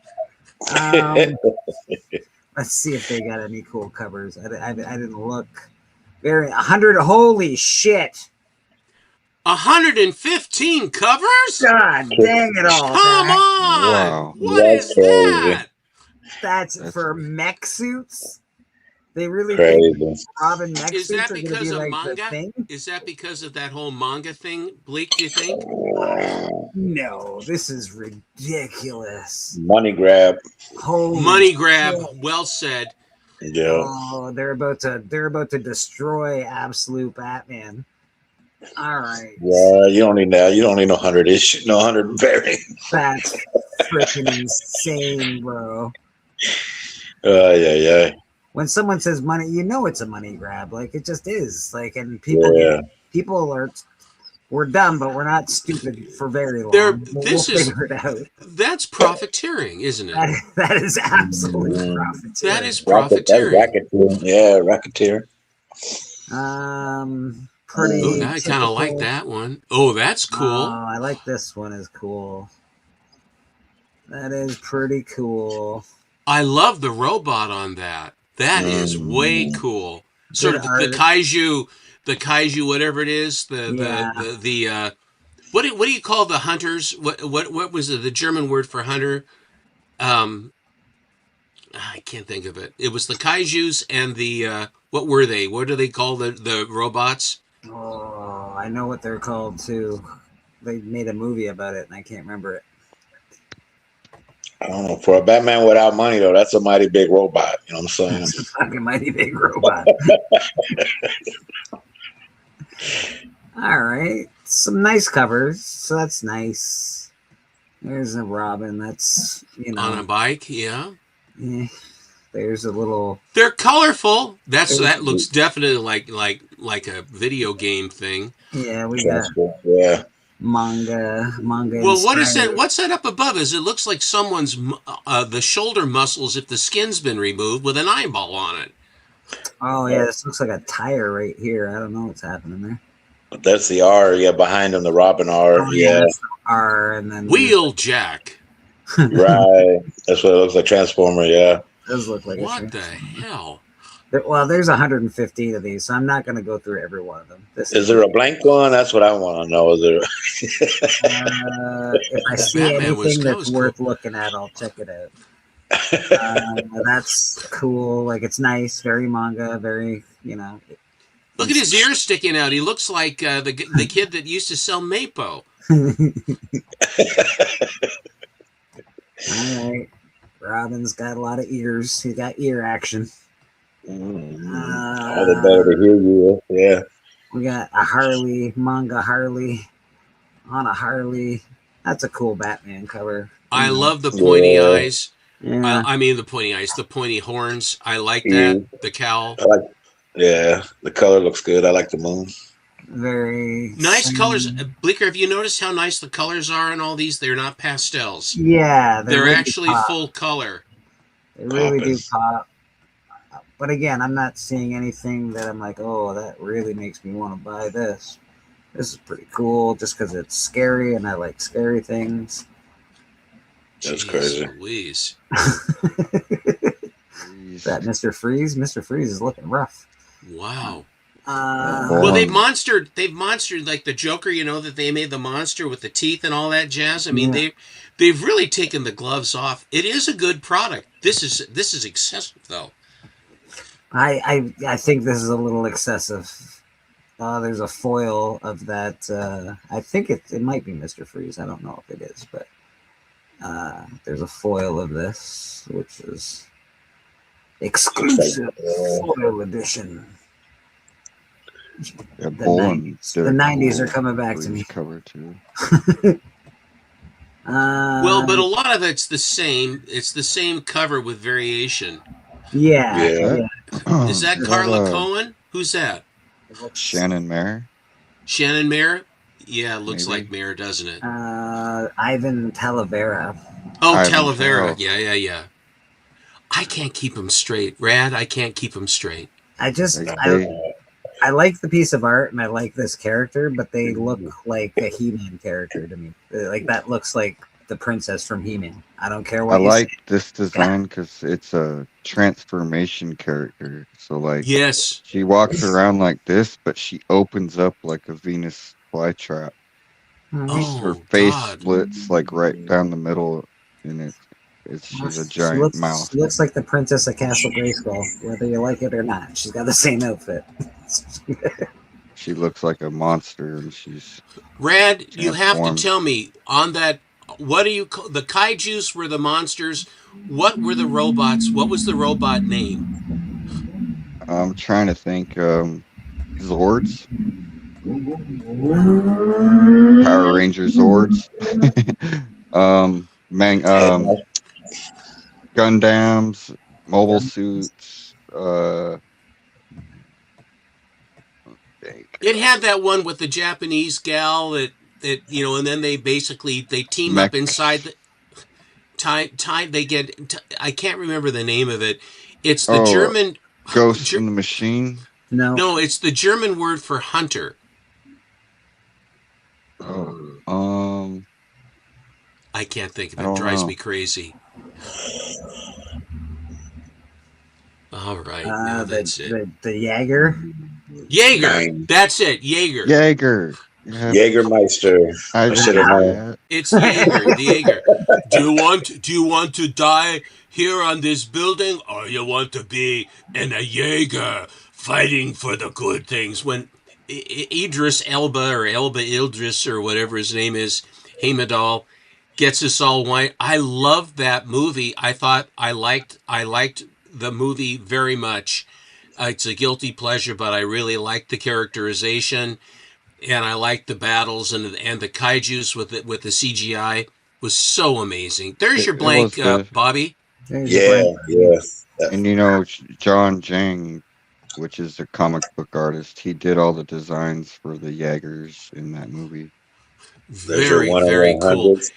Let's see if they got any cool covers. I didn't look. 100. Holy shit. 115 covers? God dang it all. Come on. Wow. What is that? That's for mech suits? They really crazy. think Robin mech Is suits that are going to because be of like manga? the thing? Is that because of that whole manga thing, Bleak, do you think? No, this is ridiculous. Money grab. Holy Money grab, shit. well said. Yeah. Oh, they're about to destroy Absolute Batman. All right. Yeah, you don't need that. You don't need no 100 issue, no 100 variants. That's freaking insane, bro. Yeah. When someone says money, you know it's a money grab. Like it just is. Like, and people we're dumb, but we're not stupid for very long. We'll figure it out. That's profiteering, isn't it? That is absolute profiteering. That is profiteering. Racketeer. Pretty. Ooh, I kind of like that one. Oh, that's cool. Oh, I like this one. Is cool. That is pretty cool. I love the robot on that. That is way cool. sort Good of art. the kaiju, whatever it is, Yeah. what do you call the hunters? What was the German word for hunter? I can't think of it. It was the kaijus and the what were they? What do they call the robots? Oh, I know what they're called too. They made a movie about it, and I can't remember it. I don't know. For a Batman without money, though, that's a mighty big robot. You know what I'm saying? It's a fucking mighty big robot. All right, some nice covers, so that's nice. There's a Robin. That's On a bike, yeah. Yeah. There's a little. They're colorful. That looks definitely like a video game thing. Yeah, we got yeah. manga. Well, what is that? What's that up above? Is it looks like someone's the shoulder muscles, if the skin's been removed, with an eyeball on it. Oh yeah, this looks like a tire right here. I don't know what's happening there. That's the R, yeah, behind him, the Robin R, Oh, yeah. That's the R, and then Wheeljack. Right. That's what it looks like, Transformer, yeah. It does look like what the hell? Well, there's 115 of these, so I'm not going to go through every one of them. Is there a blank one? That's what I want to know. Is there? If I see Batman anything that's was worth looking at, I'll check it out. That's cool. Like, it's nice, very manga, very, Look at his ears sticking out. He looks like the kid that used to sell Mapo. All right. Robin's got a lot of ears. He's got ear action. All the better to hear you. Yeah. We got a Harley, manga Harley on a Harley. That's a cool Batman cover. I love the pointy eyes. Yeah. I mean the pointy eyes, the pointy horns. I like that. The cowl. Yeah, the color looks good. I like the moon. Very nice colors. Bleeker, have you noticed how nice the colors are in all these? They're not pastels. Yeah, they're really actually pop. full color. They really do pop. But again, I'm not seeing anything that I'm like, oh, that really makes me want to buy this. This is pretty cool just because it's scary and I like scary things. That's crazy. Louise. That Mr. Freeze? Mr. Freeze is looking rough. Wow. Well, they've monstered like the Joker, that they made the monster with the teeth and all that jazz. I mean, they've really taken the gloves off. It is a good product. This is excessive though. I think this is a little excessive. There's a foil of that. I think it might be Mr. Freeze. I don't know if it is, but there's a foil of this, which is exclusive foil edition. Yeah, The 90s are coming back to me. Cover too. Well, but a lot of it's the same. It's the same cover with variation. Yeah. Is that Carla Cohen? Who's that? Shannon Mayer. Shannon Mayer? Yeah, it looks like Mayer, doesn't it? Ivan Talavera. Oh, Ivan Talavera. Talavera. Yeah. I can't keep him straight. Rad, I can't keep him straight. I like the piece of art and I like this character, but they look like a He-Man character to me. Like that looks like the princess from He-Man. I don't care what I you like say. this design because it's a transformation character. So yes, she walks around like this, but she opens up like a Venus flytrap. Her face splits like right down the middle, and she's a giant mouth. She looks like the princess of Castle Grayskull, whether you like it or not. She's got the same outfit. She looks like a monster, and she's Rad. You have to transformed. tell me on that. What do you call the kaijus? Were the monsters? What were the robots? What was the robot name? I'm trying to think. Zords. Power Ranger Zords. Gundams, mobile suits. It had that one with the Japanese gal that and then they team up inside the time they get. I can't remember the name of it. It's the German Ghost in the Machine. No, it's the German word for hunter. I can't think of it. It drives me crazy. All right, now that's it. The Jaeger. Jaeger, Nine. that's it. Jaeger. Jaeger. Yeah, Jägermeister. I should didn't have know known. that. It's Jaeger. The Jaeger. Do you want to die here on this building, or you want to be in a Jaeger fighting for the good things? When Idris Elba or Elba Idris or whatever his name is, Heimdall, gets us all white. I loved that movie. I thought I liked the movie very much. It's a guilty pleasure, but I really liked the characterization, and I liked the battles and the kaijus with the CGI was so amazing. There's your It blank, was good. Bobby. There's your Yeah, blank. yeah. And you know, John Jang, which is the comic book artist, he did all the designs for the Jaegers in that movie. There's your Very, one in very cool. 100.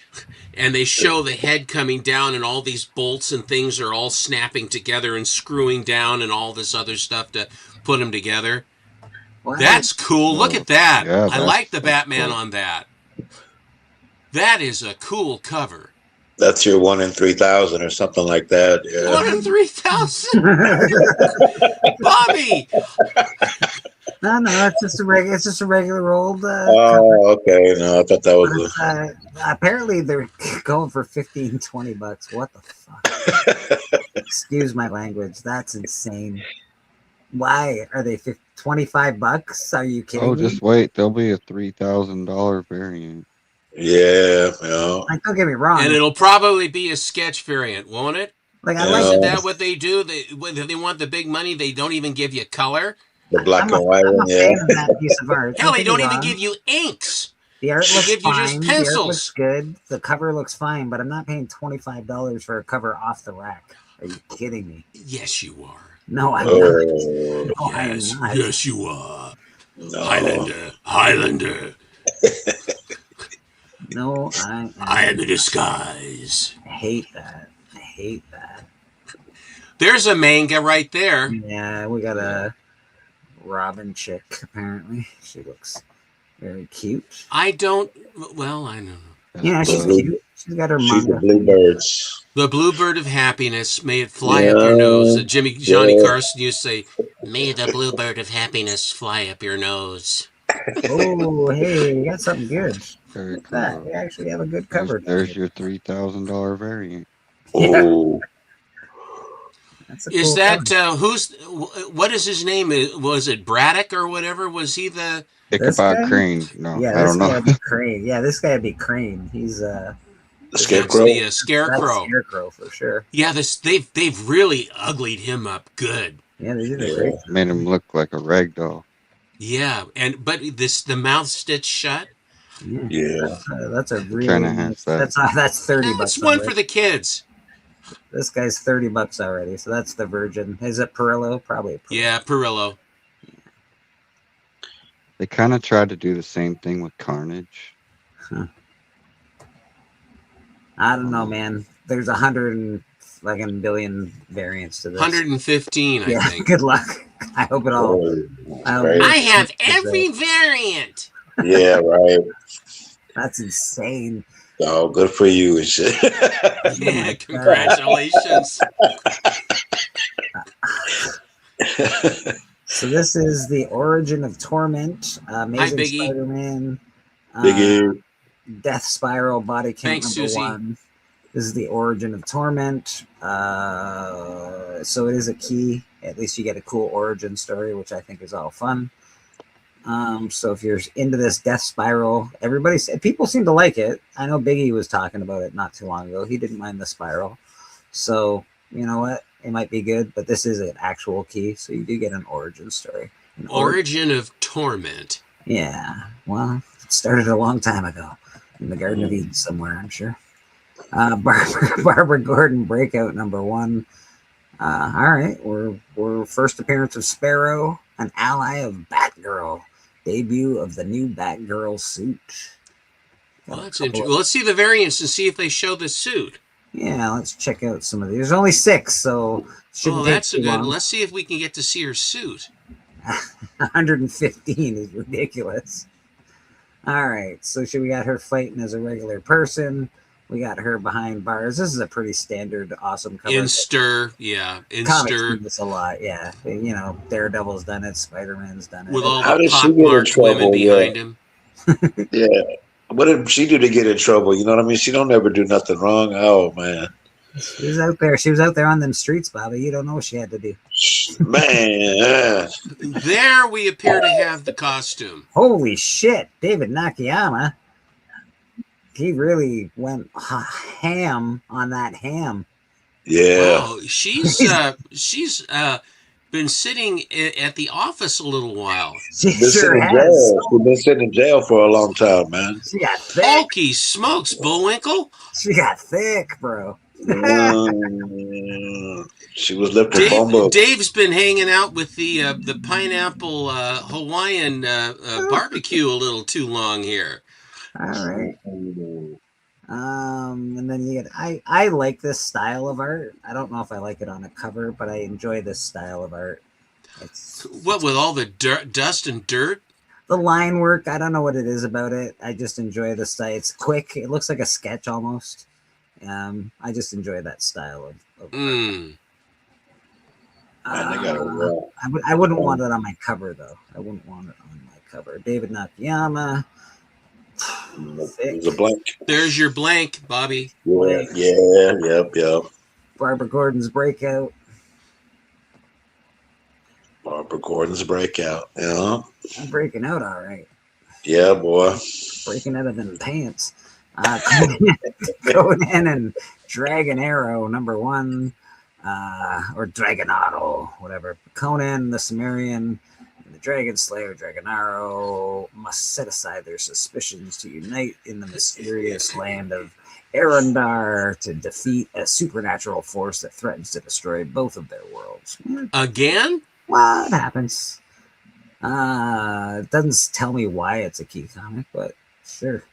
And they show the head coming down, and all these bolts and things are all snapping together and screwing down, and all this other stuff to put them together. Wow. That's cool. Look at that. Yeah, I like the that's Batman cool. on that. That is a cool cover. That's your 1 in 3,000 or something like that. Yeah. 1 in 3,000. Bobby. No, it's just a regular old. Oh, okay. No, I thought that was Apparently they're going for $15-20. What the fuck? Excuse my language. That's insane. Why are they $25? Are you kidding Oh, me? just wait. There'll be a $3,000 variant. Yeah. Like, don't get me wrong. And it'll probably be a sketch variant, won't it? Like, I Yeah. like Isn't it. that what they do? When they want the big money, they don't even give you color. The black I'm and white I'm one. a Yeah. fan of that piece of art. Hell, they get me don't even wrong. give you inks. The art They looks give you just fine. The art pencils. looks good. The cover looks fine, but I'm not paying $25 for a cover off the rack. Are you kidding me? Yes, you are. No, I'm not. Oh, No, I am not. Yes, you are. no. Highlander. No, I I am the disguise. hate that. I hate that. There's a manga right there. Yeah, we got a Robin chick, apparently. She looks very cute. I don't. Well, I don't know. Yeah, she's Blue- cute. She's got her She's the manga. bluebirds. The bluebird of happiness, may it fly up your nose. Johnny yeah. Carson used to say, "May the bluebird of happiness fly up your nose." Oh, hey, you got something good. Very Look at that. cool. We actually have a good cover. There's your $3,000 variant. Oh, That's a Is cool that cover. what is his name? Was it Braddock or whatever? Was he the? This Ichabod guy? Crane. No, Yeah, I this don't guy know. would be Crane. Yeah, this guy would be Crane. He's the That's scarecrow. the that's Scarecrow. Scarecrow for sure. Yeah, they've really uglied him up good. Yeah, they did a great. Made him look like a rag doll. Yeah, but the mouth stitched shut. Yeah. That's a really. Trying to have that. That's $30. That's one for already. the kids. This guy's $30 already. So that's the Virgin. Is it Perillo? Probably. Perillo. Yeah, Perillo. They kind of tried to do the same thing with Carnage. I don't know, man. There's 100 and billion variants to this. 115, I Yeah. think. Good luck. I hope it all. Oh, I hope great. I have every variant. Yeah, right. That's insane. Oh, good for you and shit. Yeah, congratulations. So this is the origin of Torment, Amazing Biggie. Spider-Man, Biggie. Death Spiral, Body Count Thanks, number Susie. 1. This is the origin of Torment. So it is a key. At least you get a cool origin story, which I think is all fun. So if you're into this Death Spiral, people seem to like it. I know Biggie was talking about it not too long ago. He didn't mind the spiral. So you know what? It might be good, but this is an actual key, so you do get an origin story. Origin of Torment. Yeah, well, it started a long time ago in the Garden of Eden somewhere, I'm sure. Barbara Gordon breakout number 1. All right, we're first appearance of Sparrow, an ally of Batgirl. Debut of the new Batgirl suit. Well, that's interesting. Well, let's see the variants and see if they show the suit. Yeah, let's check out some of these. There's only 6, so shouldn't Oh, take that's a too good. long. Let's see if we can get to see her suit. 115 is ridiculous. All right, so we got her fighting as a regular person. We got her behind bars. This is a pretty standard, awesome cover. In Stir, yeah. In Comics Stir. do this a lot, yeah. You know, Daredevil's done it, Spider-Man's done it. With all How the did she get in pockmarked women trouble? behind him. Yeah. What did she do to get in trouble? You know what I mean? She don't ever do nothing wrong. Oh man. She was out there. She was out there on them streets, Bobby. You don't know what she had to do. Man. There we appear to have the costume. Holy shit, David Nakayama. He really went ham on that ham. Yeah. Wow, she's been sitting at the office a little while. She Been sitting sure in has. jail. She's been sitting in jail for a long time, man. She got thick. Hokey smokes, Bullwinkle. She got thick, bro. She was lifting bumbo. Dave's been hanging out with the pineapple Hawaiian barbecue a little too long here. All right. And then you get I like this style of art. I don't know if I like it on a cover, but I enjoy this style of art. It's What with all the dust and dirt? the line work. I don't know what it is about it. I just enjoy the style. It's quick. It looks like a sketch almost. I just enjoy that style of art. I wouldn't want it on my cover though. I wouldn't want it on my cover. David Nakayama. It was a blank. There's your blank, Bobby. Yep. Barbara Gordon's breakout. Barbara Gordon's breakout. Yeah. I'm breaking out all right. Yeah, boy. Breaking out of them pants. Conan and Dragon Arrow #1, or Dragonado, whatever. Conan the Cimmerian and the Dragon Slayer, Dragon Arrow, must set aside their suspicions to unite in the mysterious land of Arundar to defeat a supernatural force that threatens to destroy both of their worlds. Again? Well, it happens. It doesn't tell me why it's a key comic, but sure.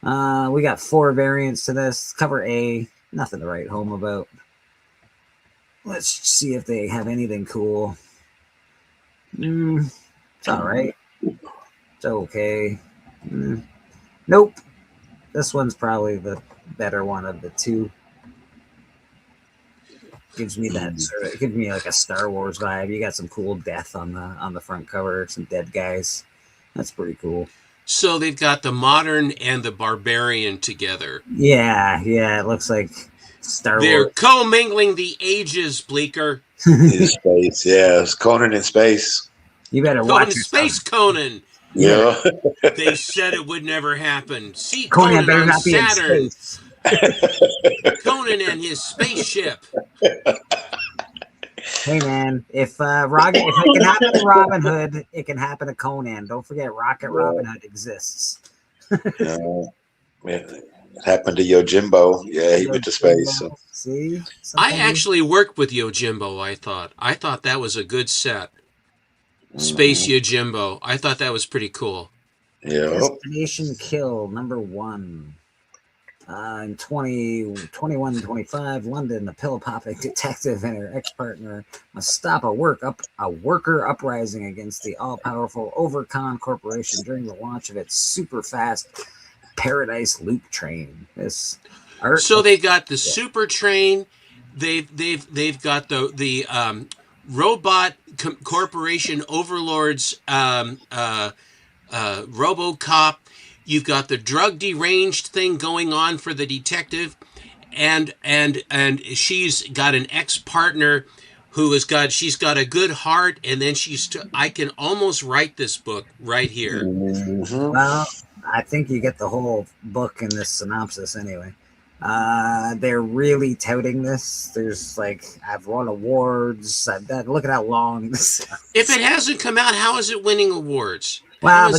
We got 4 variants to this. Cover A, nothing to write home about. Let's see if they have anything cool. It's all right. It's okay. Nope. This one's probably the better one of the two. Gives me that sort of, it gives me like a Star Wars vibe. You got some cool death on the front cover, some dead guys. That's pretty cool. So they've got the modern and the barbarian together. Yeah, it looks like Star They're Wars. commingling the ages, Bleeker. In space, yeah. It's Conan in space. You better Conan, watch Space Conan. Yeah. They said it would never happen. See Conan Conan better on not be in Saturn. space. Conan and his spaceship. Hey man, if it can happen to Robin Hood, it can happen to Conan. Don't forget, Rocket Robin Hood exists. It happened to Yojimbo. Yeah, he went to space. So. See, I actually worked with Yojimbo. I thought that was a good set. Space Yojimbo. I thought that was pretty cool. Yeah. Destination Kill #1. In 21-25, London, the pill-popping detective and her ex-partner must stop a worker uprising against the all-powerful Overcon Corporation during the launch of its super-fast Paradise Loop train. This art. So they've got the super train. They've got the robot corporation overlords, RoboCop. You've got the drug deranged thing going on for the detective, and she's got an ex-partner she's got a good heart, and then I can almost write this book right here. Well, I think you get the whole book in this synopsis anyway. They're really touting this. There's I've won awards. Look at how long this. If it hasn't come out, how is it winning awards? Well, how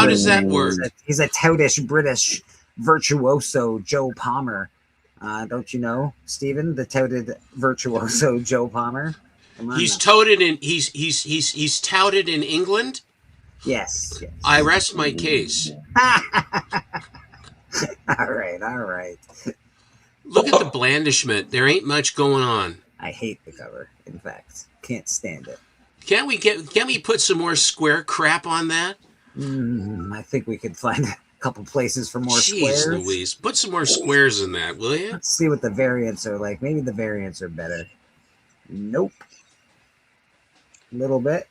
does that work? He's a toutish British virtuoso, Joe Palmer. Don't you know, Stephen, the touted virtuoso Joe Palmer? He's touted he's touted in England. Yes. I rest my case. All right. Look at the blandishment. There ain't much going on. I hate the cover. In fact, can't stand it. Can't we put some more square crap on that? I think we could find couple places for more Jeez squares. Louise, put some more squares in that, will you? Let's see what the variants are like. Maybe the variants are better. Nope. A little bit.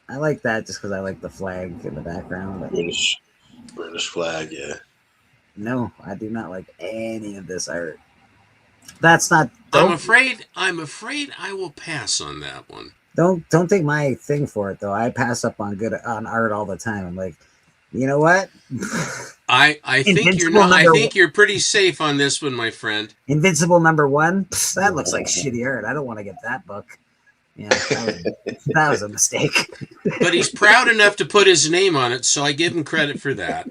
I like that just because I like the flag in the background. But British flag, yeah. no, I do not like any of this art. That's not. I'm afraid I will pass on that one. Don't take my thing for it though. I pass up on art all the time. I'm like, you know what? I think you're pretty safe on this one, my friend. Invincible #1. Psst, that looks like shitty art. I don't want to get that book. Yeah, that was a mistake. But he's proud enough to put his name on it, so I give him credit for that.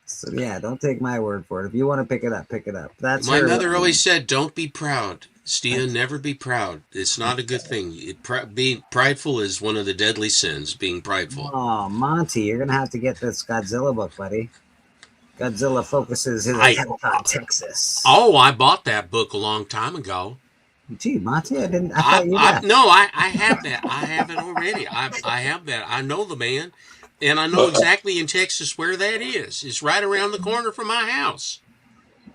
So yeah, don't take my word for it. If you want to pick it up, pick it up. That's my mother always said, "Don't be proud, Stia. Never be proud. It's not a good thing. Being prideful is one of the deadly sins. Being prideful." Oh, Monty, you're gonna have to get this Godzilla book, buddy. Godzilla focuses his attack on Texas. Oh, I bought that book a long time ago. Gee, Monty, I thought you had. No, I have that. I have it already. I have that. I know the man, and I know exactly in Texas where that is. It's right around the corner from my house.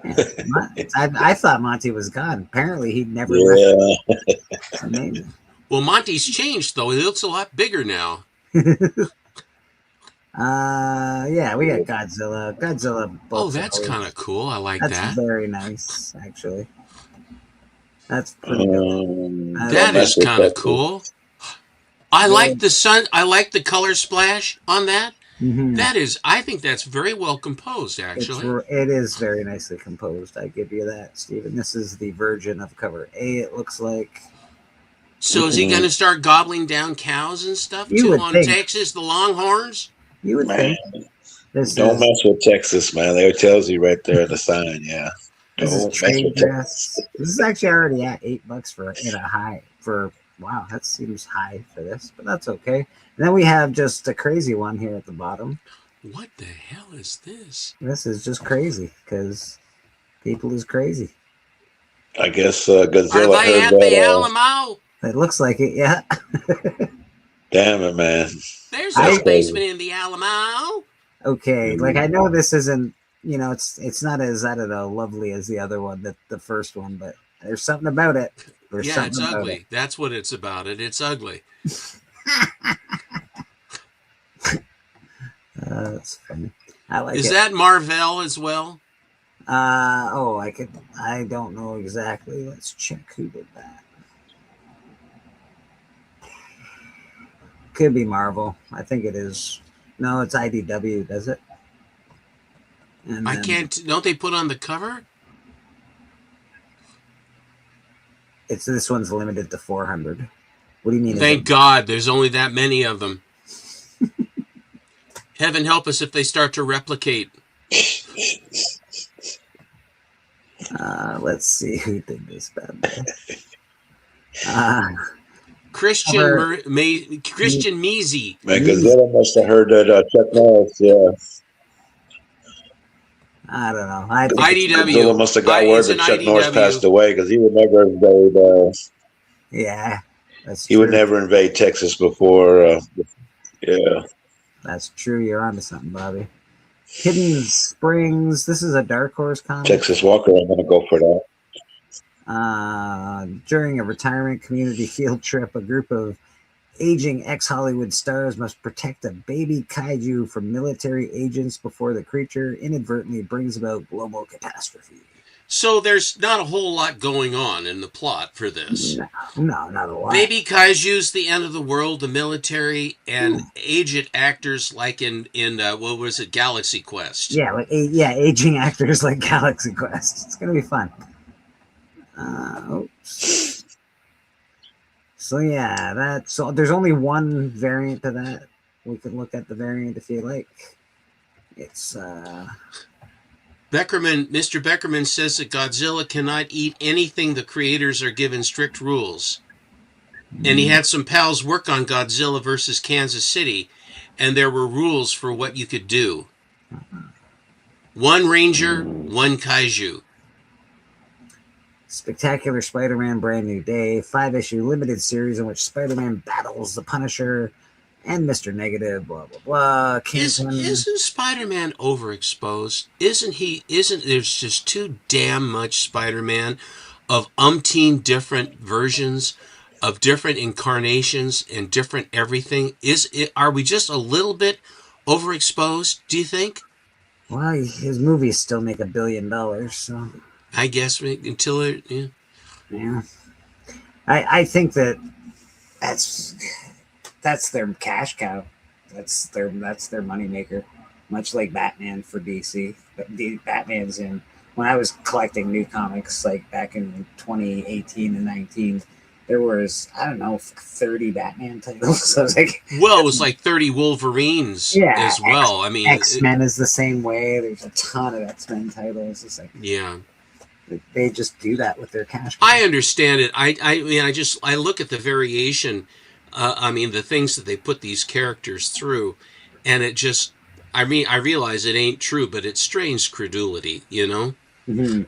I thought Monty was gone. Apparently, he'd never left. It's amazing. Well, Monty's changed, though. He looks a lot bigger now. Yeah, we got Godzilla. Godzilla. Oh, that's kind of cool. I like that. That's very nice, actually. That's pretty good. That is kind of cool. I like the sun. I like the color splash on that. Mm-hmm. I think that's very well composed, actually. It is very nicely composed. I give you that, Stephen. This is the version of cover A, it looks like. So is he going to start gobbling down cows and stuff too on Texas, the Longhorns? You would think. Don't mess with Texas, man. It tells you right there in the sign, yeah. This is actually already at $8 wow, that seems high for this, but that's okay. And then we have just a crazy one here at the bottom. What the hell is this? This is just crazy because people is crazy. I guess Godzilla Are they at the Alamo? It looks like it, yeah. Damn it, man. There's no basement in the Alamo. Okay, like I know this isn't, it's not as, I don't know, lovely as the other one, the first one, but there's something about it. It's ugly. That's what it's about. It's ugly. That's funny. I like it. Is that Marvel as well? I don't know exactly. Let's check who did that. Could be Marvel. I think it is. No, it's IDW, does it? Don't they put on the cover? This one's limited to 400. What do you mean? Thank God there's only that many of them. Heaven help us if they start to replicate. Let's see who did this bad boy. Christian Measy. Man, Godzilla must have heard that Chuck Norris, yeah. I don't know. IDW. Godzilla must have got word that Chuck Norris passed away because he would never invade. Yeah, that's true. He would never invade Texas before. Yeah, that's true. You're onto something, Bobby. Hidden Springs. This is a Dark Horse comic. Texas Walker. I'm gonna go for that. During a retirement community field trip, a group of aging ex-Hollywood stars must protect a baby kaiju from military agents before the creature inadvertently brings about global catastrophe. So there's not a whole lot going on in the plot for this. No, not a lot. Baby kaiju's the end of the world, the military, and aged actors like in what was it, Galaxy Quest? Yeah, aging actors like Galaxy Quest. It's gonna be fun. So yeah, there's only one variant to that. We can look at the variant if you like. It's Mr. Beckerman says that Godzilla cannot eat anything the creators are given strict rules. And he had some pals work on Godzilla versus Kansas City, and there were rules for what you could do. One ranger, one kaiju. Spectacular Spider-Man Brand New Day, 5-issue limited series in which Spider-Man battles the Punisher and Mr. Negative, blah blah blah. Isn't Spider-Man overexposed? Isn't there's just too damn much Spider-Man of umpteen different versions of different incarnations and different everything? Are we just a little bit overexposed, do you think? Well, his movies still make $1 billion, so I guess until it, yeah. Yeah. I think that's their cash cow. That's their money maker. Much like Batman for DC. But Batman's in. When I was collecting new comics, like back in 2018 and 19, there was, I don't know, 30 Batman titles. So I was like, well, it was like 30 Wolverines as well. X-Men is the same way. There's a ton of X-Men titles. It's like, yeah. They just do that with their cash cow. I understand it. I look at the variation. The things that they put these characters through, and it just, I realize it ain't true, but it strains credulity, you know? Mm-hmm.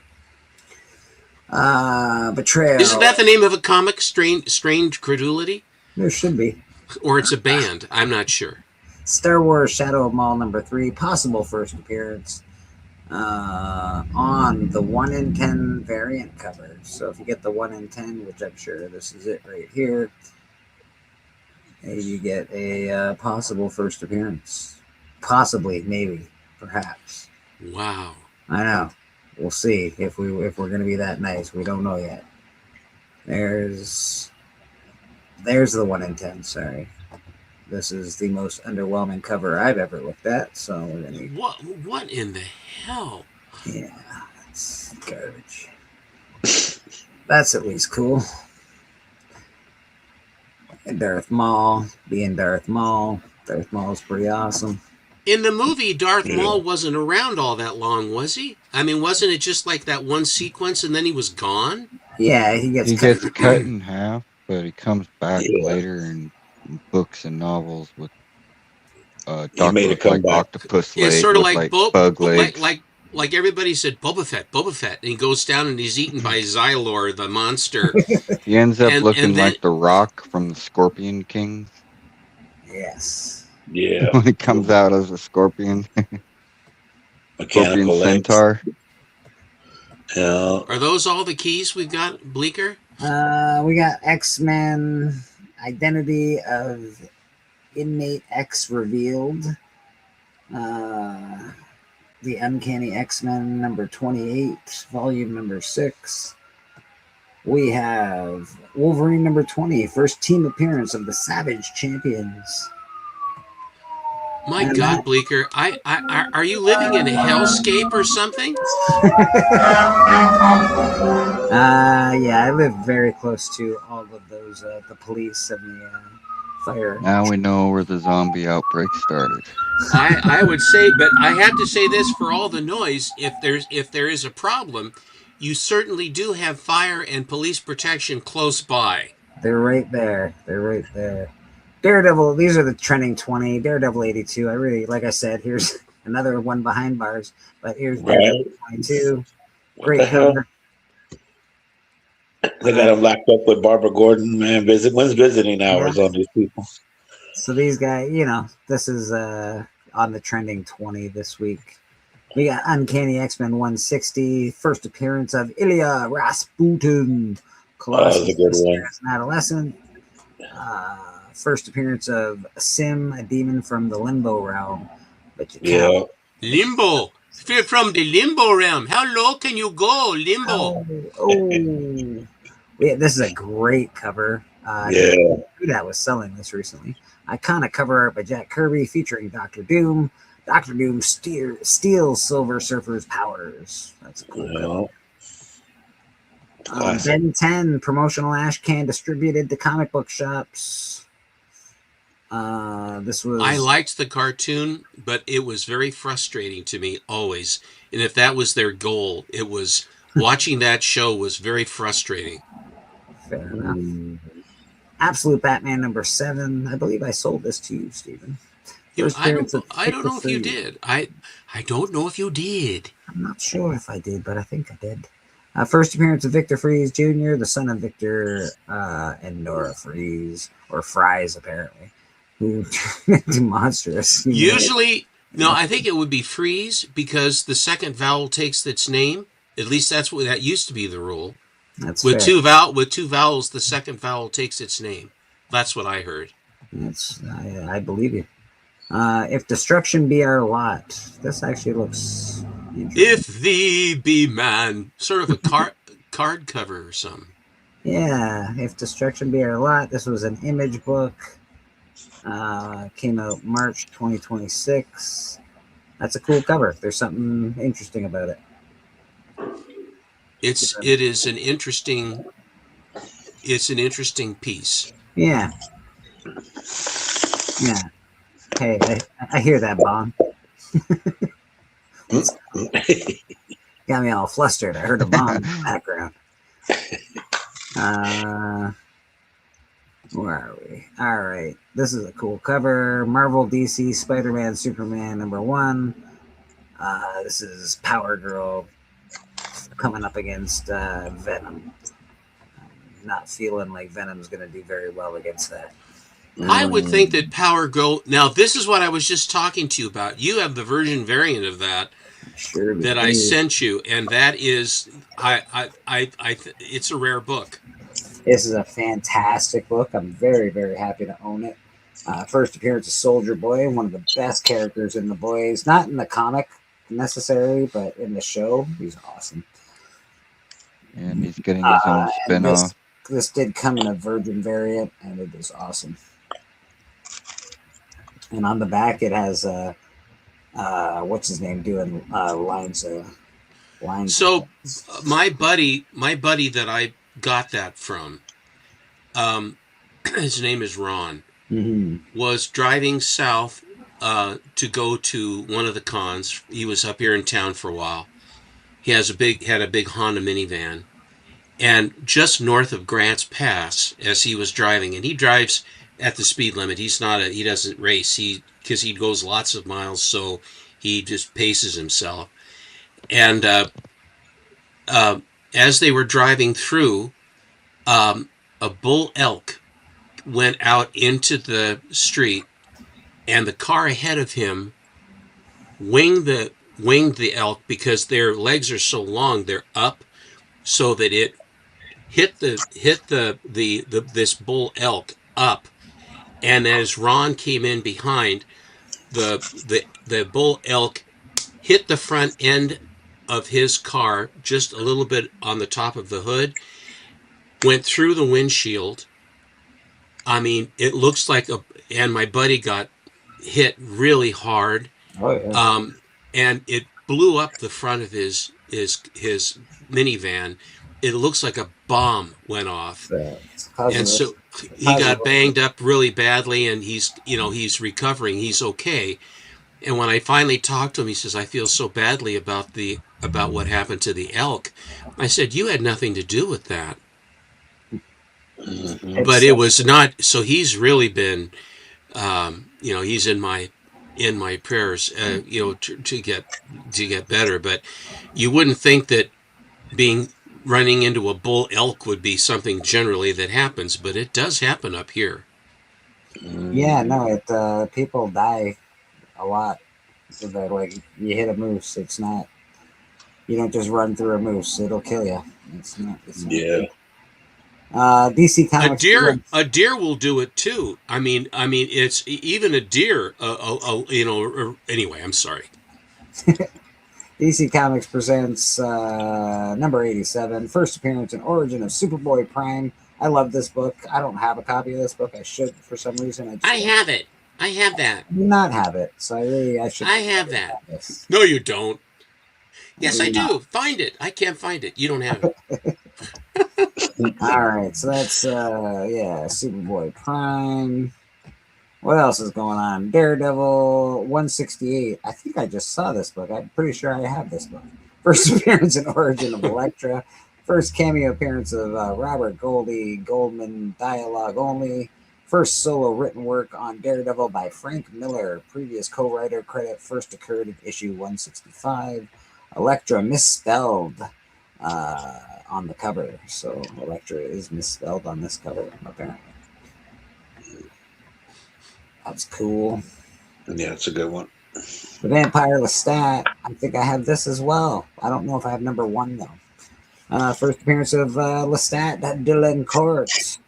Betrayal. Isn't that the name of a comic, Strained Credulity? There should be. Or it's a band, I'm not sure. Star Wars Shadow of Maul #3, possible first appearance on the 1 in 10 variant cover. So if you get the 1 in 10, which I'm sure this is it right here, you get a possible first appearance. Possibly, maybe, perhaps. Wow. I know. We'll see if we're going to be that nice. We don't know yet. There's the 1 in 10. Sorry, this is the most underwhelming cover I've ever looked at. So we're gonna. What in the hell? Yeah, it's garbage. That's at least cool. And Darth Maul being Darth Maul. Darth Maul's pretty awesome. In the movie, Darth Maul wasn't around all that long, was he? Wasn't it just like that one sequence and then he was gone? Yeah, he gets cut in half, but he comes back later in books and novels with octopus legs. It's sort of like bug legs. Like everybody said, Boba Fett, and he goes down and he's eaten by Xylor, the monster. He ends up looking like the Rock from the Scorpion King. Yes. Yeah. When he comes out as a scorpion. Scorpion Centaur. Yeah. Are those all the keys we've got, Bleecker? We got X-Men Identity of Inmate X revealed. The Uncanny X-Men #28, volume #6. We have Wolverine #20, first team appearance of the Savage Champions. My God, Bleecker, are you living in a hellscape or something? Yeah, I live very close to all of those, the police and the fire. Now we know where the zombie outbreak started. I would say, but I have to say this for all the noise. If there is a problem, you certainly do have fire and police protection close by. They're right there. Daredevil, these are the trending 20. Daredevil 82. I really, like I said, here's another one behind bars, but here's Daredevil 22. Great cover. They got him locked up with Barbara Gordon, man. When's visiting hours on these people? So these guys, this is on the trending 20 this week. We got Uncanny X-Men 160, first appearance of Ilya Rasputin. Colossus that was a good one. As an adolescent. First appearance of Sim, a demon from the Limbo realm. But Limbo. From the Limbo realm. How low can you go, Limbo? Yeah, this is a great cover. That was selling this recently. Iconic cover art by Jack Kirby featuring Dr. Doom. Dr. Doom steals Silver Surfer's powers. That's a cool cover. Ben 10 promotional ash can distributed to comic book shops. I liked the cartoon, but it was very frustrating to me always. And if that was their goal, it was watching that show was very frustrating. Fair enough. Absolute Batman #7. I believe I sold this to you, Stephen. I don't know if you did. I don't know if you did. I'm not sure if I did, but I think I did. First appearance of Victor Fries Jr., the son of Victor and Nora Fries, or Fries apparently, who turned into monstrous. Usually, no, I think it would be Freeze because the second vowel takes its name. At least that used to be the rule. That's With fair. two vowels, the second vowel takes its name. That's what I heard. I believe you. If destruction be our lot, this actually looks interesting. If thee be man, sort of a card cover or something. Yeah, if destruction be our lot. This was an Image book. Came out March 2026. That's a cool cover. There's something interesting about it. It is an interesting piece. Yeah. Yeah. Hey, I hear that, Bon. Got me all flustered. I heard a bomb in the background. Where are we? All right. This is a cool cover. Marvel, DC, Spider-Man, Superman #1. This is Power Girl coming up against Venom. I'm not feeling like Venom's going to do very well against that. I would think that Power Girl. Now, this is what I was just talking to you about. You have the version variant of that that I sent you, and that is, it's a rare book. This is a fantastic book. I'm very, very happy to own it. First appearance of Soldier Boy, one of the best characters in the Boys. Not in the comic necessarily, but in the show, he's awesome. And he's getting his own spin-off. This did come in a Virgin variant, and it is awesome. And on the back, it has what's his name doing lines. So, my buddy that I got that from, his name is Ron, was driving south to go to one of the cons. He was up here in town for a while. He had a big Honda minivan, and just north of Grants Pass, as he was driving, and he drives at the speed limit. He doesn't race. Because he goes lots of miles, so he just paces himself. And as they were driving through, a bull elk went out into the street, and the car ahead of him winged the elk because their legs are so long, they're up, so that it hit this bull elk up. And as Ron came in behind, the bull elk hit the front end of his car just a little bit on the top of the hood, went through the windshield. I mean, it looks like and my buddy got hit really hard. Oh, yeah. And it blew up the front of his minivan. It looks like a bomb went off. And so he got banged up really badly, and he's recovering. He's okay. And when I finally talked to him, he says, "I feel so badly about what happened to the elk." I said, "You had nothing to do with that." But it was not. So he's really been, he's in my prayers, to get better. But you wouldn't think that running into a bull elk would be something generally that happens, but it does happen up here. Yeah, no, people die a lot. So that, like, you hit a moose, it's not. You don't just run through a moose; it'll kill you. It's not yeah. DC Comics. A deer will do it too. I mean, it's even a deer. Anyway, I'm sorry. DC Comics presents number 87, first appearance and origin of Superboy Prime. I love this book. I don't have a copy of this book. I should, for some reason. I have it. I have that. I do not have it, so I should. I have that. No, you don't. Yes, I do. Find it. I can't find it. You don't have it. All right, so that's Superboy Prime. What else is going on? Daredevil 168. I think I just saw this book. I'm pretty sure I have this book. First appearance and origin of Elektra. First cameo appearance of Robert Goldman, dialogue only. First solo written work on Daredevil by Frank Miller. Previous co-writer credit first occurred in issue 165. Elektra misspelled on the cover. So Elektra is misspelled on this cover, apparently. That's cool. Yeah, it's a good one. The Vampire Lestat. I think I have this as well. I don't know if I have number 1 though. First appearance of Lestat Delincourt.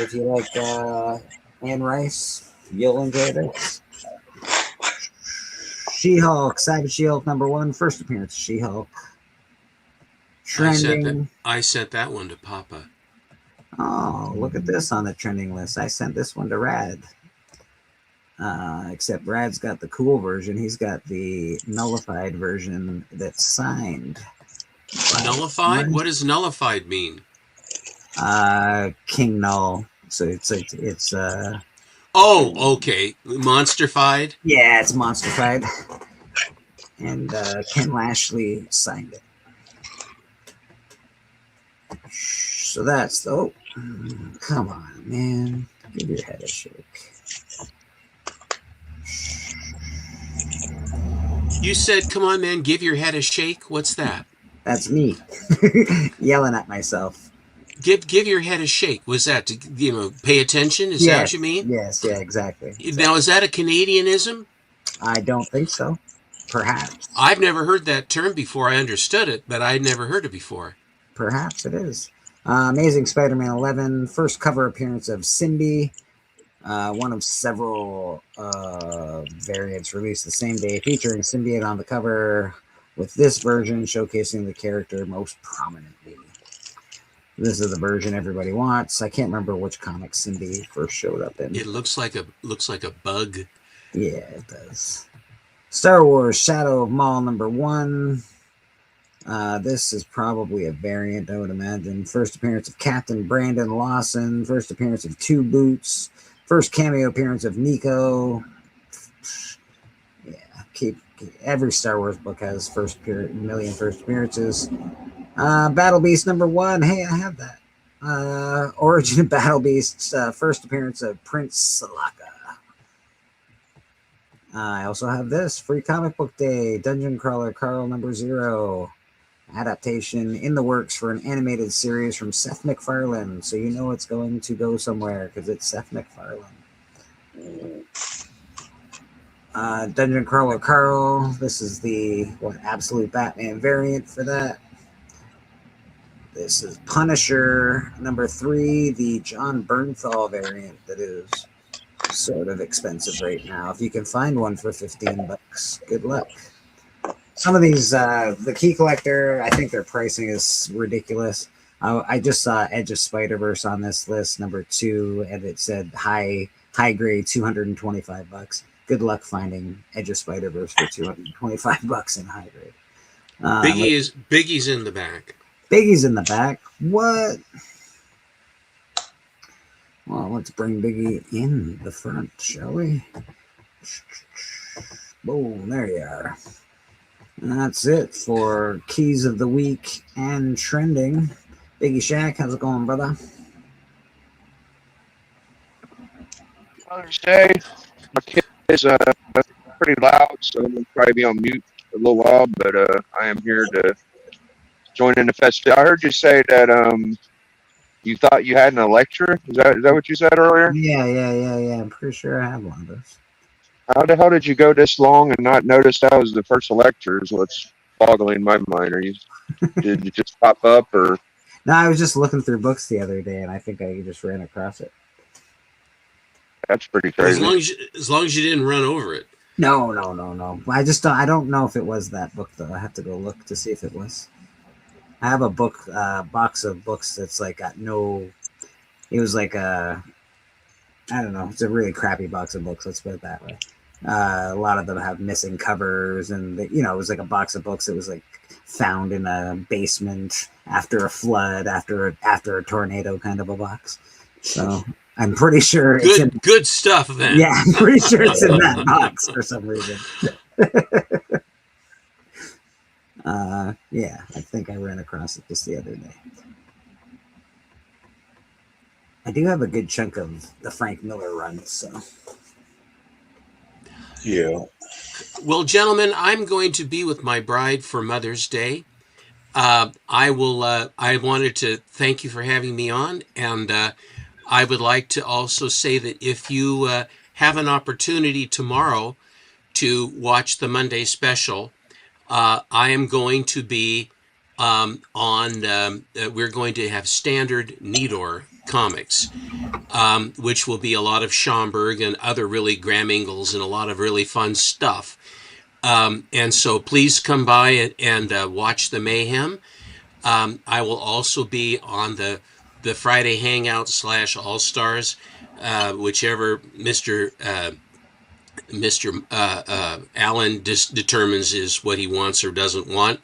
If you like Anne Rice, you'll enjoy this. She-Hulk, Savage She-Hulk number 1, first appearance of She-Hulk. Trending. I sent that one to Papa. Oh, look at this on the trending list. I sent this one to Rad. Except Rad's got the cool version. He's got the nullified version that's signed. Nullified? What does nullified mean? King Null. So it's Oh, okay. Monsterfied? Yeah, it's Monsterfied. And Ken Lashley signed it. So that's come on, man. Give your head a shake. You said, come on, man, give your head a shake. What's that? That's me yelling at myself. Give your head a shake. Was that to pay attention? Is that what you mean? Yes, yeah, exactly. Now, is that a Canadianism? I don't think so. Perhaps. I've never heard that term before. I understood it, but I'd never heard it before. Perhaps it is. Amazing Spider-Man 11, first cover appearance of Cindy. One of several variants released the same day, featuring Symbiote on the cover, with this version showcasing the character most prominently. This is the version everybody wants. I can't remember which comic Cindy first showed up in. It looks like a bug. Yeah, it does. Star Wars Shadow of Maul number 1. This is probably a variant, I would imagine. First appearance of Captain Brandon Lawson. First appearance of Two Boots. First cameo appearance of Nico. Yeah, every Star Wars book has million first appearances. Battle Beast number 1. Hey, I have that. Origin of Battle Beasts. First appearance of Prince Salaka. I also have this. Free Comic Book Day. Dungeon Crawler Carl number 0. Adaptation in the works for an animated series from Seth MacFarlane. So you know it's going to go somewhere because it's Seth MacFarlane. Dungeon Crawler Carl. This is the Absolute Batman variant for that. This is Punisher number 3, the John Bernthal variant that is sort of expensive right now. If you can find one for $15, good luck. Some of these, the Key Collector, I think their pricing is ridiculous. I just saw Edge of Spider-Verse on this list, number 2, and it said high grade, $225. Good luck finding Edge of Spider-Verse for $225 in high grade. Biggie's in the back. Biggie's in the back. What? Well, let's bring Biggie in the front, shall we? Boom, there you are. And that's it for Keys of the Week and Trending. Biggie Shack, how's it going, brother? Thursday. My kid is pretty loud, so I'm going to probably be on mute for a little while, but I am here to join in the festival. I heard you say that you thought you had an Electra. Is that what you said earlier? Yeah. I'm pretty sure I have one of those. How the hell did you go this long and not notice that was the first Electra? Is what's boggling my mind. Did you just pop up or? No, I was just looking through books the other day, and I think I just ran across it. That's pretty crazy. As long as you didn't run over it. No. I don't know if it was that book though. I have to go look to see if it was. I have a box of books that's like got no. It was like I don't know. It's a really crappy box of books. Let's put it that way. A lot of them have missing covers, and it was like a box of books that was like found in a basement after a flood, after a tornado, kind of a box. So I'm pretty sure it's in good stuff. Then I'm pretty sure it's in that box for some reason. I think I ran across it just the other day. I do have a good chunk of the Frank Miller run, so. Yeah. Well, gentlemen, I'm going to be with my bride for Mother's Day. I wanted to thank you for having me on, and I would like to also say that if you have an opportunity tomorrow to watch the Monday special, I am going to be we're going to have standard Nidor comics, which will be a lot of Schomburg and other really Graham Ingalls and a lot of really fun stuff. And so please come by and watch the Mayhem. I will also be on the Friday Hangout / All Stars, whichever Mr. Allen determines is what he wants or doesn't want,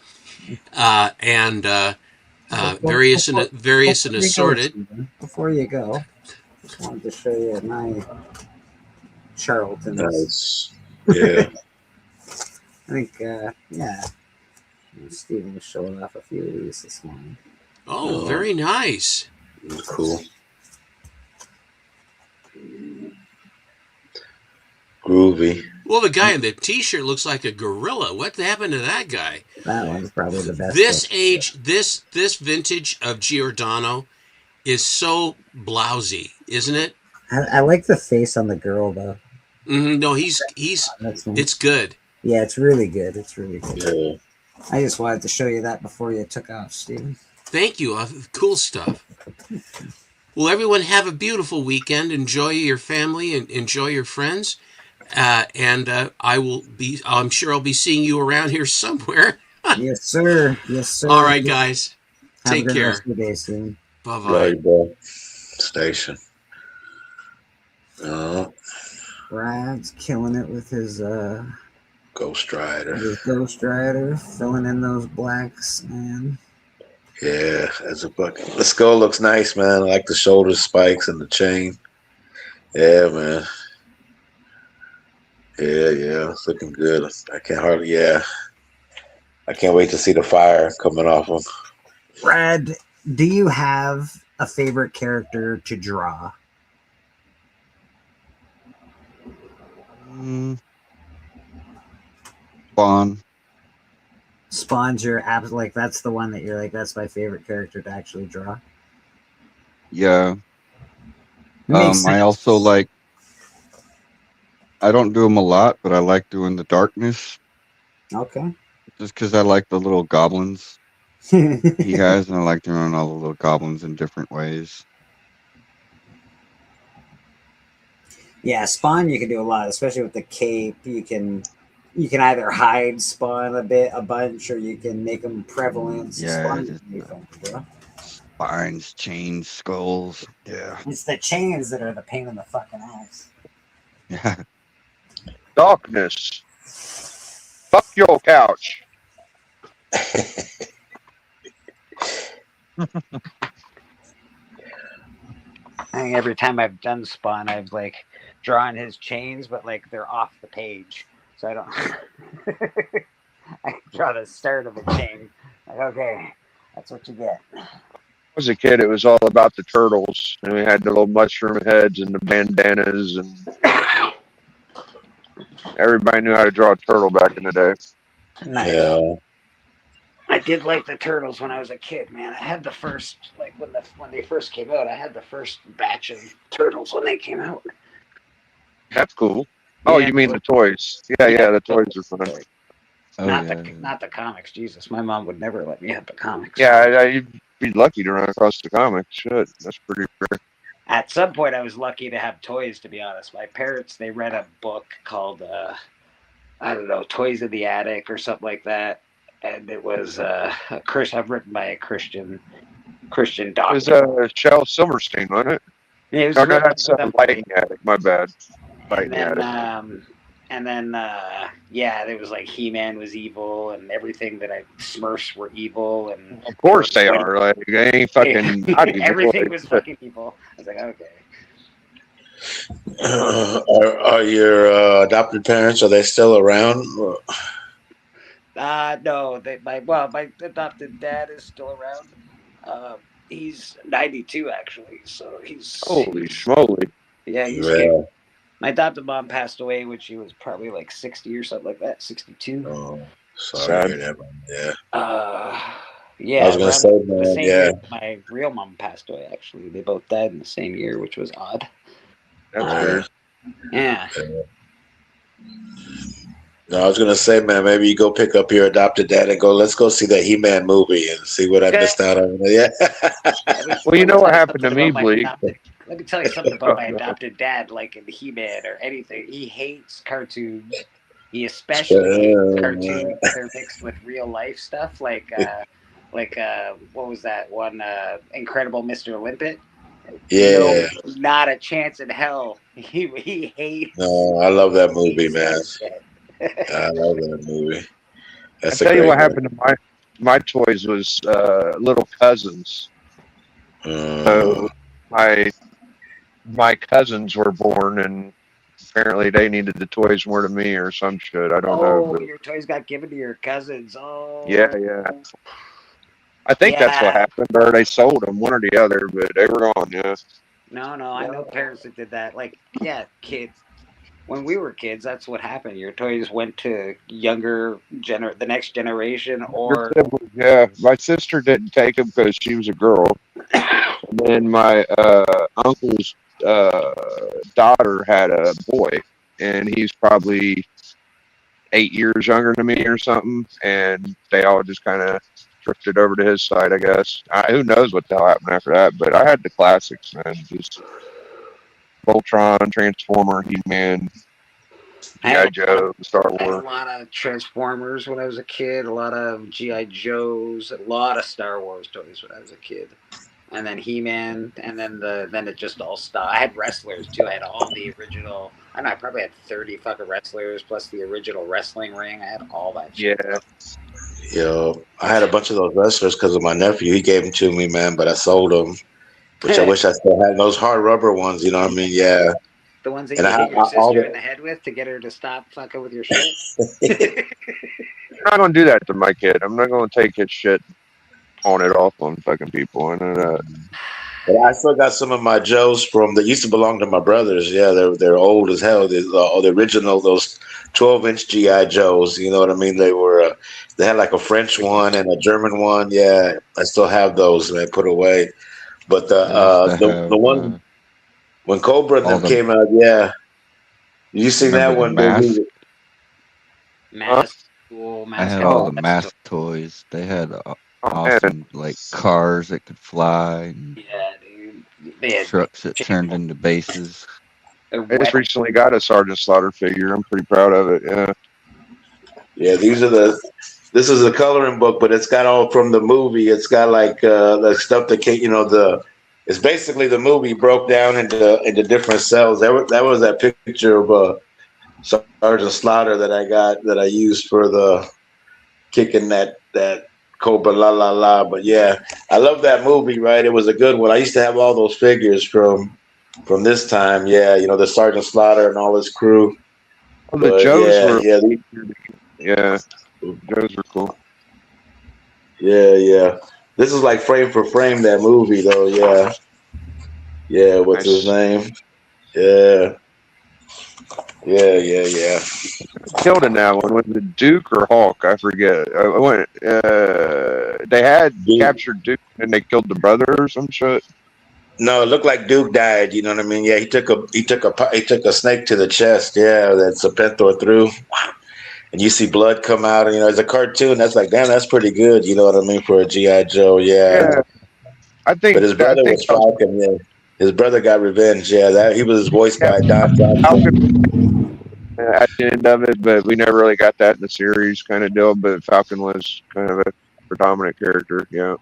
and various and assorted. Before you go, just wanted to show you my Charlton. Nice. Yeah. I think, Stephen was showing off a few of these this morning. Oh, very nice. Cool. Groovy. Well, the guy in the T-shirt looks like a gorilla. What happened to that guy? That one's probably the best. This vintage of Giordano is so blousy, isn't it? I like the face on the girl though. No, it's good. Yeah, it's really good. It's really good. Yeah. I just wanted to show you that before you took off, Stephen. Thank you. Cool stuff. Well, everyone have a beautiful weekend. Enjoy your family and enjoy your friends. And I'm sure I'll be seeing you around here somewhere. Yes, sir. Yes, sir. All right, guys. Have Take a good care. rest of your day, Stephen. Bye-bye. Right, bro. Station. Brad's killing it with his Ghost Rider. His Ghost Rider, filling in those blacks, man. Yeah, as a bucket. The skull looks nice, man. I like the shoulder spikes and the chain. Yeah, man. Yeah, it's looking good. I can't wait to see the fire coming off him. Brad, do you have a favorite character to draw? Spawn. Spawn's your app, like that's the one that you're like, that's my favorite character to actually draw. Yeah. Makes sense. I also like. I don't do them a lot, but I like doing the darkness. Okay. Just because I like the little goblins he has, and I like drawing all the little goblins in different ways. Yeah, Spawn you can do a lot, especially with the cape. You can either hide Spawn a bunch, or you can make them prevalent. So Yeah, Spawn just, can be fun to draw. Spines, chains, skulls. Yeah. It's the chains that are the pain in the fucking ass. Yeah. Darkness. Fuck your couch. I think every time I've done Spawn, I've like drawn his chains, but like they're off the page, so I don't. I draw the start of a chain. Like, okay, that's what you get. As a kid, it was all about the turtles, and we had the little mushroom heads and the bandanas, and everybody knew how to draw a turtle back in the day. Nice. Yeah. I did like the turtles when I was a kid, man. I had the first, like when they first came out, I had the first batch of turtles when they came out. That's cool. Oh, Yeah, you mean the toys? Yeah, the toys are fun. Oh, not yeah. not the comics. Jesus, my mom would never let me have the comics. Yeah, you'd be lucky to run across the comics. Shit, that's pretty rare. At some point, I was lucky to have toys. To be honest, my parents they read a book called I don't know, Toys of the Attic or something like that, and it was I've written by a Christian It doctor. was Shel Silverstein, wasn't it? Yeah, it was No, written that's by them. Lighting Attic. My bad. And Lighting Attic. then, there was like He-Man was evil, and everything that Smurfs were evil, and Of course they are. Like they ain't fucking naughty. everything was fucking evil. I was like, okay. Are your adopted parents, are they still around? No, my adopted dad is still around. He's 92 actually, so he's Holy schmoly. yeah, he's Yeah. good. My adopted mom passed away when she was probably like 60 or something like that, 62. Oh, sorry Sad. to hear that, man. Yeah. Yeah, I was gonna around say, the man, same yeah. year my real mom passed away. Actually, they both died in the same year, which was odd. That's Uh, weird. Yeah. no, I was gonna say, man, maybe you go pick up your adopted dad and go. Let's go see that He-Man movie and see what I missed out on. Yeah. Well, you know what happened to Something me, about my Bleak? adopted. Let me tell you something about my adopted dad. Like in He-Man or anything, he hates cartoons. He especially hates cartoons that are mixed with real life stuff, like what was that one? Incredible Mr. Limpet. Yeah. No, not a chance in hell. He hates. No, I love that movie, hates man. that shit. I love that movie. I That's a tell you great what one. happened to my toys was little cousins. So my cousins were born, and apparently they needed the toys more than me or some shit. I don't know. Oh, But your toys got given to your cousins. Oh, yeah. I think that's what yeah. happened, or they sold them, one or the other, but they were gone. Yeah. No, I know parents that did that. Like, yeah, kids. When we were kids, that's what happened. Your toys went to the next generation, or Yeah, my sister didn't take them because she was a girl. And then my uncle's daughter had a boy, and he's probably 8 years younger than me or something. And they all just kind of drifted over to his side, I guess. Who knows what the hell happened after that? But I had the classics, man. Just Voltron, Transformer, He-Man, G.I. Joe, Star I had a Wars. lot of Transformers when I was a kid, a lot of G.I. Joes, a lot of Star Wars toys when I was a kid. And then He-Man, and then it just all stopped. I had wrestlers too. I had all the original. I don't know. I probably had 30 fucking wrestlers plus the original wrestling ring. I had all that shit. Yeah. Yo, I had a bunch of those wrestlers because of my nephew. He gave them to me, man, but I sold them, which I wish I still had. Those hard rubber ones, you know what I mean? Yeah. The ones that And you I hit your all sister the- in the head with to get her to stop fucking with your shit. I'm not gonna do that to my kid. I'm not gonna take his shit, pawn it off on fucking people. I know that. But I still got some of my Joes from that used to belong to my brothers. Yeah, they're old as hell. The original, those 12-inch GI Joes. You know what I mean? They had like a French one and a German one. Yeah, I still have those, man. Put away. But the one when Cobra and all them the- came out, yeah. You seen that Remember the one? mask? Mask, cool, I mask. had all the mask toys. They had awesome like cars that could fly and Yeah, dude. They had trucks that turned into bases. I just recently got a Sergeant Slaughter figure. I'm pretty proud of it. Yeah. Yeah, this is a coloring book, but it's got all from the movie. It's got like the stuff that came, it's basically the movie broke down into different cells. That was that picture of Sergeant Slaughter that I used for the kicking that Cobra la la la. But yeah, I love that movie, right? It was a good one. I used to have all those figures from this time. Yeah, the Sergeant Slaughter and all his crew. Well, the But Joes yeah, yeah, Joes were cool. Yeah. This is like frame for frame, that movie, though. Yeah. What's his name? Yeah. Killed in that one. Was it Duke or Hawk? I forget. They had captured Duke and they killed the brother or some shit. No, it looked like Duke died. You know what I mean? Yeah, he took a snake to the chest. Yeah, that Serpentor threw. And you see blood come out, and as a cartoon, that's like, damn, that's pretty good. You know what I mean, for a GI Joe, yeah. I think. But his brother was Falcon. Yeah, his brother got revenge. Yeah, he was voiced by Don Johnson. At the end of it, but we never really got that in the series kind of deal. But Falcon was kind of a predominant character. Yeah.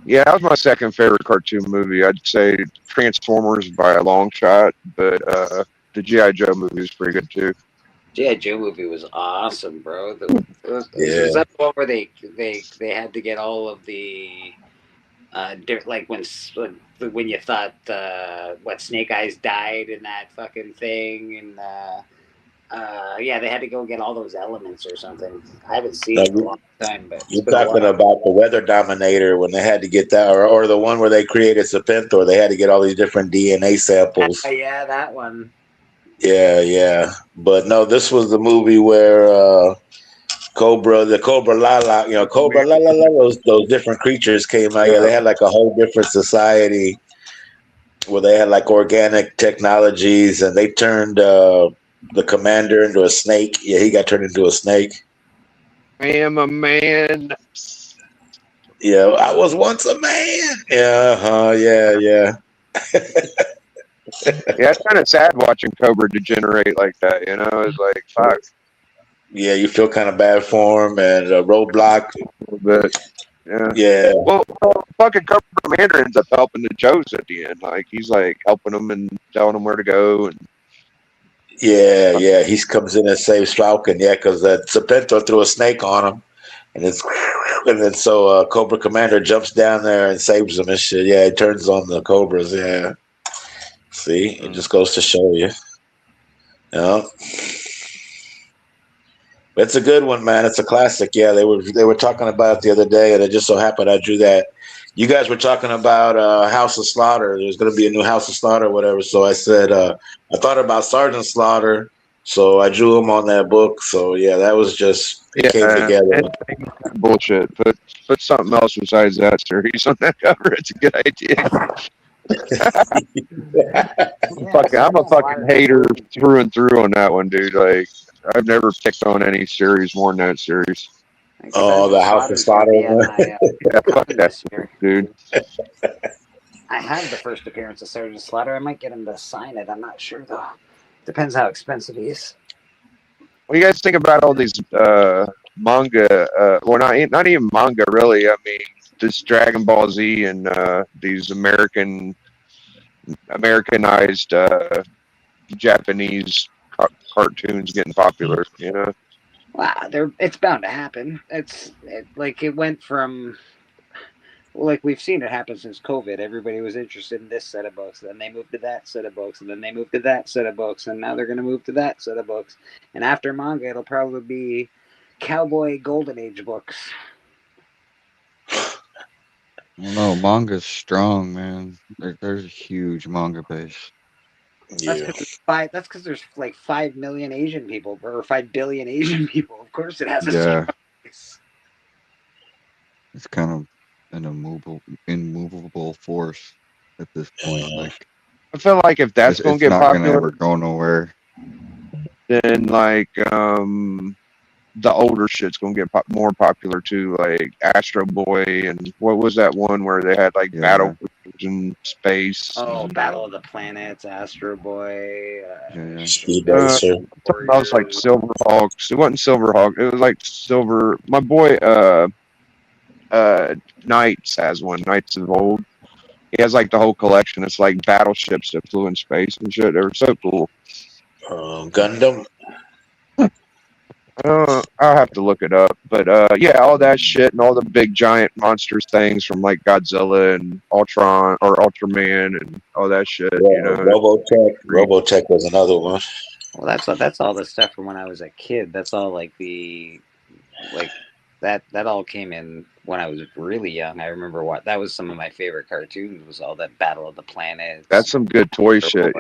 Yeah, that was my second favorite cartoon movie. I'd say Transformers by a long shot, but the G.I. Joe movie was pretty good too. G.I. Joe movie was awesome, bro. Was that the one where they had to get all of the like when you thought Snake Eyes died in that fucking thing, and yeah, they had to go get all those elements or something. I haven't seen it in a long time, but You're talking about the Weather Dominator when they had to get that, or the one where they created Serpentor. They had to get all these different DNA samples. Yeah, that one. Yeah. But no, this was the movie where Cobra, the Cobra La La, Cobra La La La, those different creatures came out. Yeah, they had like a whole different society where they had like organic technologies, and they turned the commander into a snake. Yeah, he got turned into a snake. I am a man. Yeah, I was once a man. Yeah, yeah. Yeah, it's kind of sad watching Cobra degenerate like that. It's like, fuck. Yeah, you feel kind of bad for him, and Roadblock. A little bit. Yeah. Yeah. Well, fucking Cobra Commander ends up helping the Joes at the end. Like, he's like helping them and telling them where to go. And yeah. He comes in and saves Falcon. Yeah, because Serpentor threw a snake on him, and then so Cobra Commander jumps down there and saves him and shit. Yeah, he turns on the Cobras. Yeah. See, it just goes to show you. It's a good one, man. It's a classic. Yeah, they were talking about it the other day, and it just so happened I drew that. You guys were talking about House of Slaughter. There's going to be a new House of Slaughter or whatever. So I said I thought about Sergeant Slaughter, so I drew him on that book. So yeah, that was just it came together. Bullshit. Put something else besides that series on that cover. It's a good idea. I'm a fucking hater through and through on that one, dude. Like, I've never picked on any series more than that series. Oh, the House of Slaughter. Yeah, fuck that, dude. I have the first appearance of Sergeant Slaughter. I might get him to sign it. I'm not sure though. Depends how expensive he is. What do you guys think about all these manga? Well, not even manga, really. I mean, this Dragon Ball Z and these Americanized Japanese cartoons getting popular. Wow, it's bound to happen. It went from, like, we've seen it happen since COVID. Everybody was interested in this set of books, then they moved to that set of books, and then they moved to that set of books, and now they're going to move to that set of books. And after manga, it'll probably be Cowboy Golden Age books. No, manga's strong, man. There's a huge manga base. Yeah. That's because there's like 5 million Asian people, or 5 billion Asian people. Of course, it has a Yeah. strong base. It's kind of an immovable force at this point. Like, I feel like if that's going to get not gonna popular, ever go nowhere. then like the older shit's gonna get more popular too, like Astro Boy, and what was that one where they had like battle in space? Oh, Battle of the Planets, Astro Boy. Speed Racer. Something else like Silverhawks. It wasn't Silverhawk. It was like Silver. My boy, Knights has one. Knights of Old. He has like the whole collection. It's like battleships that flew in space and shit. They were so cool. Gundam. I'll have to look it up, but yeah, all that shit and all the big giant monsters things from like Godzilla and Ultron or Ultraman and all that shit. Yeah, Robotech was another one. Well, that's all the stuff from when I was a kid. That's all like that all came in when I was really young. I remember that was some of my favorite cartoons. Was all that Battle of the Planets. That's some good toy shit.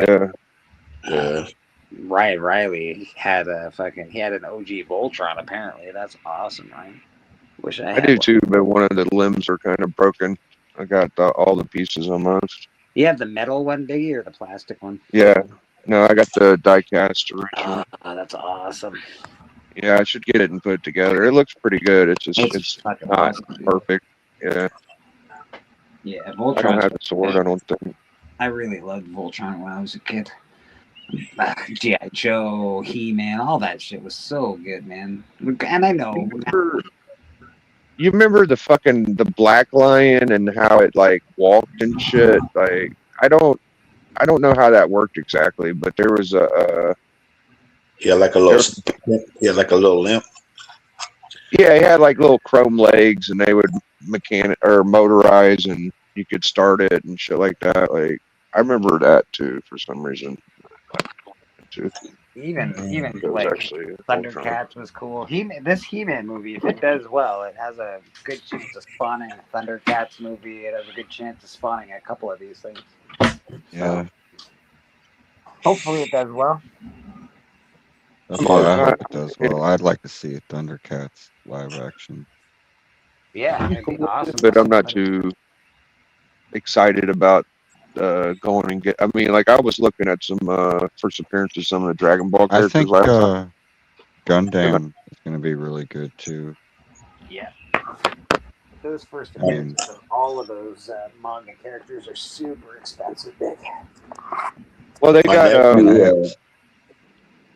Yeah. Ryan Riley had an OG Voltron. Apparently, that's awesome, Ryan. Wish I had do one. too, but one of the limbs are kind of broken. I got all the pieces almost. You have the metal one, Biggie, or the plastic one? Yeah, no, I got the die-cast original. That's awesome. Yeah, I should get it and put it together. It looks pretty good. It's fucking not awesome, dude. perfect. Yeah, Yeah, I Voltron. don't have a sword. I don't think. I really loved Voltron when I was a kid. G.I. Joe, He-Man, all that shit was so good, man. And I know. You remember the Black Lion and how it like walked and shit? Like I don't know how that worked exactly, but there was like a little limp. Yeah, he had like little chrome legs, and they would motorize, and you could start it and shit like that. Like I remember that too for some reason. Even It was like actually Thundercats was cool. This He-Man movie, if it does well, it has a good chance of spawning a Thundercats movie. It has a good chance of spawning a couple of these things. Yeah. Hopefully it does well. Yeah, I hope it does well. I'd like to see a Thundercats live action. Yeah, it'd be awesome. But I'm not too excited about going and get. I mean, like I was looking at some first appearances of some of the Dragon Ball I characters think last time. Gundam is going to be really good too. Yeah. Those first I mean- appearances of all of those manga characters are super expensive, big. Well, they My got nephew,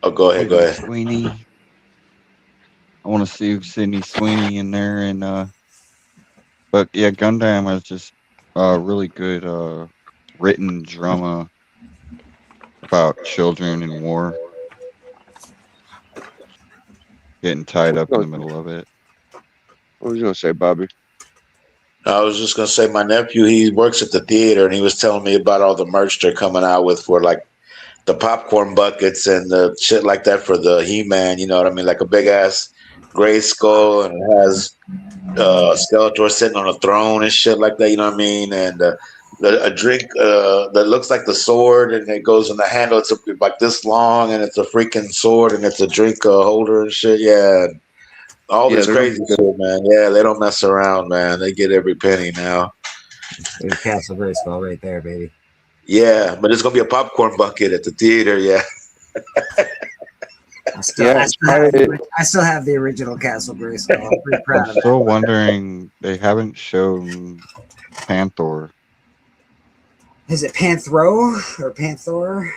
oh, go ahead. Go ahead. Sweeney. I want to see Sydney Sweeney in there, and but yeah, Gundam is just really good written drama about children and war. Getting tied up in the middle of it. What was you gonna say, Bobby? I was just gonna say my nephew, he works at the theater, and he was telling me about all the merch they're coming out with for like the popcorn buckets and the shit like that for the He-Man. You know what I mean? Like a big ass gray skull, and it has Skeletor sitting on a throne and shit like that. You know what I mean? And a drink that looks like the sword, and it goes in the handle. It's like this long, and it's a freaking sword, and it's a drink holder and shit. Yeah. All this crazy shit, man. Yeah, they don't mess around, man. They get every penny now. There's Castle Grayskull right there, baby. Yeah, but it's gonna be a popcorn bucket at the theater. Yeah. I still have the original Castle Grayskull. I'm pretty proud I'm of it. still wondering, they haven't shown Panther. Is it Panthro or Panther?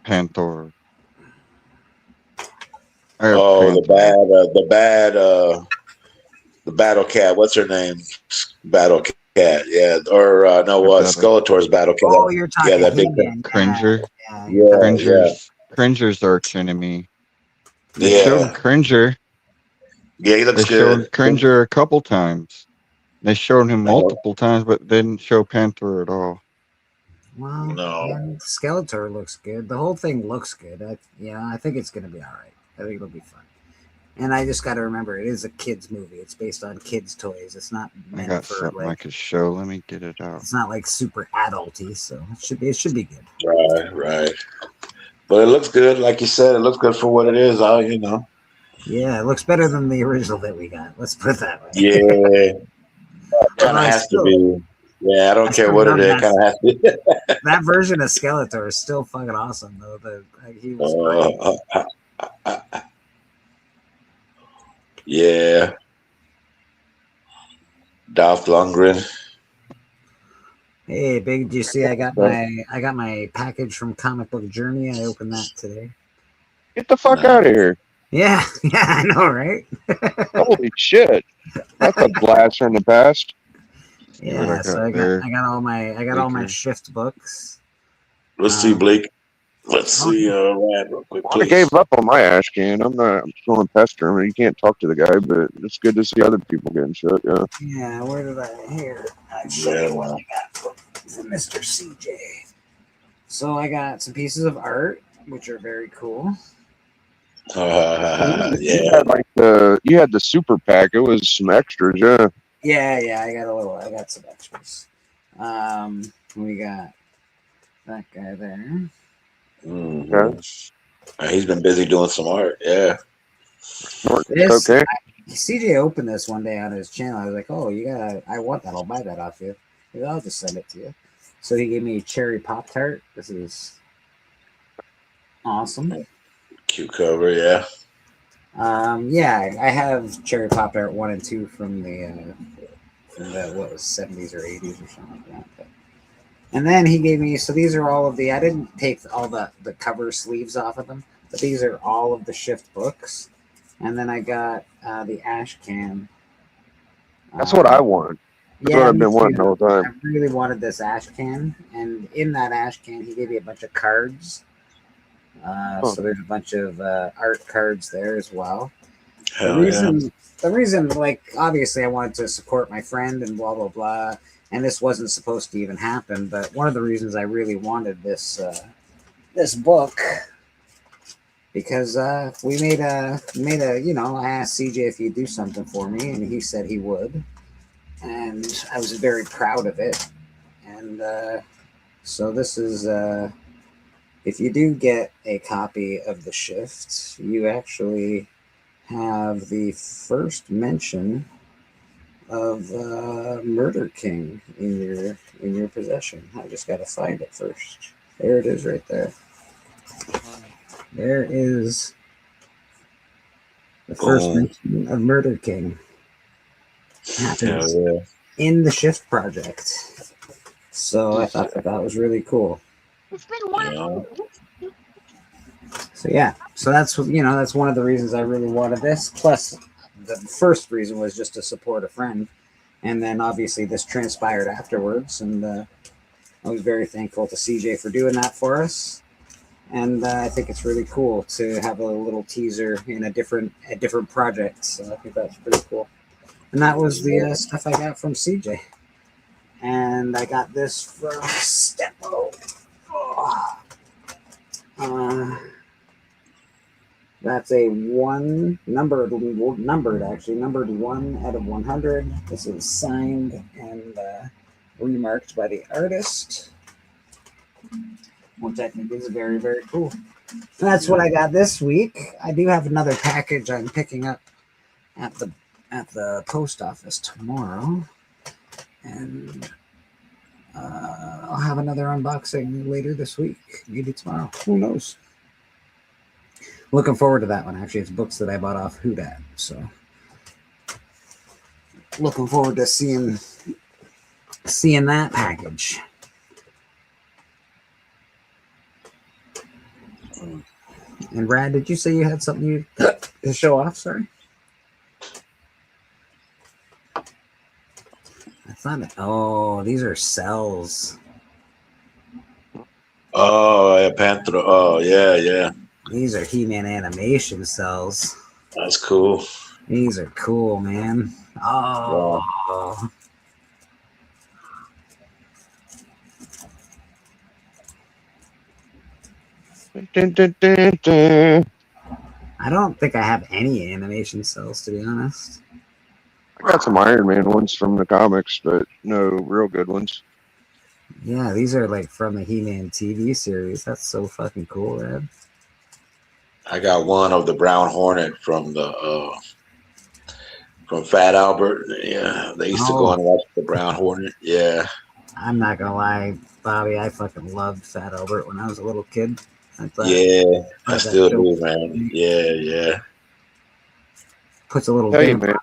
Panther. Oh, the Battle Cat. What's her name? Battle Cat. Yeah, or no, Skeletor's Battle Cat. Oh, you're talking that big He-Man. Cringer. Yeah, Cringer's arch enemy. They Yeah. showed Cringer. Yeah, he looks They good. showed Cringer a couple times. They showed him multiple times, but didn't show Panther at all. Well, No. yeah, Skeletor looks good. The whole thing looks good. I think it's going to be all right. I think it'll be fun. And I just got to remember, it is a kids movie. It's based on kids' toys. It's not I meant got for something I could show. Let me get it out. It's not like super adulty, so it should be good. Right. But it looks good, like you said. It looks good for what it is. Yeah, it looks better than the original that we got. Let's put it that way. Yeah, kind of has to be. Yeah, I don't care what it is. Kind of has to be. That version of Skeletor is still fucking awesome, though. He was great. Yeah. Dolph Lundgren. Hey, big! Do you see? I got my package from Comic Book Journey. I opened that today. Get the fuck out of here! Yeah, I know, right? Holy shit! That's a blast from the past. Yeah, so I got all my shift books. Let's see, Blake. Let's see, Rand, real quick, I please. gave up on my ash can. I'm going to pester him. You can't talk to the guy, but it's good to see other people getting shit. Yeah. Yeah, where did I show you what I got from Mr. CJ. So I got some pieces of art, which are very cool. You had the super pack. It was some extras, yeah. Yeah, I got some extras. We got that guy there. He's been busy doing some art. Yeah. This, Okay. CJ opened this one day on his channel. I was like, "Oh, I want that. I'll buy that off you. I'll just send it to you." So he gave me a cherry Pop-Tart. This is awesome. Cute cover, yeah. I have cherry Pop-Tart 1 and 2 from the what was 70s or 80s or something like that. And then he gave me, so these are all of I didn't take all the cover sleeves off of them, but these are all of the shift books. And then I got the ash can. That's what I want. That's what I've been wanting the whole time. I really wanted this ash can. And in that ash can, he gave me a bunch of cards. So there's a bunch of art cards there as well. The reason, like, obviously I wanted to support my friend and blah, blah, blah. And this wasn't supposed to even happen. But one of the reasons I really wanted this book, because we made a, I asked CJ if he'd do something for me, and he said he would. And I was very proud of it. And so this is if you do get a copy of The Shift, you actually have the first mention of Murder King in your possession. I just gotta find it first. There it is, right there. There is the first mention of Murder King. Happens in the Shift project. So I thought that was really cool. So yeah, so that's that's one of the reasons I really wanted this. Plus, the first reason was just to support a friend, and then obviously this transpired afterwards, and I was very thankful to CJ for doing that for us. And I think it's really cool to have a little teaser in a different project. So I think that's pretty cool. And that was the stuff I got from CJ. And I got this from Stepo. That's a numbered 1 out of 100. This is signed and remarked by the artist, which I think is very, very cool. That's what I got this week. I do have another package I'm picking up at the post office tomorrow, and I'll have another unboxing later this week, maybe tomorrow. Who knows? Looking forward to that one. Actually, it's books that I bought off Whodat, so looking forward to seeing that package. And Brad, did you say you had something to show off? Sorry. I thought. Oh, these are cells. Oh, yeah, Panther. Oh, yeah. These are He-Man animation cells. That's cool. These are cool, man. Oh. Wow. I don't think I have any animation cells, to be honest. I got some Iron Man ones from the comics, but no real good ones. Yeah, these are like from the He-Man TV series. That's so fucking cool, man. I got one of the Brown Hornet from Fat Albert. Yeah, they used to go and watch the Brown Hornet. Yeah. I'm not gonna lie, Bobby. I fucking loved Fat Albert when I was a little kid. I still do, man. Yeah. Puts a little. Tell you, man.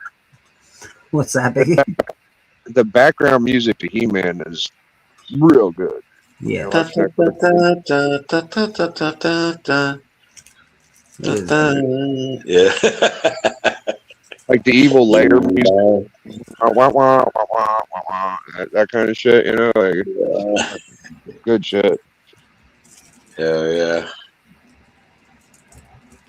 What's that, Biggie? The background music to He-Man is real good. Yeah. Yeah. Like the evil layer music. That kind of shit, like good shit. Yeah.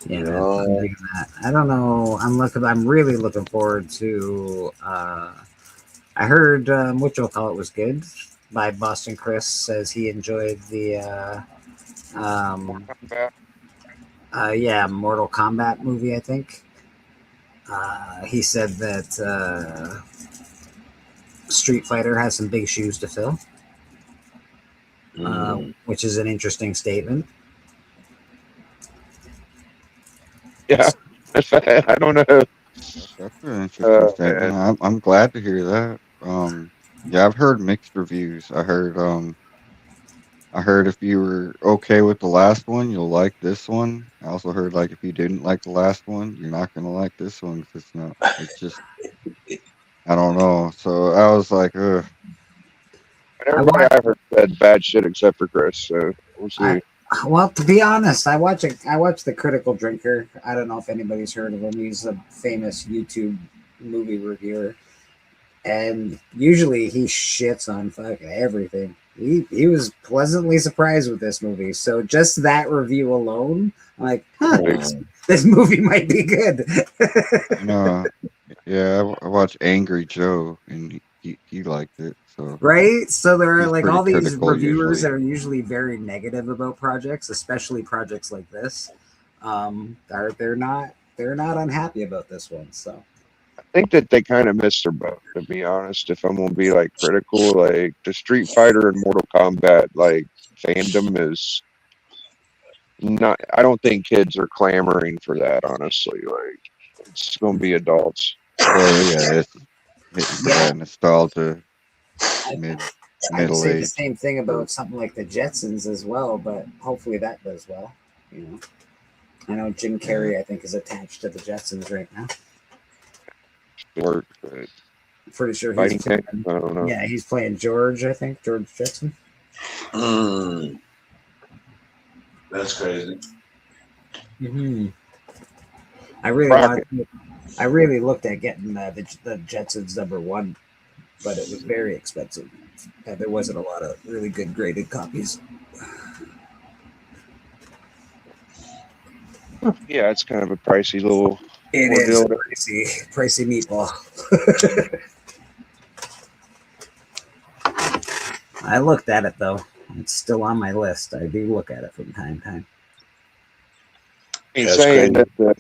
Yeah, man, I'm digging that. I don't know. I'm really looking forward to. I heard whatchamacallit was good. By Boston Chris says he enjoyed the Mortal Kombat movie. I think he said that Street Fighter has some big shoes to fill, which is an interesting statement. Yeah, I don't know. That's an interesting statement. I'm glad to hear that. Yeah, I've heard mixed reviews. I heard if you were okay with the last one, you'll like this one. I also heard like if you didn't like the last one, you're not gonna like this one because it's just I don't know. So I was like, ugh. Everybody I heard said bad shit except for Chris. So we'll see. Well, to be honest, I watch the Critical Drinker. I don't know if anybody's heard of him. He's a famous YouTube movie reviewer, and usually he shits on fucking everything. He was pleasantly surprised with this movie. So just that review alone, I'm like, this movie might be good. Yeah, I watched Angry Joe, and he liked it. So right, so there are like all these reviewers usually. that are usually very negative about projects, especially projects like this. They're not unhappy about this one. So I think that they kind of missed their boat, to be honest. If I'm gonna be like critical, like the Street Fighter and Mortal Kombat like fandom is not. I don't think kids are clamoring for that. Honestly, like it's going to be adults. Well, yeah, it's Yeah. nostalgia, I'd middle say the age. same thing about something like the Jetsons as well, but hopefully that does well. You know, I know Jim Carrey, I think, is attached to the Jetsons right now. Or Pretty sure Fighting he's playing, King. I don't know. yeah, he's playing George. I think George Jetson. That's crazy. Mm-hmm. I really looked at getting the Jetsons #1, but it was very expensive. There wasn't a lot of really good graded copies. Yeah, it's kind of a pricey little. It is ordeal. a pricey meatball. I looked at it though. It's still on my list. I do look at it from time to time. He's That's saying crazy. that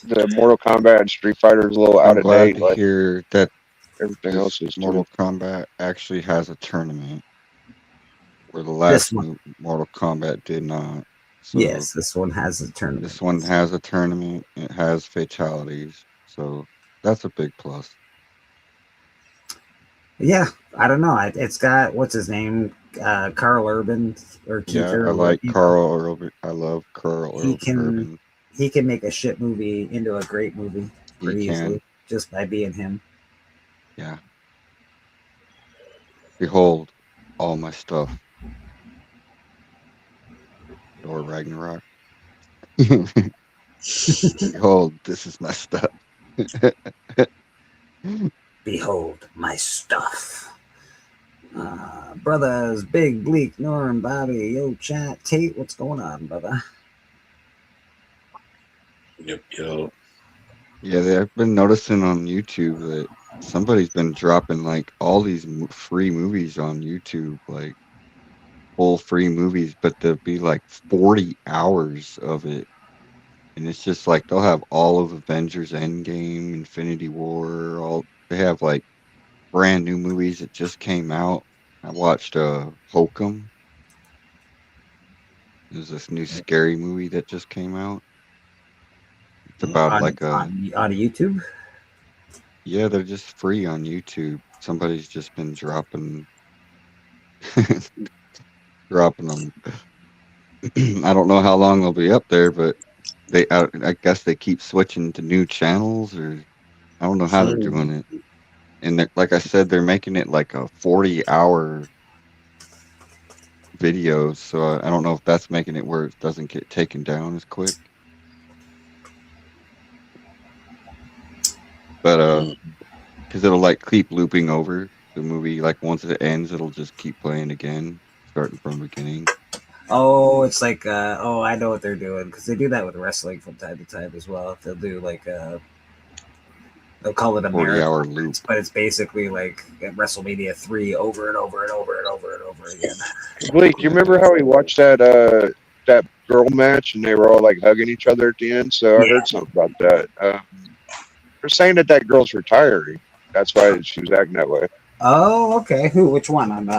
the Mortal Kombat and Street Fighter is a little out I'm of glad date. to Like hear that everything else is Mortal too. Kombat actually has a tournament, where the This last one, Mortal Kombat did not. So yes, this one has a tournament. this one has a tournament. It has fatalities, so that's a big plus. Yeah, I don't know. It's got what's his name, Carl Urban or Keith Yeah, I Urban. like Carl Urban. I love Carl He can Urban. he can make a shit movie into a great movie pretty He can. easily just by being him. Yeah. Behold, all my stuff. Or Ragnarok. Behold, this is my stuff. Behold my stuff. Brothers, Big, Bleak, Norm, Bobby, yo, chat, Tate, what's going on, brother? Yep, yo. Yeah, I've been noticing on YouTube that somebody's been dropping like all these free movies on YouTube, like full free movies, but there'll be like 40 hours of it. And it's just like they'll have all of Avengers Endgame, Infinity War, they have like brand new movies that just came out. I watched Hokum. There's this new scary movie that just came out. It's about on like YouTube. Yeah, they're just free on YouTube. Somebody's just been dropping them. I don't know how long they'll be up there, but I guess they keep switching to new channels, or I don't know how they're doing it. And like I said, they're making it like a 40-hour video, so I don't know if that's making it where it doesn't get taken down as quick. But because it'll like keep looping over the movie, like once it ends, it'll just keep playing again, starting from the beginning. Oh, it's like I know what they're doing, because they do that with wrestling from time to time as well. They'll do like they'll call it a 40-hour marathon, loop, but it's basically like WrestleMania 3 over and over and over and over and over again. Blake, you remember how we watched that girl match and they were all like hugging each other at the end? So I heard something about that. They're saying that girl's retiring. That's why she was acting that way. Oh, okay. Which one? On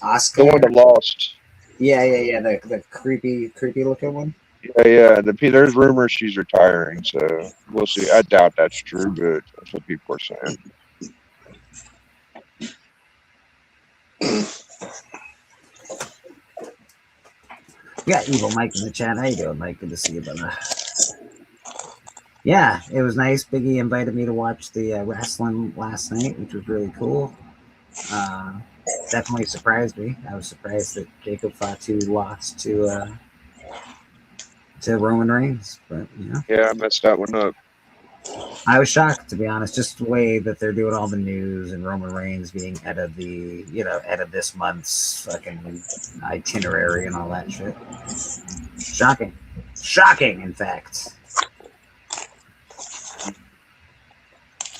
Oscar? The one that lost. Yeah. The creepy looking one. Yeah. There's rumors she's retiring, so we'll see. I doubt that's true, but that's what people are saying. We got Evil Mike in the chat. How you doing, Mike? Good to see you, brother. Yeah, it was nice. Biggie invited me to watch the wrestling last night, which was really cool. Definitely surprised me. I was surprised that Jacob Fatu lost to Roman Reigns, but Yeah, I messed that one up. I was shocked, to be honest, just the way that they're doing all the news and Roman Reigns being head of this month's fucking itinerary and all that shit. Shocking, in fact.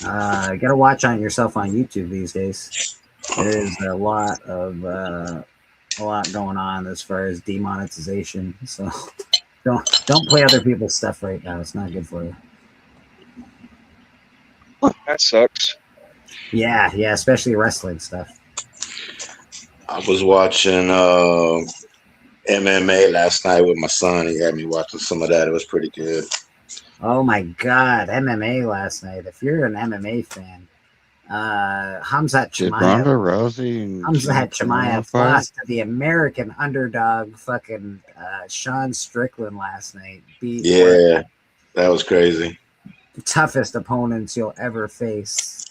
You gotta watch on yourself on YouTube these days. There's a lot going on as far as demonetization. So don't play other people's stuff right now. It's not good for you. That sucks. Yeah, especially wrestling stuff. I was watching MMA last night with my son. He had me watching some of that. It was pretty good. Oh my God, MMA last night. If you're an MMA fan, Hamzat Did Ronda Chimaev. Rousey and Hamzat Gina Carano Chimaev fight? lost to the American underdog, fucking Sean Strickland last night. Beat one of Yeah, that was crazy. the toughest opponents you'll ever face.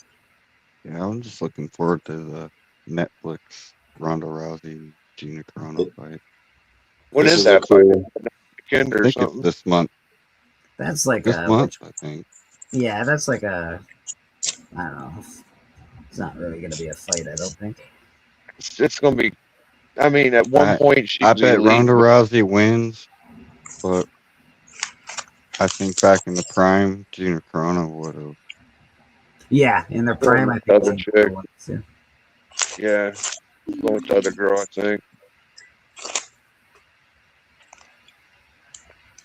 Yeah, I'm just looking forward to the Netflix Ronda Rousey Gina Carano fight. When This is is a that fight? cool. Weekend I or think it's something? this month. That's like This a month, I think. yeah, that's like a I don't know. It's not really gonna be a fight, I don't think. It's gonna be. I mean, at one point she I was bet elite. Ronda Rousey wins, but I think back in the prime, Gina Carano would have. Yeah, in their prime, I Going think with the other Gina chick. wins, yeah. Yeah, going with the other girl, I think.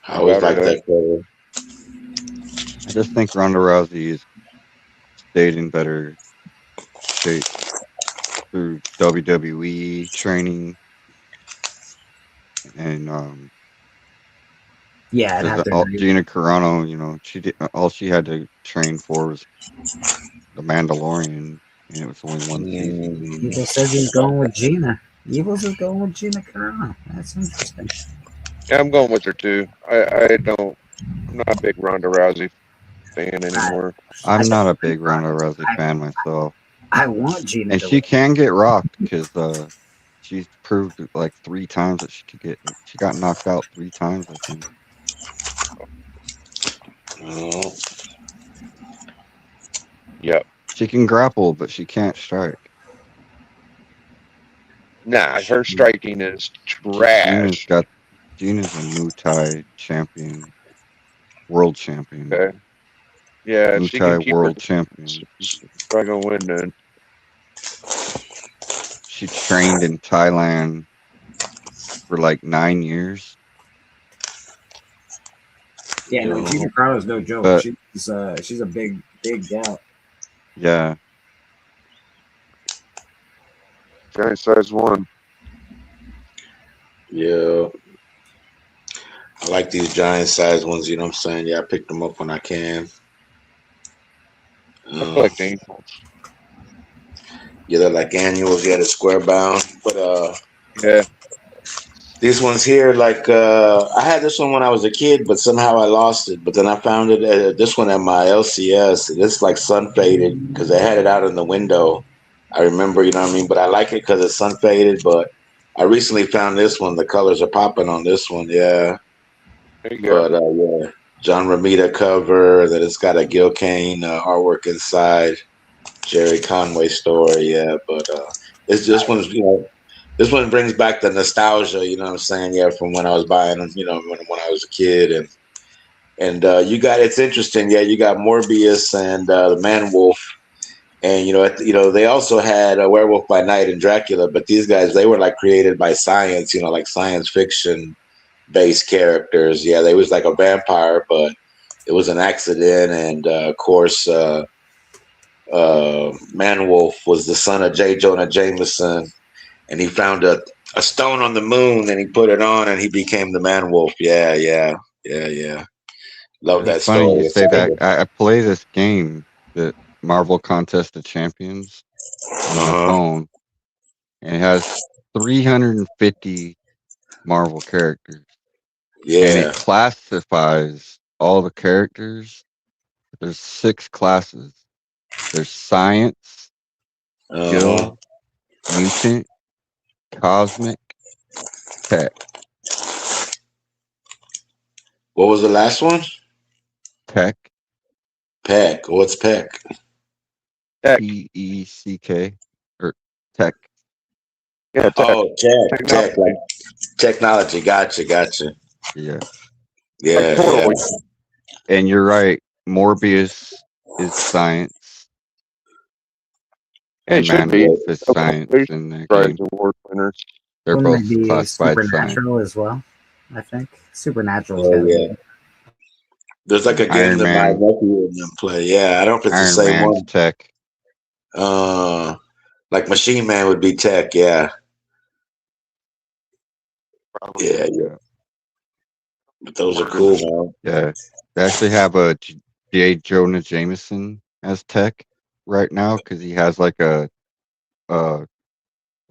I always About like it, that cover. I just think Ronda Rousey is stayed in better shape through WWE training and Yeah, I'd have to agree. Gina Carano, you know, all she had to train for was the Mandalorian, and it was only one season. Evil says he's going with Gina. Evils is going with Gina Carano. That's interesting. Yeah, I'm going with her too. I'm not a big Ronda Rousey fan anymore. I'm not a big Ronda Rousey fan myself, I want Gina and to she win. can get rocked because she's proved like 3 times that she could get. She got knocked out 3 times, I think. Oh, Yep. She can grapple, but she can't strike. Nah, her striking is trash. Gina's a Muay Thai champion, world champion. Okay. Yeah, Muay she Thai can keep world her. champion. She's probably gonna win then. She trained in Thailand for like 9 years. Yeah, no, Gina Carano's no joke. But- She's a big gal. Yeah, Giant size 1. yeah. I like these giant size ones. You know what I'm saying? Yeah, I pick them up when I can. I collect angels. Yeah, they're like annuals. Yeah, they're square bound. But Yeah. these ones here, like I had this one when I was a kid, but somehow I lost it. But then I found it. This one at my LCS. It's like sun faded because they had it out in the window. I remember, you know what I mean. But I like it because it's sun faded. But I recently found this one. The colors are popping on this one. Yeah. There you go. But yeah, John Romita cover. That it's got a Gil Kane artwork inside. Jerry Conway story. Yeah, but it's this one's this one brings back the nostalgia. You know what I'm saying? Yeah, from when I was buying them. You know, when I was a kid and you got it's interesting. Yeah, you got Morbius and the Man Wolf. And they also had a Werewolf by Night and Dracula, but these guys they were like created by science, like science fiction based characters. Yeah, they was like a vampire, but it was an accident, and of course, Man Wolf was the son of J. Jonah Jameson, and he found a stone on the moon, and he put it on, and he became the Man Wolf. Yeah. Love that it's funny story. you say that. I play this game, the Marvel Contest of Champions, on my phone, and it has 350 Marvel characters. And Yeah. it classifies all the characters. There's 6 classes. There's science, skill, mutant, cosmic, tech. What was the last one? Tech. Peck. What's Peck? Teck, or tech. Yeah, Oh, tech, like technology. Gotcha. Yeah. Yeah. And you're right. Morbius is science. Yeah, And it should Man be. Wolf is science in the Prize game. award winners. They're Wouldn't both it be classified science. Supernatural as well? I think Supernatural. Oh, yeah. There's like a game Iron that my Man. nephew and them play. Yeah, I don't know if it's the Iron same Man's one. tech. Like Machine Man would be tech. Yeah. Yeah, yeah. But those are cool, man. Yeah, they actually have a J. Jonah Jameson as tech right now because he has like a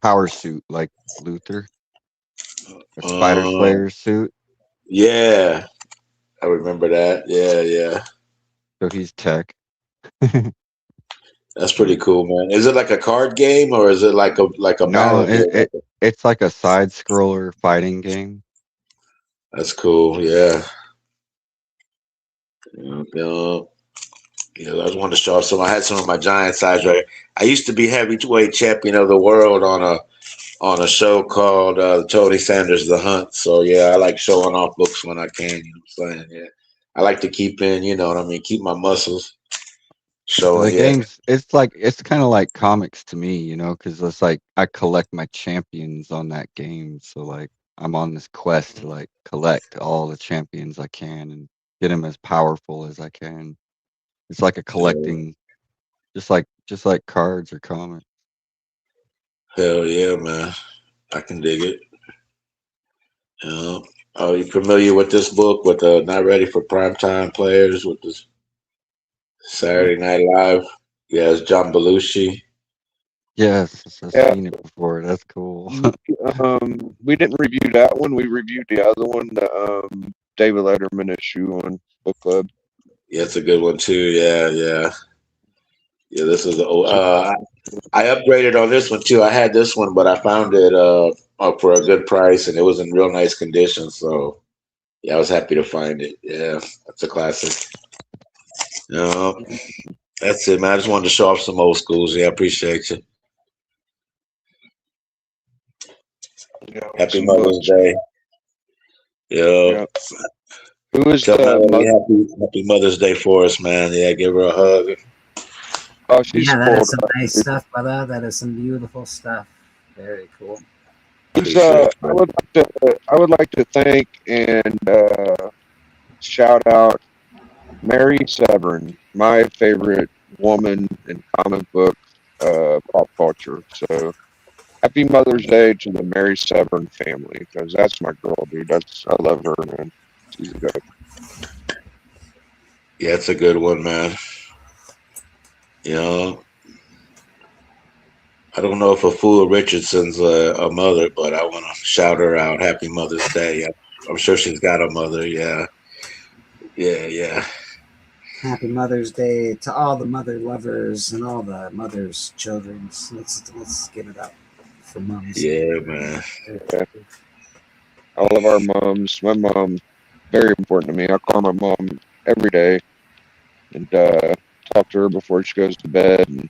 power suit like Luther, a Spider Uh, Slayer suit. yeah, I remember that. Yeah, yeah. So he's tech. That's pretty cool, man. Is it like a card game or is it like a No, battle game? it's like a side scroller fighting game. That's cool. Yeah. Yeah. Yeah, I just wanted to show off some. I had some of my giant size right. I used to be heavyweight champion of the world on a show called Tony Sanders The Hunt. So yeah, I like showing off books when I can. You know what I'm saying? Yeah, I like to keep in. You know what I mean? Keep my muscles The showing. Yeah, game's it's kind of like comics to me, you know, because it's like I collect my champions on that game. So like I'm on this quest to like collect all the champions I can and get them as powerful as I can. It's like a collecting, just like cards or comics. hell yeah, man. I can dig it. You know, are you familiar with this book with Not Ready for Primetime Players with this Saturday Night Live? Yeah, it's John Belushi. Yes, I've Yeah. seen it before. That's cool. We didn't review that one. We reviewed the other one, the David Letterman issue on Book Club. Yeah, it's a good one too. Yeah, yeah. Yeah, this is I upgraded on this one too. I had this one, but I found it up for a good price, and it was in real nice condition. So yeah, I was happy to find it. Yeah, that's a classic. That's it, man. I just wanted to show off some old schools. Yeah, I appreciate you. Yeah, Happy some Mother's books. Day. Yeah. Who is Tell the Melody mother? happy Mother's Day for us, man. Yeah, give her a hug. Oh, she's Yeah, that is spoiled. some nice stuff, brother. That is some beautiful stuff. Very cool. Who's, I would like to thank and shout out Mary Severn, my favorite woman in comic book pop culture. So happy Mother's Day to the Mary Severn family, because that's my girl, dude. I love her, man. She's a good. Yeah, it's a good one, man. You know, I don't know if a fool Richardson's a mother, but I want to shout her out. Happy Mother's Day. I'm sure she's got a mother. Yeah. Yeah, yeah. Happy Mother's Day to all the mother lovers and all the mothers' children. Let's give it up for moms. Yeah, man. All of our moms. My mom, very important to me. I call my mom every day and talk to her before she goes to bed. And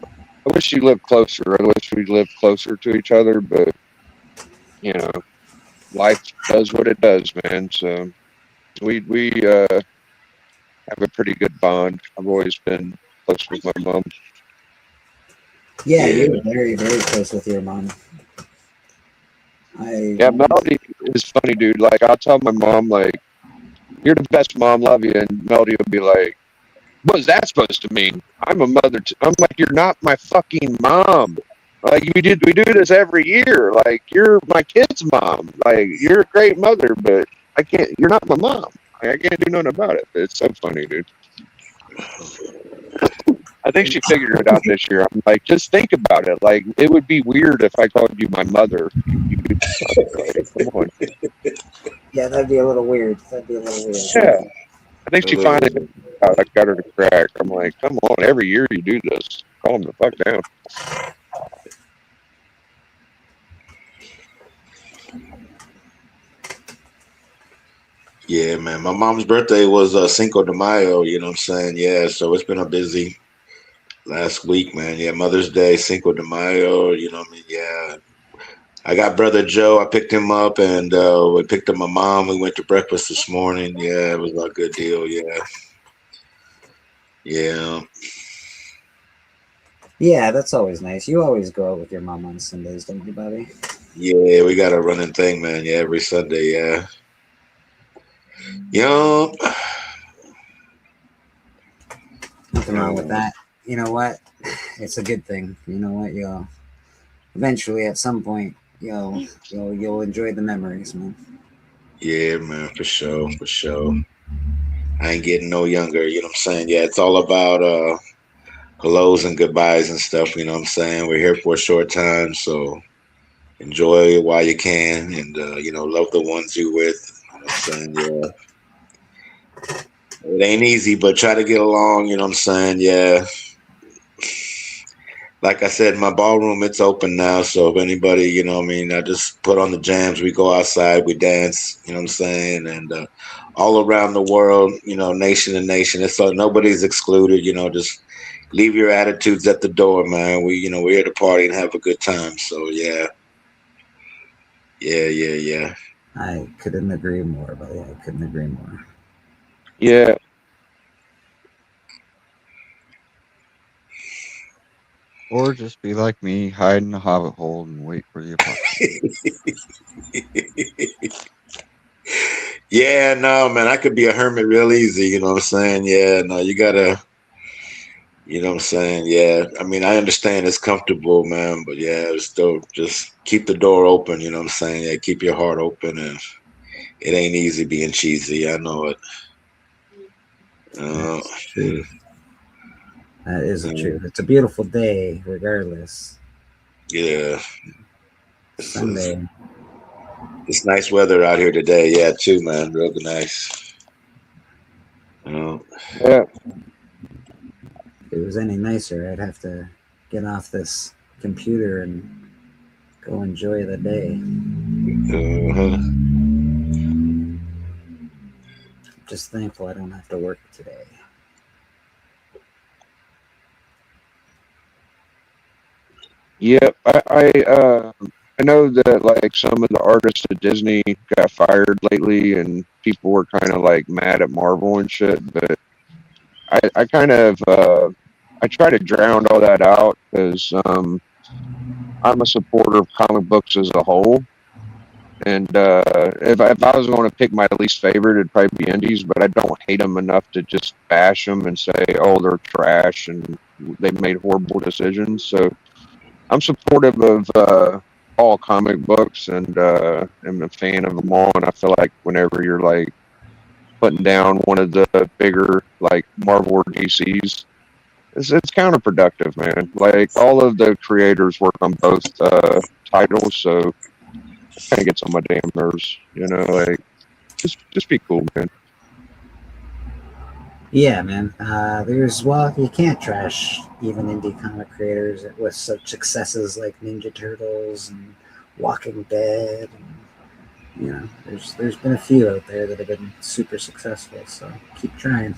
I wish she lived closer. I wish we lived closer to each other, but you know, life does what it does, man. So we have a pretty good bond. I've always been close with my mom. Yeah, you're very, very close with your mom. Yeah, Melody is funny, dude. Like, I'll tell my mom, like, you're the best mom, love you. And Melody will be like, what is that supposed to mean? I'm a mother. I'm like, you're not my fucking mom. Like, we do this every year. Like, you're my kid's mom. Like, you're a great mother, but you're not my mom. I can't do nothing about it. But it's so funny, dude. I think she figured it out this year. I'm like, just think about it. Like, it would be weird if I called you my mother. Like, come on. Yeah, that'd be a little weird. Yeah. I think she finally figured it out. I got her to crack. I'm like, come on. Every year you do this. Calm the fuck down. Yeah, man. My mom's birthday was Cinco de Mayo, you know what I'm saying? Yeah, so it's been a busy last week, man. Yeah, Mother's Day, Cinco de Mayo, you know what I mean? Yeah. I got brother Joe. I picked him up and we picked up my mom. We went to breakfast this morning. Yeah, it was a good deal. Yeah. Yeah. Yeah, that's always nice. You always go out with your mom on Sundays, don't you, Bobby? Yeah, we got a running thing, man. Yeah, every Sunday, yeah. Yeah. Nothing wrong with that. You know what? It's a good thing. You know what? You'll eventually, at some point, you'll enjoy the memories, man. Yeah, man, for sure, for sure. I ain't getting no younger, you know what I'm saying? Yeah, it's all about hellos and goodbyes and stuff, you know what I'm saying? We're here for a short time, so enjoy it while you can, and love the ones you with. You know what I'm saying? Yeah. It ain't easy, but try to get along, you know what I'm saying? Yeah. Like I said, my ballroom, it's open now. So if anybody, I just put on the jams. We go outside, we dance, you know what I'm saying? And all around the world, nation to nation. It's so nobody's excluded, just leave your attitudes at the door, man. We're here to party and have a good time. So yeah. Yeah. I couldn't agree more, buddy. I couldn't agree more. Yeah. Or just be like me, hide in a hobbit hole and wait for the apocalypse. Yeah, no, man, I could be a hermit real easy, you know what I'm saying? Yeah, no, you gotta, you know what I'm saying? Yeah, I mean, I understand it's comfortable, man, but yeah, still just keep the door open, you know what I'm saying? Yeah, keep your heart open, and it ain't easy being cheesy. I know it. That's true. That is the truth. It's a beautiful day, regardless. Yeah. Sunday. It's nice weather out here today. Yeah, too, man. Real nice. Yeah. If it was any nicer, I'd have to get off this computer and go enjoy the day. Just thankful I don't have to work today. Yep, I know that like some of the artists at Disney got fired lately, and people were kind of like mad at Marvel and shit. But I kind of I try to drown all that out because I'm a supporter of comic books as a whole. And if I was going to pick my least favorite, it'd probably be indies. But I don't hate them enough to just bash them and say, "Oh, they're trash and they made horrible decisions." So I'm supportive of all comic books and am a fan of them all. And I feel like whenever you're like putting down one of the bigger like Marvel or DCs, it's counterproductive, man. Like all of the creators work on both titles, so it kind of gets on my damn nerves. Like just be cool, man. Yeah, man. You can't trash even indie comic creators with such successes like Ninja Turtles and Walking Dead. And, there's been a few out there that have been super successful. So keep trying.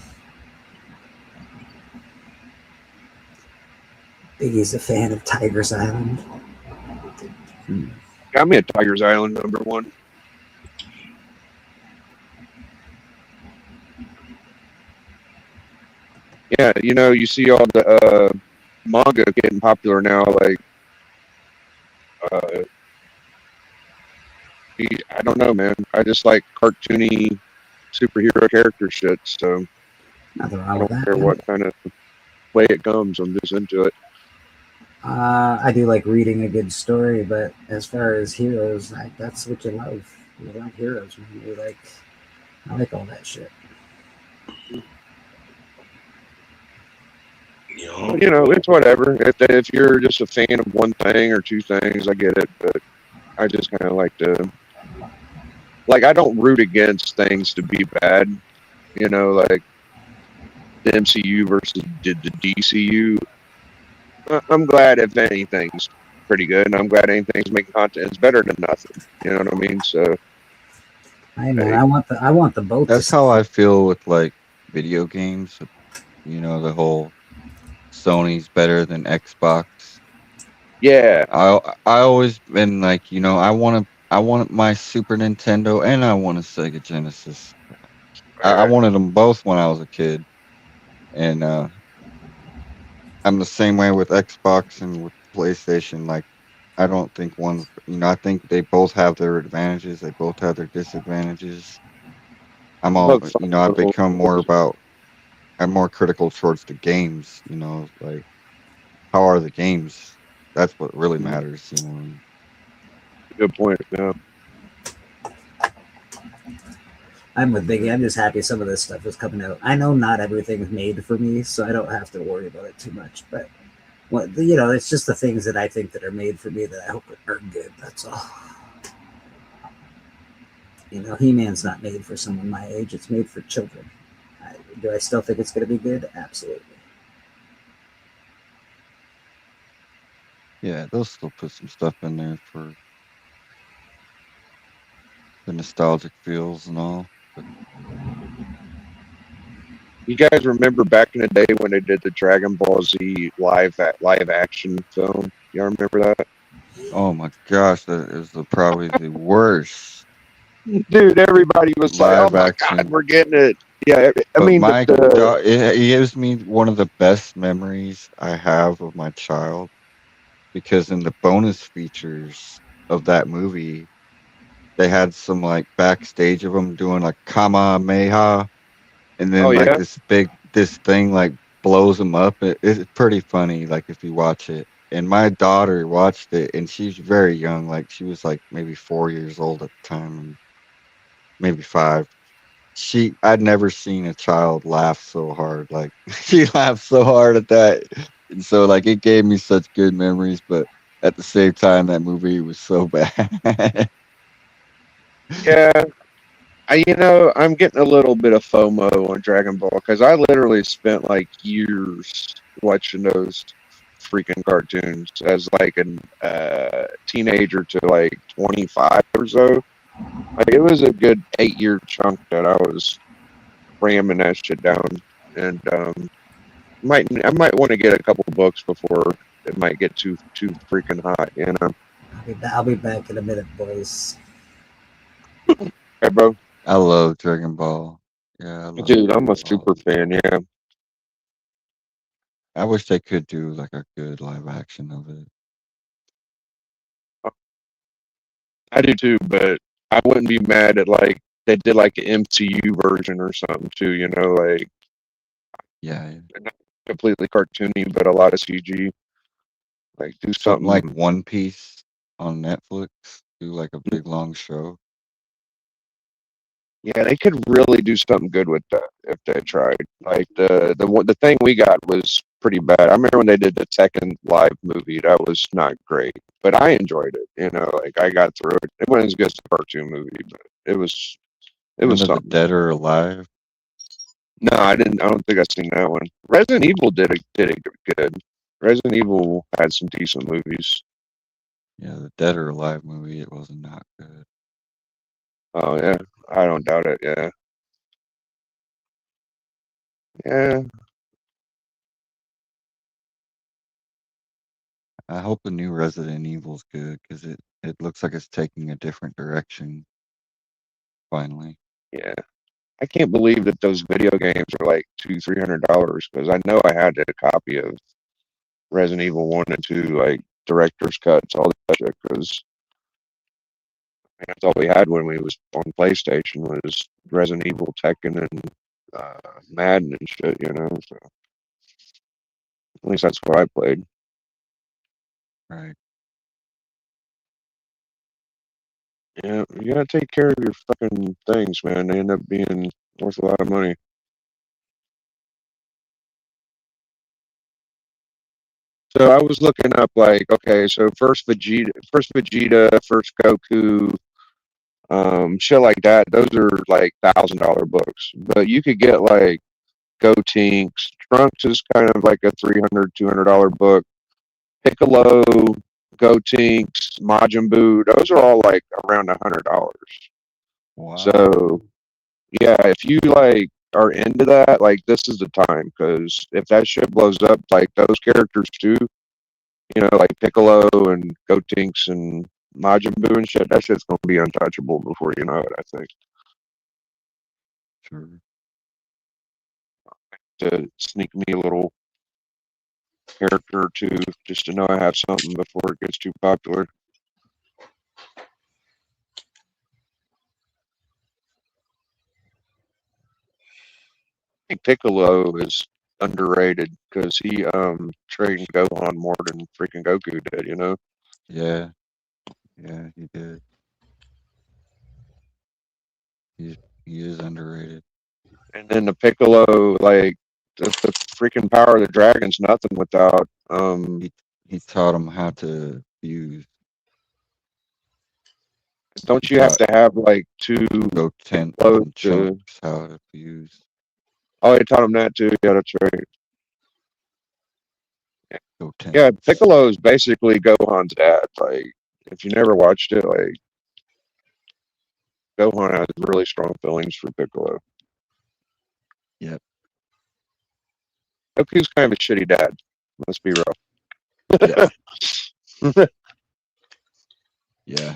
Biggie's a fan of Tiger's Island. Got me a Tiger's Island #1. Yeah, you see all the manga getting popular now. Like, I don't know, man. I just like cartoony superhero character shit. So Nothing wrong I with don't that, care man. what kind of way it comes. I'm just into it. I do like reading a good story, but as far as heroes, that's what you love. You like heroes, man. I like all that shit. It's whatever. If you're just a fan of one thing or two things, I get it. But I just kind of like I don't root against things to be bad. Like the MCU versus the DCU. I'm glad if anything's pretty good, and I'm glad anything's making content. It's better than nothing. You know what I mean? So I know. I want the both. That's how I feel with like video games. The whole Sony's better than Xbox. Yeah. I always been like, I want my Super Nintendo and I want a Sega Genesis. I wanted them both when I was a kid, and I'm the same way with Xbox and with PlayStation. Like, I don't think one. I think they both have their advantages. They both have their disadvantages. I've become I'm more critical towards the games. Like, how are the games? That's what really matters. Good point. Yeah. I'm with Biggie. I'm just happy some of this stuff is coming out. I know not everything is made for me, so I don't have to worry about it too much. But it's just the things that I think that are made for me that I hope are good. That's all. He-Man's not made for someone my age. It's made for children. Do I still think it's going to be good? Absolutely. Yeah, they'll still put some stuff in there for the nostalgic feels and all. But You guys remember back in the day when they did the Dragon Ball Z live action film? Y'all remember that? oh my gosh, that is probably the worst Dude, everybody was like, "Oh live my action. God, we're getting it!" Yeah, I But mean, it gives me one of the best memories I have of my child, because in the bonus features of that movie, they had some like backstage of them doing like Kamehameha, and then oh like yeah, this thing like blows them up. It's pretty funny, like if you watch it. And my daughter watched it, and she's very young, like she was like maybe 4 years old at the time, and maybe 5. I'd never seen a child laugh so hard. Like she laughed so hard at that. And so like it gave me such good memories, but at the same time that movie was so bad. yeah. I'm getting a little bit of FOMO on Dragon Ball because I literally spent like years watching those freaking cartoons as like a teenager to like 25 or so. Like it was a good 8-year chunk that I was ramming that shit down, and I might want to get a couple books before it might get too freaking hot, you know. I'll be back in a minute, boys. Hey, bro. I love Dragon Ball. Yeah, I love Dude, I'm Dragon a Ball. super fan. Yeah, I wish they could do like a good live action of it. I do too, but I wouldn't be mad at like they did like an MCU version or something too. You know, like Yeah, not completely cartoony, but a lot of CG. Like do something like something. One Piece on Netflix. Do like a big long show. Yeah, they could really do something good with that if they tried. Like the thing we got was pretty bad. I remember when they did the Tekken live movie. That was not great, but I enjoyed it. You know, like I got through it. It wasn't as good as the cartoon movie, but it was Remember the something. Dead or Alive? No, I didn't. I don't think I've seen that one. Resident Evil did it good. Resident Evil had some decent movies. Yeah, the Dead or Alive movie. It was not good. Oh yeah, I don't doubt it. Yeah, yeah. I hope the new Resident Evil's good, because it looks like it's taking a different direction. Finally. Yeah. I can't believe that those video games are like $200-$300 because I know I had a copy of Resident Evil 1 and 2, like director's cuts, all that shit, because that's all we had when we was on PlayStation was Resident Evil, Tekken, and Madden and shit, you know. So at least that's what I played. Right. Yeah, you gotta take care of your fucking things, man. They end up being worth a lot of money. So I was looking up like, okay, so first Vegeta, first Goku, shit like that. Those are like $1,000 books, but you could get like Gotenks. Trunks is kind of like a $300-$200 book. Piccolo, Gotenks, Majin Buu. Those are all like around $100. Wow. So yeah, if you like are into that, like this is the time because if that shit blows up, like those characters too, you know, like Piccolo and Gotenks and Majin Buu and shit, that shit's gonna be untouchable before you know it, I think. Sure. To sneak me a little character or two just to know I have something before it gets too popular. I think Piccolo is underrated because he trained Gohan more than freaking Goku did, you know? Yeah. Yeah, he did. He is underrated. And then the Piccolo, like the freaking power of the dragon's nothing without He taught him how to fuse. Don't you have to have like two Goten Piccolos and to? Trunks how to fuse. Oh, they taught him that too. Yeah, that's right. Goten. Yeah, Piccolo is basically Gohan's dad. Like, if you never watched it, like Gohan has really strong feelings for Piccolo. Yep. Goku's kind of a shitty dad. Let's be real. Yeah. Yeah.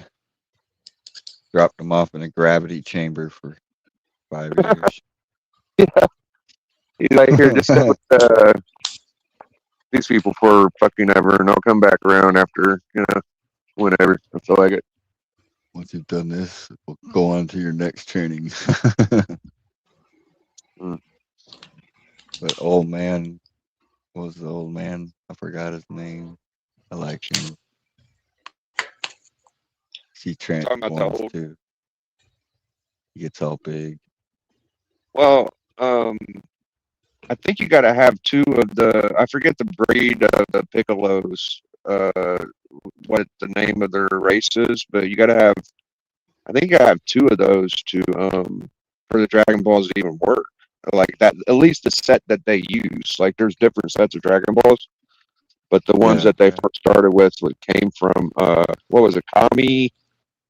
Dropped him off in a gravity chamber for 5 years. Yeah. He's like, here, just sit with these people for fucking ever, and I'll come back around after, whenever I feel like it. Once you've done this, we'll go on to your next training. But old man, what was the old man? I forgot his name. I like him. He transforms too. He gets all big. Well, I think you got to have two of the. I forget the breed of the Piccolos. What the name of their race is, but you got to have. I think you got to have two of those to for the Dragon Balls to even work. Like that, at least the set that they use. Like there's different sets of Dragon Balls, but the ones that they first started with came from what was it, Kami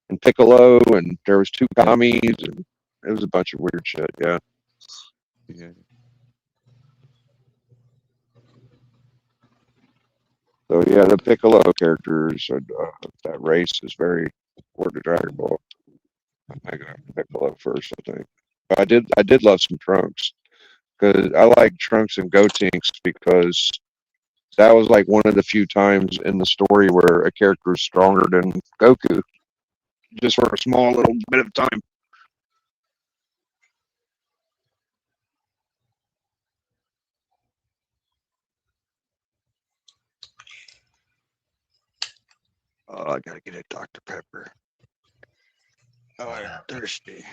and Piccolo, and there was two Kamis, and it was a bunch of weird shit. Yeah. So yeah, the Piccolo characters, that race is very important to Dragon Ball. I got Piccolo first, I think. But I did love some Trunks because I like Trunks and Gotenks because that was like one of the few times in the story where a character is stronger than Goku, just for a small little bit of time. Oh, I gotta get a Dr. Pepper. Oh, I'm thirsty.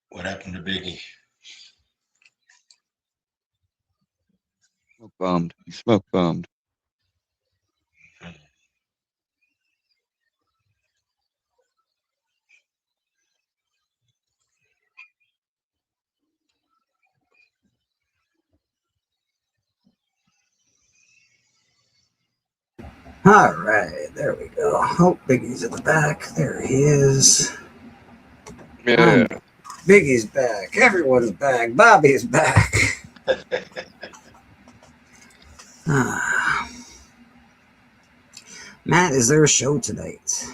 What happened to Biggie? Bummed. He smoked bummed. All right, there we go. Oh, Biggie's at the back. There he is. Yeah. Biggie's back. Everyone's back. Bobby's back. Matt, is there a show tonight?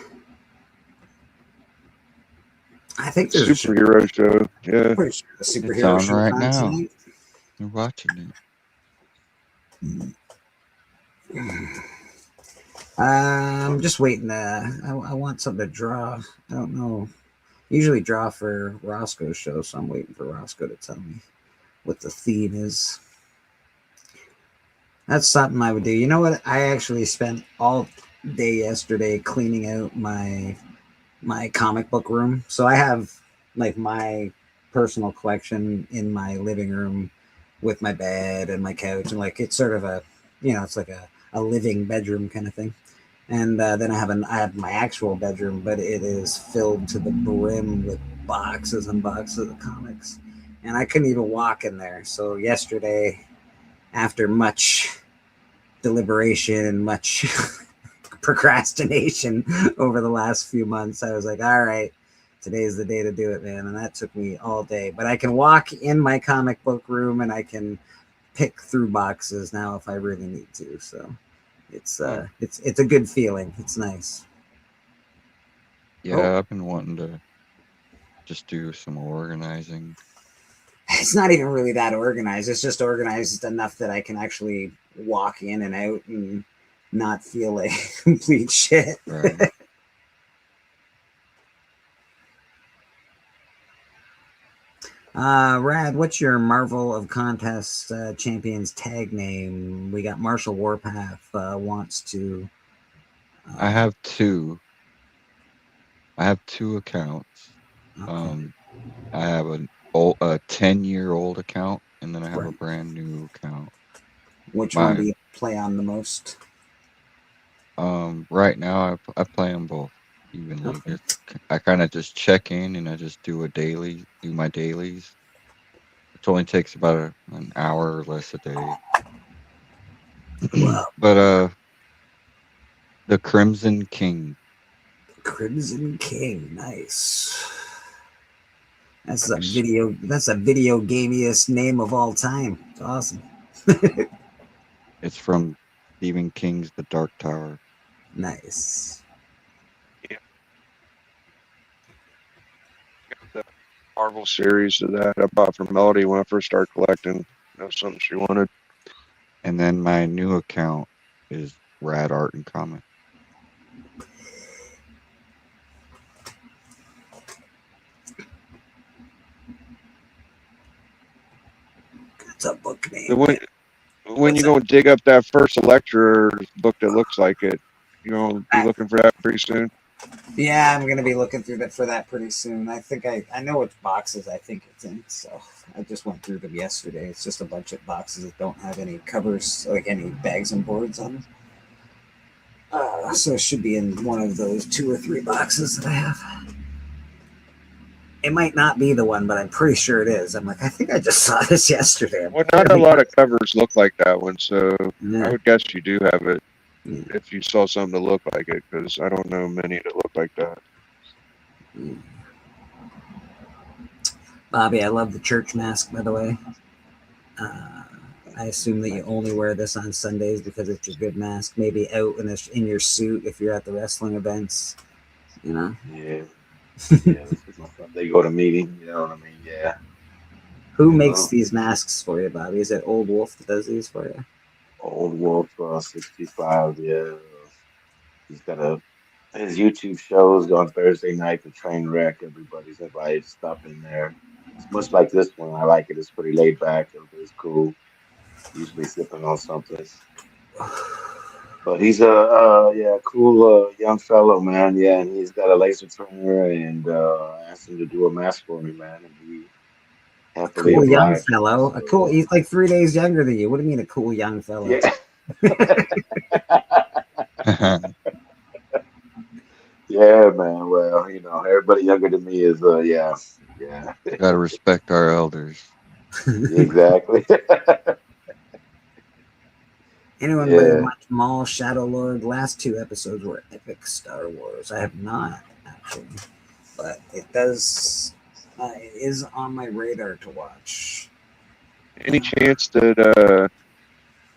I think there's superhero show. Yeah. Pretty sure the superhero It's on show right on now. tonight. You're watching it. I'm just waiting. I want something to draw. I don't know. Usually draw for Roscoe's show, so I'm waiting for Roscoe to tell me what the theme is. That's something I would do. You know what? I actually spent all day yesterday cleaning out my comic book room. So I have like my personal collection in my living room with my bed and my couch, and like it's sort of a, it's like a living bedroom kind of thing. And then I have my actual bedroom, but it is filled to the brim with boxes and boxes of comics, and I couldn't even walk in there. So yesterday, after much deliberation and much procrastination over the last few months, I was like, all right, today's the day to do it, man. And that took me all day, but I can walk in my comic book room and I can pick through boxes now if I really need to. So It's a good feeling. It's nice. Yeah, I've been wanting to just do some organizing. It's not even really that organized. It's just organized enough that I can actually walk in and out and not feel like complete shit. Right. Rad, what's your Marvel of Contest Champions tag name? We got Marshall Warpath wants to. I have two. I have two accounts. Okay. I have a 10-year-old account, and then I have a brand new account. Which one do you play on the most? Right now I play them both evenly. Okay. I kind of just check in and I just do my dailies. It only takes about an hour or less a day. Wow. But the Crimson King. Crimson King, nice. That's a video gamiest name of all time. It's awesome. It's from Stephen King's The Dark Tower. Nice. Yeah. The Marvel series of that I bought from Melody when I first started collecting. That was something she wanted. And then my new account is Rad Art and Comic. That's a book name. So when you go and dig up that first Electra book that looks like it, you're going to be looking for that pretty soon? Yeah, I'm going to be looking through for that pretty soon. I think I know which boxes I think it's in, so I just went through them yesterday. It's just a bunch of boxes that don't have any covers, like any bags and boards on them. So it should be in one of those 2 or 3 boxes that I have. It might not be the one, but I'm pretty sure it is. I'm like, I think I just saw this yesterday. Well, not a lot of covers look like that one, so Yeah. I would guess you do have it if you saw something that looked like it, because I don't know many that look like that. Bobby, I love the church mask, by the way. I assume that you only wear this on Sundays because it's a good mask. Maybe out in your suit if you're at the wrestling events, you know? Yeah. They go to meeting, you know what I mean? Yeah. Who makes these masks for you, Bobby? Is it Old Wolf that does these for you? Old Wolf 65, yeah. He's got his YouTube shows on Thursday night, the train wreck. Everybody's invited to stop in there. It's much like this one. I like it. It's pretty laid back. Everybody's cool. Usually sipping on something. But he's a cool young fellow, man. Yeah, and he's got a laser trainer, and I asked him to do a mask for me, man. And he happily Cool young obliged. fellow. He's like 3 days younger than you. What do you mean a cool young fellow? Yeah. Yeah, man. Well, you know, everybody younger than me is yeah. Gotta respect our elders. Exactly. Anyone Yeah. watch Maul, Shadow Lord? Last 2 episodes were epic Star Wars. I have not, actually. But it is on my radar to watch. Any chance that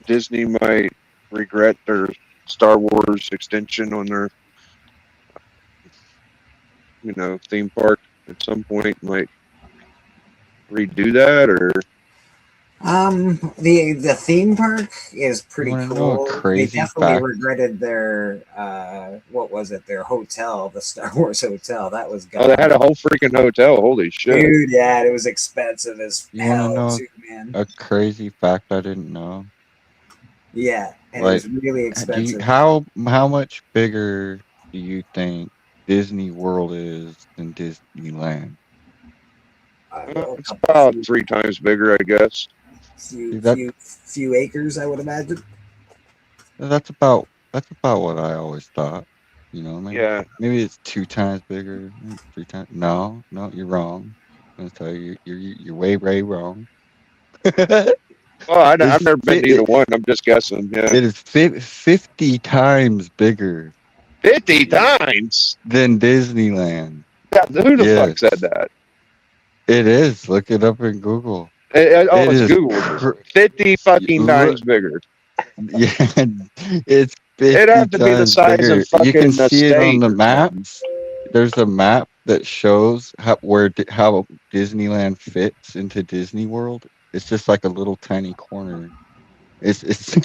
Disney might regret their Star Wars extension on their, theme park at some point? Might redo that, or? The theme park is pretty You wanna know a cool. crazy They definitely fact? regretted their what was it? Their hotel, the Star Wars hotel. That was Oh, they had a whole freaking hotel. Holy shit! Dude, yeah, it was expensive as You wanna hell know too, man. a crazy fact I didn't know? Yeah, and Like, it was really expensive. how much bigger do you think Disney World is than Disneyland? It's about 3 times bigger, I guess. Few acres, I would imagine. That's about what I always thought. Maybe, Yeah. maybe it's 2 times bigger, 3 times. No, you're wrong. I'm gonna tell you, you're way wrong. Well, I've never been to either one. I'm just guessing. Yeah. It is 50 times bigger 50 times? than Disneyland. Yeah, who the Yes. fuck said that? It is. Look it up in Google. Oh, It it's is Google. 50 fucking times bigger. Yeah, it's It'd 50 have to be the times size bigger. of fucking You can the see it on state the or something. maps. There's a map that shows how Disneyland fits into Disney World. It's just like a little tiny corner. It's it's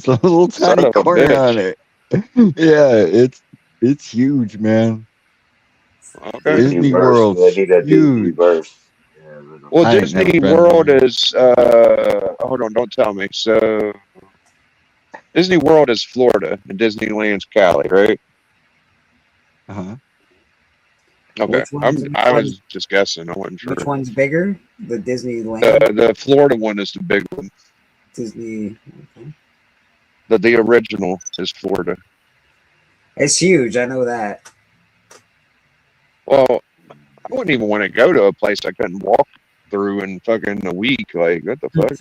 a little Son tiny of a corner on bitch. it. Yeah, it's huge, man. Okay. Disney Disney verse. World's They need a Disney huge. verse. Yeah, literally. Well, I ain't never Disney been World there. is hold on, don't tell me. So Disney World is Florida and Disneyland's Cali, right? Uh-huh. Okay. Which I one? was just guessing. I wasn't sure. Which one's bigger? The Disneyland, The Florida one is the big one. Disney. Okay. The original is Florida. It's huge. I know that. Well, I wouldn't even want to go to a place I couldn't walk through in fucking a week. Like, what the fuck?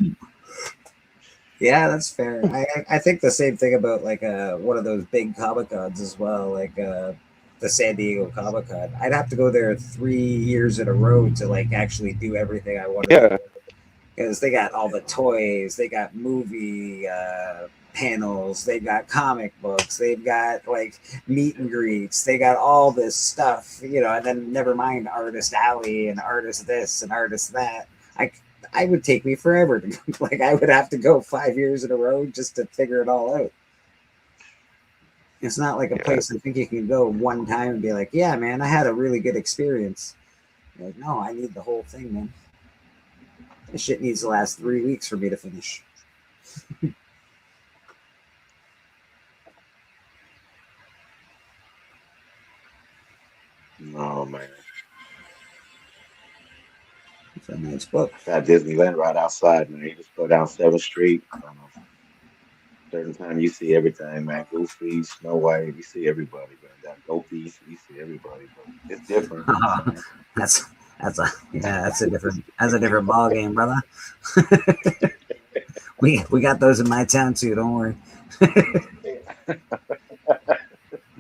Yeah, that's fair. I think the same thing about like one of those big Comic Cons as well, like the San Diego Comic Con. I'd have to go there 3 years in a row to like actually do everything I wanted to Yeah. do. Because they got all the toys, they got movie panels, they've got comic books, they've got like meet and greets, they got all this stuff, you know, and then never mind Artist Alley and Artist this and Artist that. I would take me forever to like I would have to go 5 years in a row just to figure it all out. It's not like a place I think you can go one time and be like, yeah, man, I had a really good experience. You're like, no, I need the whole thing, man. This shit needs to last 3 weeks for me to finish. Oh man, It's a nice book. that Disneyland right outside, man. You just go down 7th Street. I don't know. Certain time you see everything, man. Goofy, Snow White, you see everybody, man. That Goofy, you see everybody, but it's different. that's a different ball game, brother. we got those in my town too. Don't worry.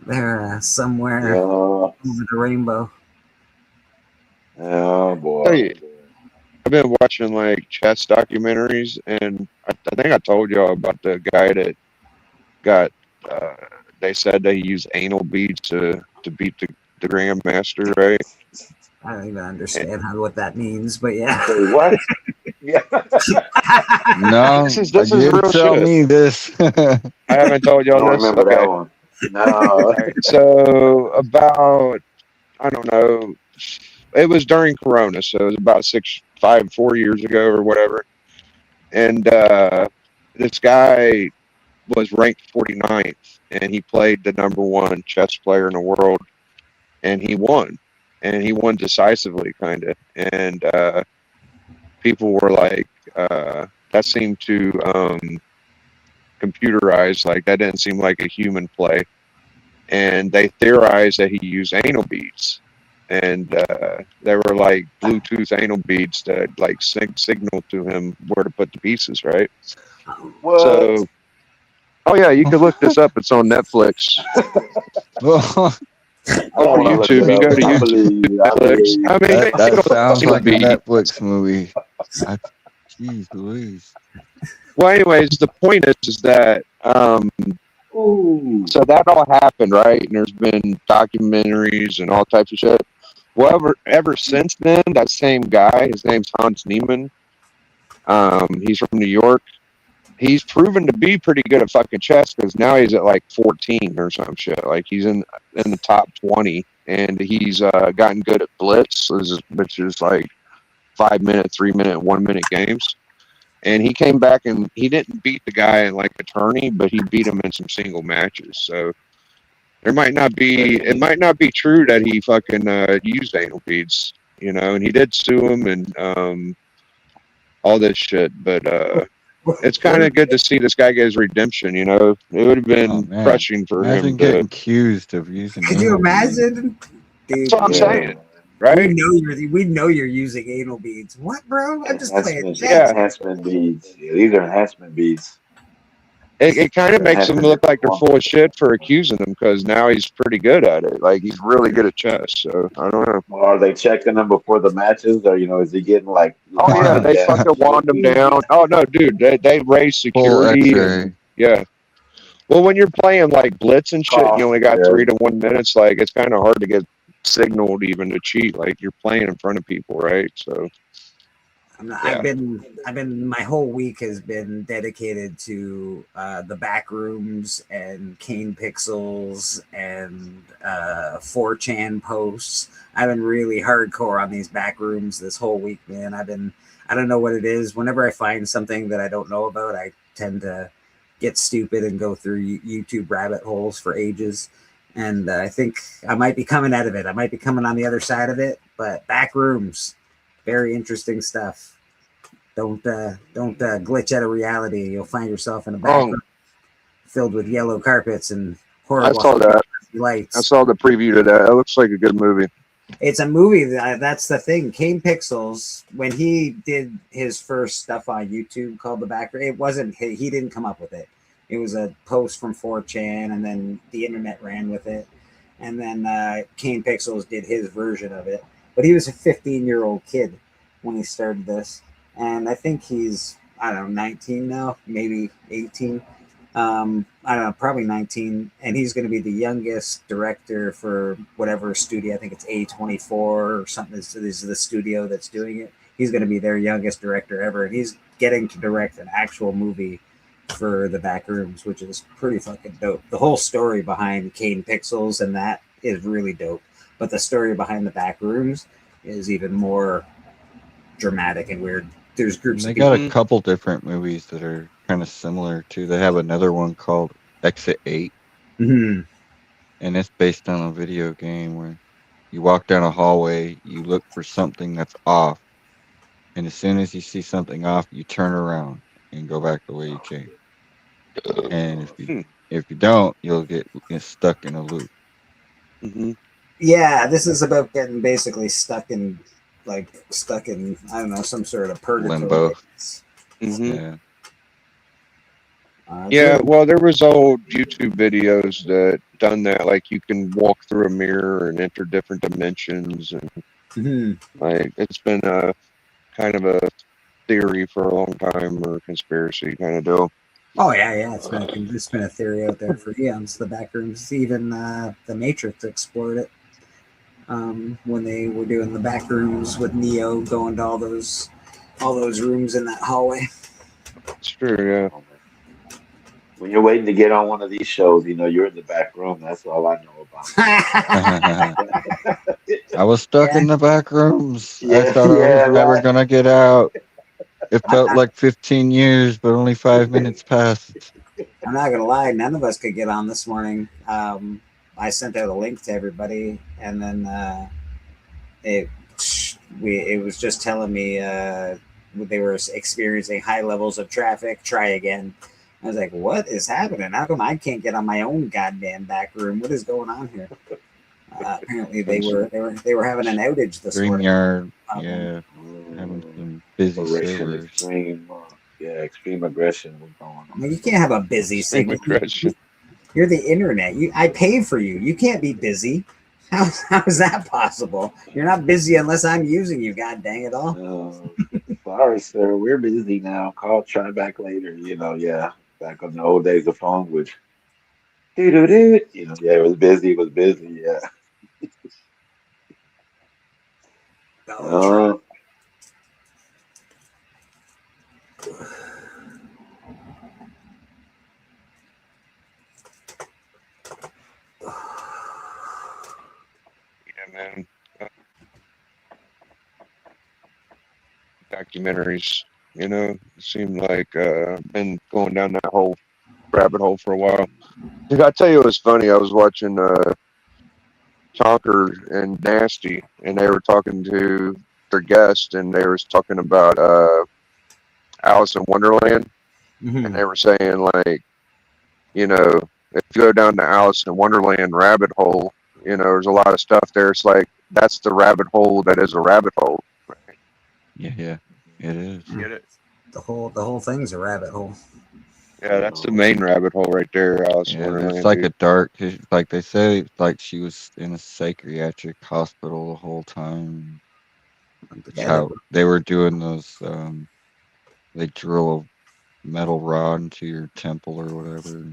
They're somewhere over the rainbow. Oh boy. Hey, I've been watching like chess documentaries, and I think I told y'all about the guy that got. They said they used anal beads to beat the grandmaster, right? I don't even understand what that means, but yeah. Say what? Yeah. No, This is you real didn't tell shit. me this. I haven't told I y'all don't this. remember Okay. that one. No. So about, I don't know, it was during Corona, so it was about 4 years ago or whatever. And this guy was ranked 49th, and he played the #1 chess player in the world, and he won. And he won decisively, kind of. And people were like, that seemed to computerized, like that didn't seem like a human play. And they theorized that he used anal beads. And they were like Bluetooth anal beads that like signal to him where to put the pieces, right? What? So, oh yeah, you can look this up. It's on Netflix. Or YouTube. You go to YouTube, Netflix. I mean, that sounds like a bead. Netflix movie. Jeez Louise. Well, anyways, the point is that so that all happened, right? And there's been documentaries and all types of shit. Well, ever since then, that same guy, his name's Hans Niemann. He's from New York. He's proven to be pretty good at fucking chess because now he's at like 14 or some shit. Like he's in the top 20, and he's gotten good at blitz, which is like 5 minute, 3 minute, 1 minute games. And he came back and he didn't beat the guy in like a tourney, but he beat him in some single matches. So it might not be true that he fucking used anal beads, you know, and he did sue him and all this shit. But it's kind of good to see this guy get his redemption, you know. It would have been crushing for Imagine him. getting accused of using Could you anal imagine? Dude, That's what I'm saying, right? We know you're using anal beads. What, bro? I'm just playing chess. Enhancement beads. Yeah, these are enhancement beads. It kind of makes them look like they're full of shit for accusing him because now he's pretty good at it. Like he's really good at chess. So I don't know. Well, are they checking him before the matches, or is he getting like? Oh yeah, they fucking wand him down. Oh no, dude, they raise security. And, yeah, Well, when you're playing like Blitz and shit, and you only got Yeah. 3 to 1 minutes. Like it's kind of hard to get signaled even to cheat. Like you're playing in front of people, right? So I've been my whole week has been dedicated to the back rooms and Kane Pixels and 4chan posts. I've been really hardcore on these back rooms this whole week, man. I don't know what it is. Whenever I find something that I don't know about, I tend to get stupid and go through YouTube rabbit holes for ages. And I think I might be coming out of it. I might be coming on the other side of it, but back rooms. Very interesting stuff. Don't glitch out of reality. You'll find yourself in a back room filled with yellow carpets and horrible I saw that. lights. I saw the preview to that. It looks like a good movie. It's a movie that's the thing. Kane Pixels, when he did his first stuff on YouTube called The Back Room, it wasn't he didn't come up with it. It was a post from 4chan, and then the internet ran with it, and then Kane Pixels did his version of it. But he was a 15-year-old kid when he started this. And I think he's, I don't know, 19 now, maybe 18. I don't know, probably 19. And he's going to be the youngest director for whatever studio. I think it's A24 or something. This is the studio that's doing it. He's going to be their youngest director ever. And he's getting to direct an actual movie for the back rooms, which is pretty fucking dope. The whole story behind Kane Pixels and that is really dope. But the story behind the back rooms is even more dramatic and weird. There's groups. They got a couple different movies that are kind of similar too. They have another one called Exit 8, and it's based on a video game where you walk down a hallway, you look for something that's off, and as soon as you see something off, you turn around and go back the way you came. And if you don't, you'll get stuck in a loop. Yeah, this is about getting basically stuck in I don't know, some sort of purgatory. Limbo. Yeah. Well, there was old YouTube videos that done that. Like you can walk through a mirror and enter different dimensions, and like it's been a kind of a theory for a long time, or conspiracy kind of deal. Oh yeah, it's been a theory out there for eons. The back rooms, even the Matrix explored it. When they were doing the back rooms with Neo, going to all those rooms in that hallway. It's true, yeah. When you're waiting to get on one of these shows, you know you're in the back room. That's all I know about. I was stuck in the back rooms. I thought I was never gonna get out. It felt like 15 years, but only 5 minutes passed. I'm not gonna lie, none of us could get on this morning. I sent out a link to everybody, and then it was just telling me they were experiencing high levels of traffic. Try again. I was like, "What is happening? How come I can't get on my own goddamn back room? What is going on here?" Apparently, they were having an outage this morning. StreamYard, yeah, having some busy servers. Extreme aggression was going on. I mean, you can't have a busy signal. You're the internet. I pay for you. You can't be busy. How is that possible? You're not busy unless I'm using you. God dang it all. Sorry, sir. We're busy now. Try back later. Back on the old days of phone, which it was busy. Yeah. Man. Documentaries, it seemed like been going down that whole rabbit hole for a while. Dude, I tell you, it was funny. I was watching Tonker and Nasty, and they were talking to their guest, and they were talking about Alice in Wonderland, and they were saying like, if you go down the Alice in Wonderland rabbit hole, there's a lot of stuff there. It's like that's the rabbit hole that is a rabbit hole. Right? Yeah, it is. Get it? The whole thing's a rabbit hole. Yeah, that's the main rabbit hole right there, Alice in Wonderland. It's like a dark, like they say, like she was in a psychiatric hospital the whole time. How they were doing those, they drill a metal rod into your temple or whatever.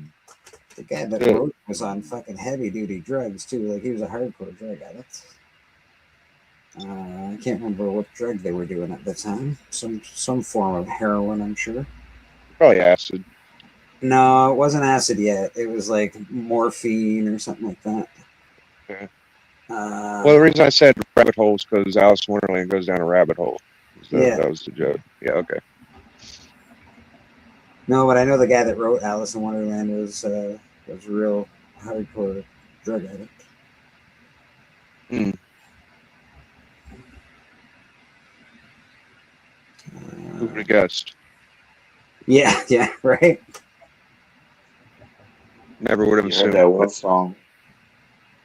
The guy that Good. wrote it was on fucking heavy duty drugs too. Like he was a hardcore drug addict. I can't remember what drug they were doing at the time. Some form of heroin, I'm sure. Probably acid. No, it wasn't acid yet. It was like morphine or something like that. Okay. Uh, Well, the reason I said rabbit holes because Alice in Wonderland goes down a rabbit hole. So Yeah. that was the joke. Yeah, okay. No, but I know the guy that wrote Alice in Wonderland was a real hardcore drug addict. Hmm. Who would have guessed? Yeah, yeah, right. Never would have You heard assumed. that one song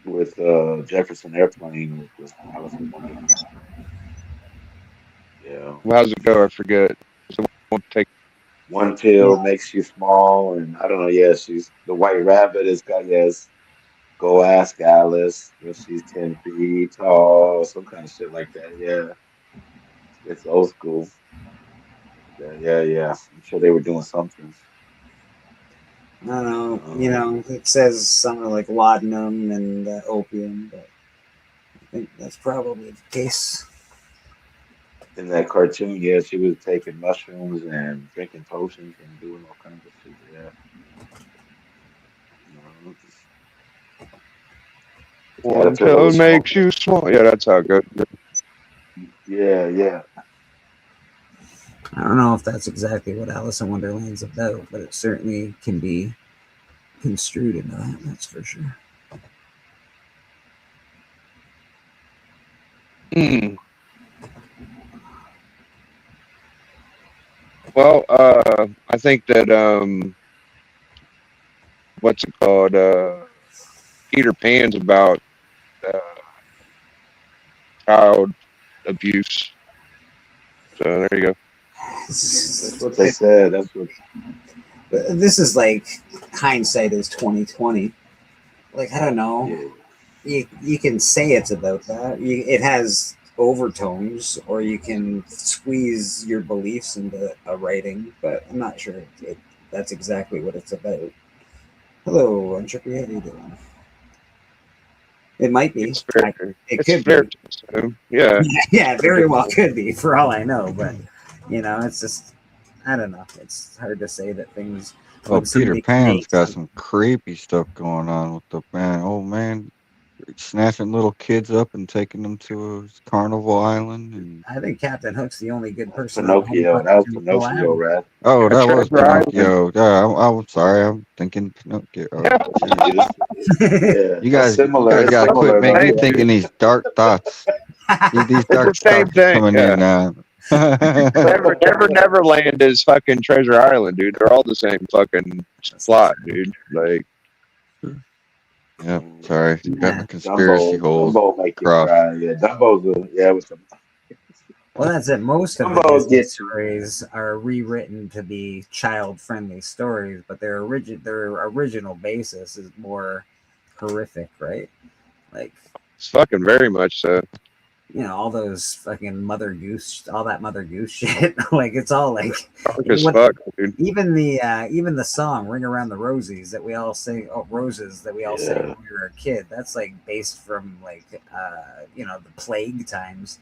with Jefferson Airplane with Alice in Wonderland. Yeah. Well, how's it go? I forget. Someone take. One pill makes you small, and I don't know. Yeah, she's the White Rabbit. Has got yes. Go ask Alice if she's 10 feet tall, some kind of shit like that. Yeah, it's old school. Yeah. I'm sure they were doing something. I don't know. You know, it says something like laudanum and opium, but I think that's probably the case. In that cartoon, yeah, she was taking mushrooms and drinking potions and doing all kinds of shit. Yeah. One pill makes you small. Yeah, that's how it goes. Yeah. I don't know if that's exactly what Alice in Wonderland's about, but it certainly can be construed into that. That's for sure. Hmm. Well, I think that what's it called? Peter Pan's about child abuse. So there you go. That's what they said. That's what. This is like hindsight is 2020. Like I don't know. You can say it's about that. It has overtones, or you can squeeze your beliefs into a writing. But I'm not sure that's exactly what it's about. Hello, Untrippy. How you doing? It might be. It's fair. It It's could fair be. to assume. Yeah. Yeah, very well could be for all I know. But you know, it's just I don't know. It's hard to say that things. Oh, when Peter somebody Pan's makes got some creepy stuff going on with the man. Oh man, snatching little kids up and taking them to a carnival island. And I think Captain Hook's the only good person. Pinocchio. That was Pinocchio, right? oh, that was Treasure Island. Pinocchio. Yeah, I'm sorry. I'm thinking Pinocchio. Oh, Yeah. you guys similar. gotta Similar, quit making me man. thinking these dark thoughts. These dark It's the same thoughts thing. coming Yeah. in now. Neverland is fucking Treasure Island, dude. They're all the same fucking plot, dude. Like, Yeah, sorry. Got my conspiracy holes Dumbo make you crossed. cry. Yeah, Dumbo's with the. Well, that's it. Most of the Dumbo Disney gets- stories are rewritten to be child-friendly stories, but their original basis is more horrific, right? Like, it's fucking very much so. you know, all those fucking Mother Goose shit. Like, it's all like Dark as fuck, dude. even the song "Ring Around the Roses" that we all sing. Oh, roses that we all sang when we were a kid. That's like based from like you know, the plague times.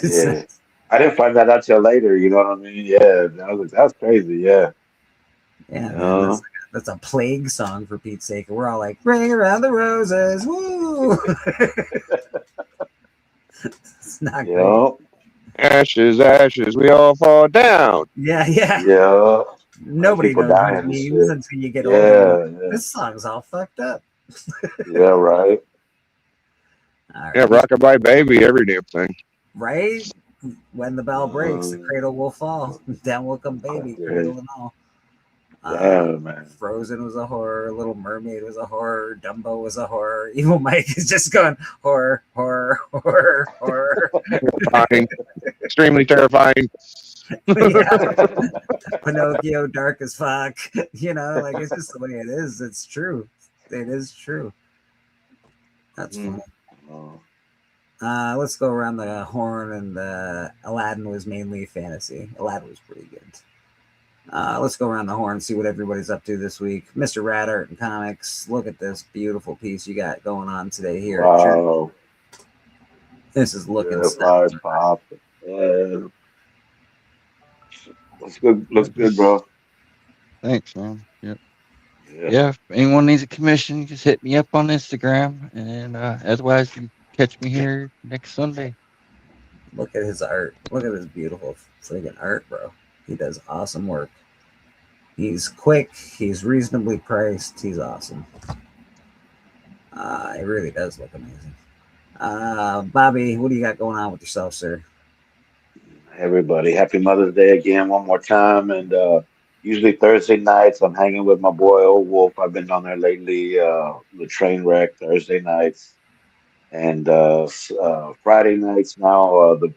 Yeah. I didn't find that out till later. You know what I mean? Yeah, that was crazy. Yeah. Yeah, man, that's a plague song for Pete's sake. And we're all like, "Ring around the roses, woo!" It's not great. Ashes, ashes, we all fall down. Yeah. Yeah. Nobody People knows dying what it and means shit. until you get older. Yeah. This song's all fucked up. Yeah, right. All right. Yeah, Rockabye Baby, every damn thing. Right? When the bell breaks, the cradle will fall. Down will come baby, cradle and all. Yeah, man. Frozen was a horror. Little Mermaid was a horror. Dumbo was a horror. Evil Mike is just going horror. Terrifying. Extremely terrifying. Pinocchio, dark as fuck. You know, like it's just the way it is. It's true. It is true. That's funny. Let's go around the horn, and Aladdin was mainly fantasy. Aladdin was pretty good. Let's go around the horn and see what everybody's up to this week. Mr. Rad Art and Comics, look at this beautiful piece you got going on today here. Wow. This is looking Fire's popping. Yeah. Looks good. Looks good, bro. Thanks, man. Yep. Yeah. If anyone needs a commission, just hit me up on Instagram, and otherwise you can catch me here next Sunday. Look at his art. Look at his beautiful friggin' art, bro. He does awesome work. He's quick. He's reasonably priced. He's awesome. It really does look amazing. Bobby, what do you got going on with yourself, sir? Everybody, happy Mother's Day again one more time. And usually Thursday nights, I'm hanging with my boy Old Wolf. I've been on there lately. The train wreck Thursday nights. And Friday nights now, the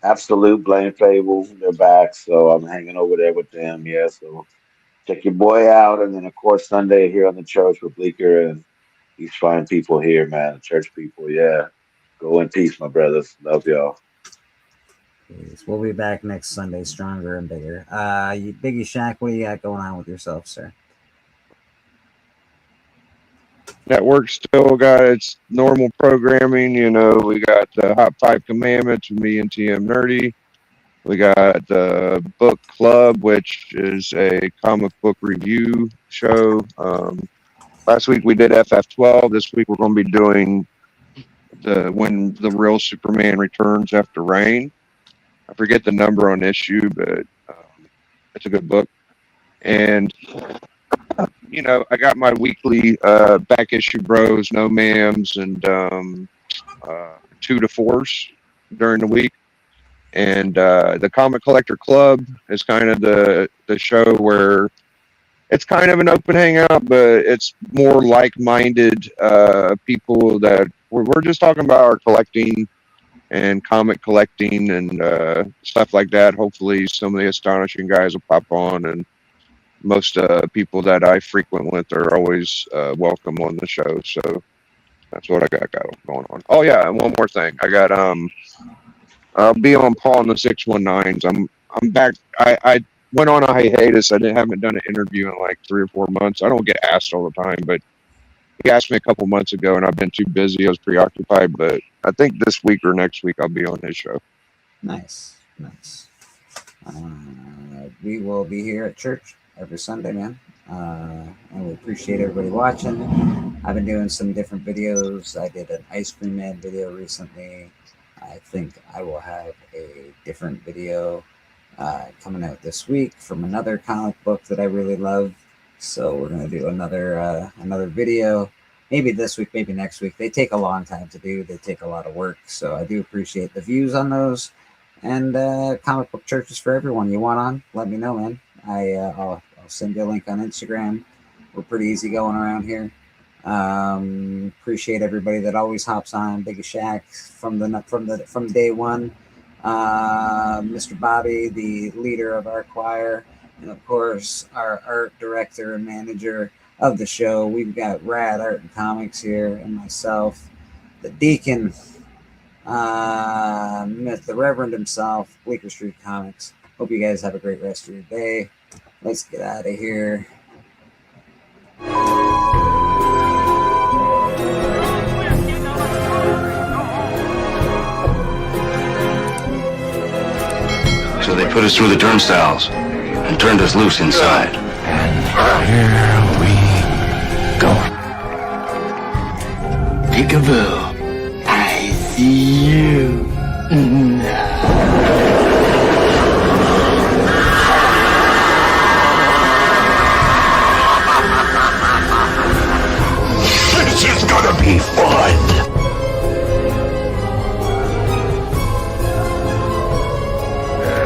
Absolute Blame Fable, they're back. So I'm hanging over there with them. Yeah, so check your boy out. And then, of course, Sunday here on the church with Bleecker and these fine people here, man. Church people, yeah. Go in peace, my brothers. Love y'all. Please. We'll be back next Sunday, stronger and bigger. Biggie Shack, what do you got going on with yourself, sir? Network still got its normal programming. You know, we got the Hot 5 Commandments with me and TM Nerdy. We got the Book Club, which is a comic book review show. Last week we did FF12. This week we're going to be doing When the Real Superman Returns After Rain. I forget the number on issue, but it's a good book. And you know, I got my weekly back issue bros, no ma'ams, and 2 to 4s during the week. And the Comic Collector Club is kind of the show where it's kind of an open hangout, but it's more like-minded people that we're just talking about our collecting and comic collecting and stuff like that. Hopefully some of the astonishing guys will pop on, and most people that I frequent with are always welcome on the show. So that's what I got going on. Oh yeah, and one more thing. I got I'll be on Paul and the 619s. I'm back. I went on a hiatus. I haven't done an interview in like 3 or 4 months. I don't get asked all the time, but he asked me a couple months ago, and I've been too busy. I was preoccupied, but I think this week or next week I'll be on his show. Nice. We will be here at church every Sunday, man. And we appreciate everybody watching. I've been doing some different videos. I did an Ice Cream Man video recently. I think I will have a different video coming out this week from another comic book that I really love. So we're going to do another video, maybe this week, maybe next week. They take a long time to do. They take a lot of work. So I do appreciate the views on those. And comic book churches for everyone. You want on? Let me know, man. I'll send you a link on Instagram. We're pretty easy going around here. Appreciate everybody that always hops on. Big Shack from day one. Mr. Bobby, the leader of our choir, and of course our art director and manager of the show. We've got Rad Art and Comics here, and myself, the deacon, the Reverend himself, Bleecker Street Comics. Hope you guys have a great rest of your day. Let's get out of here. So they put us through the turnstiles and turned us loose inside. And here we go. Peekaboo, I see you. This is gonna be fun.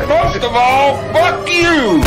Most of all, fuck you!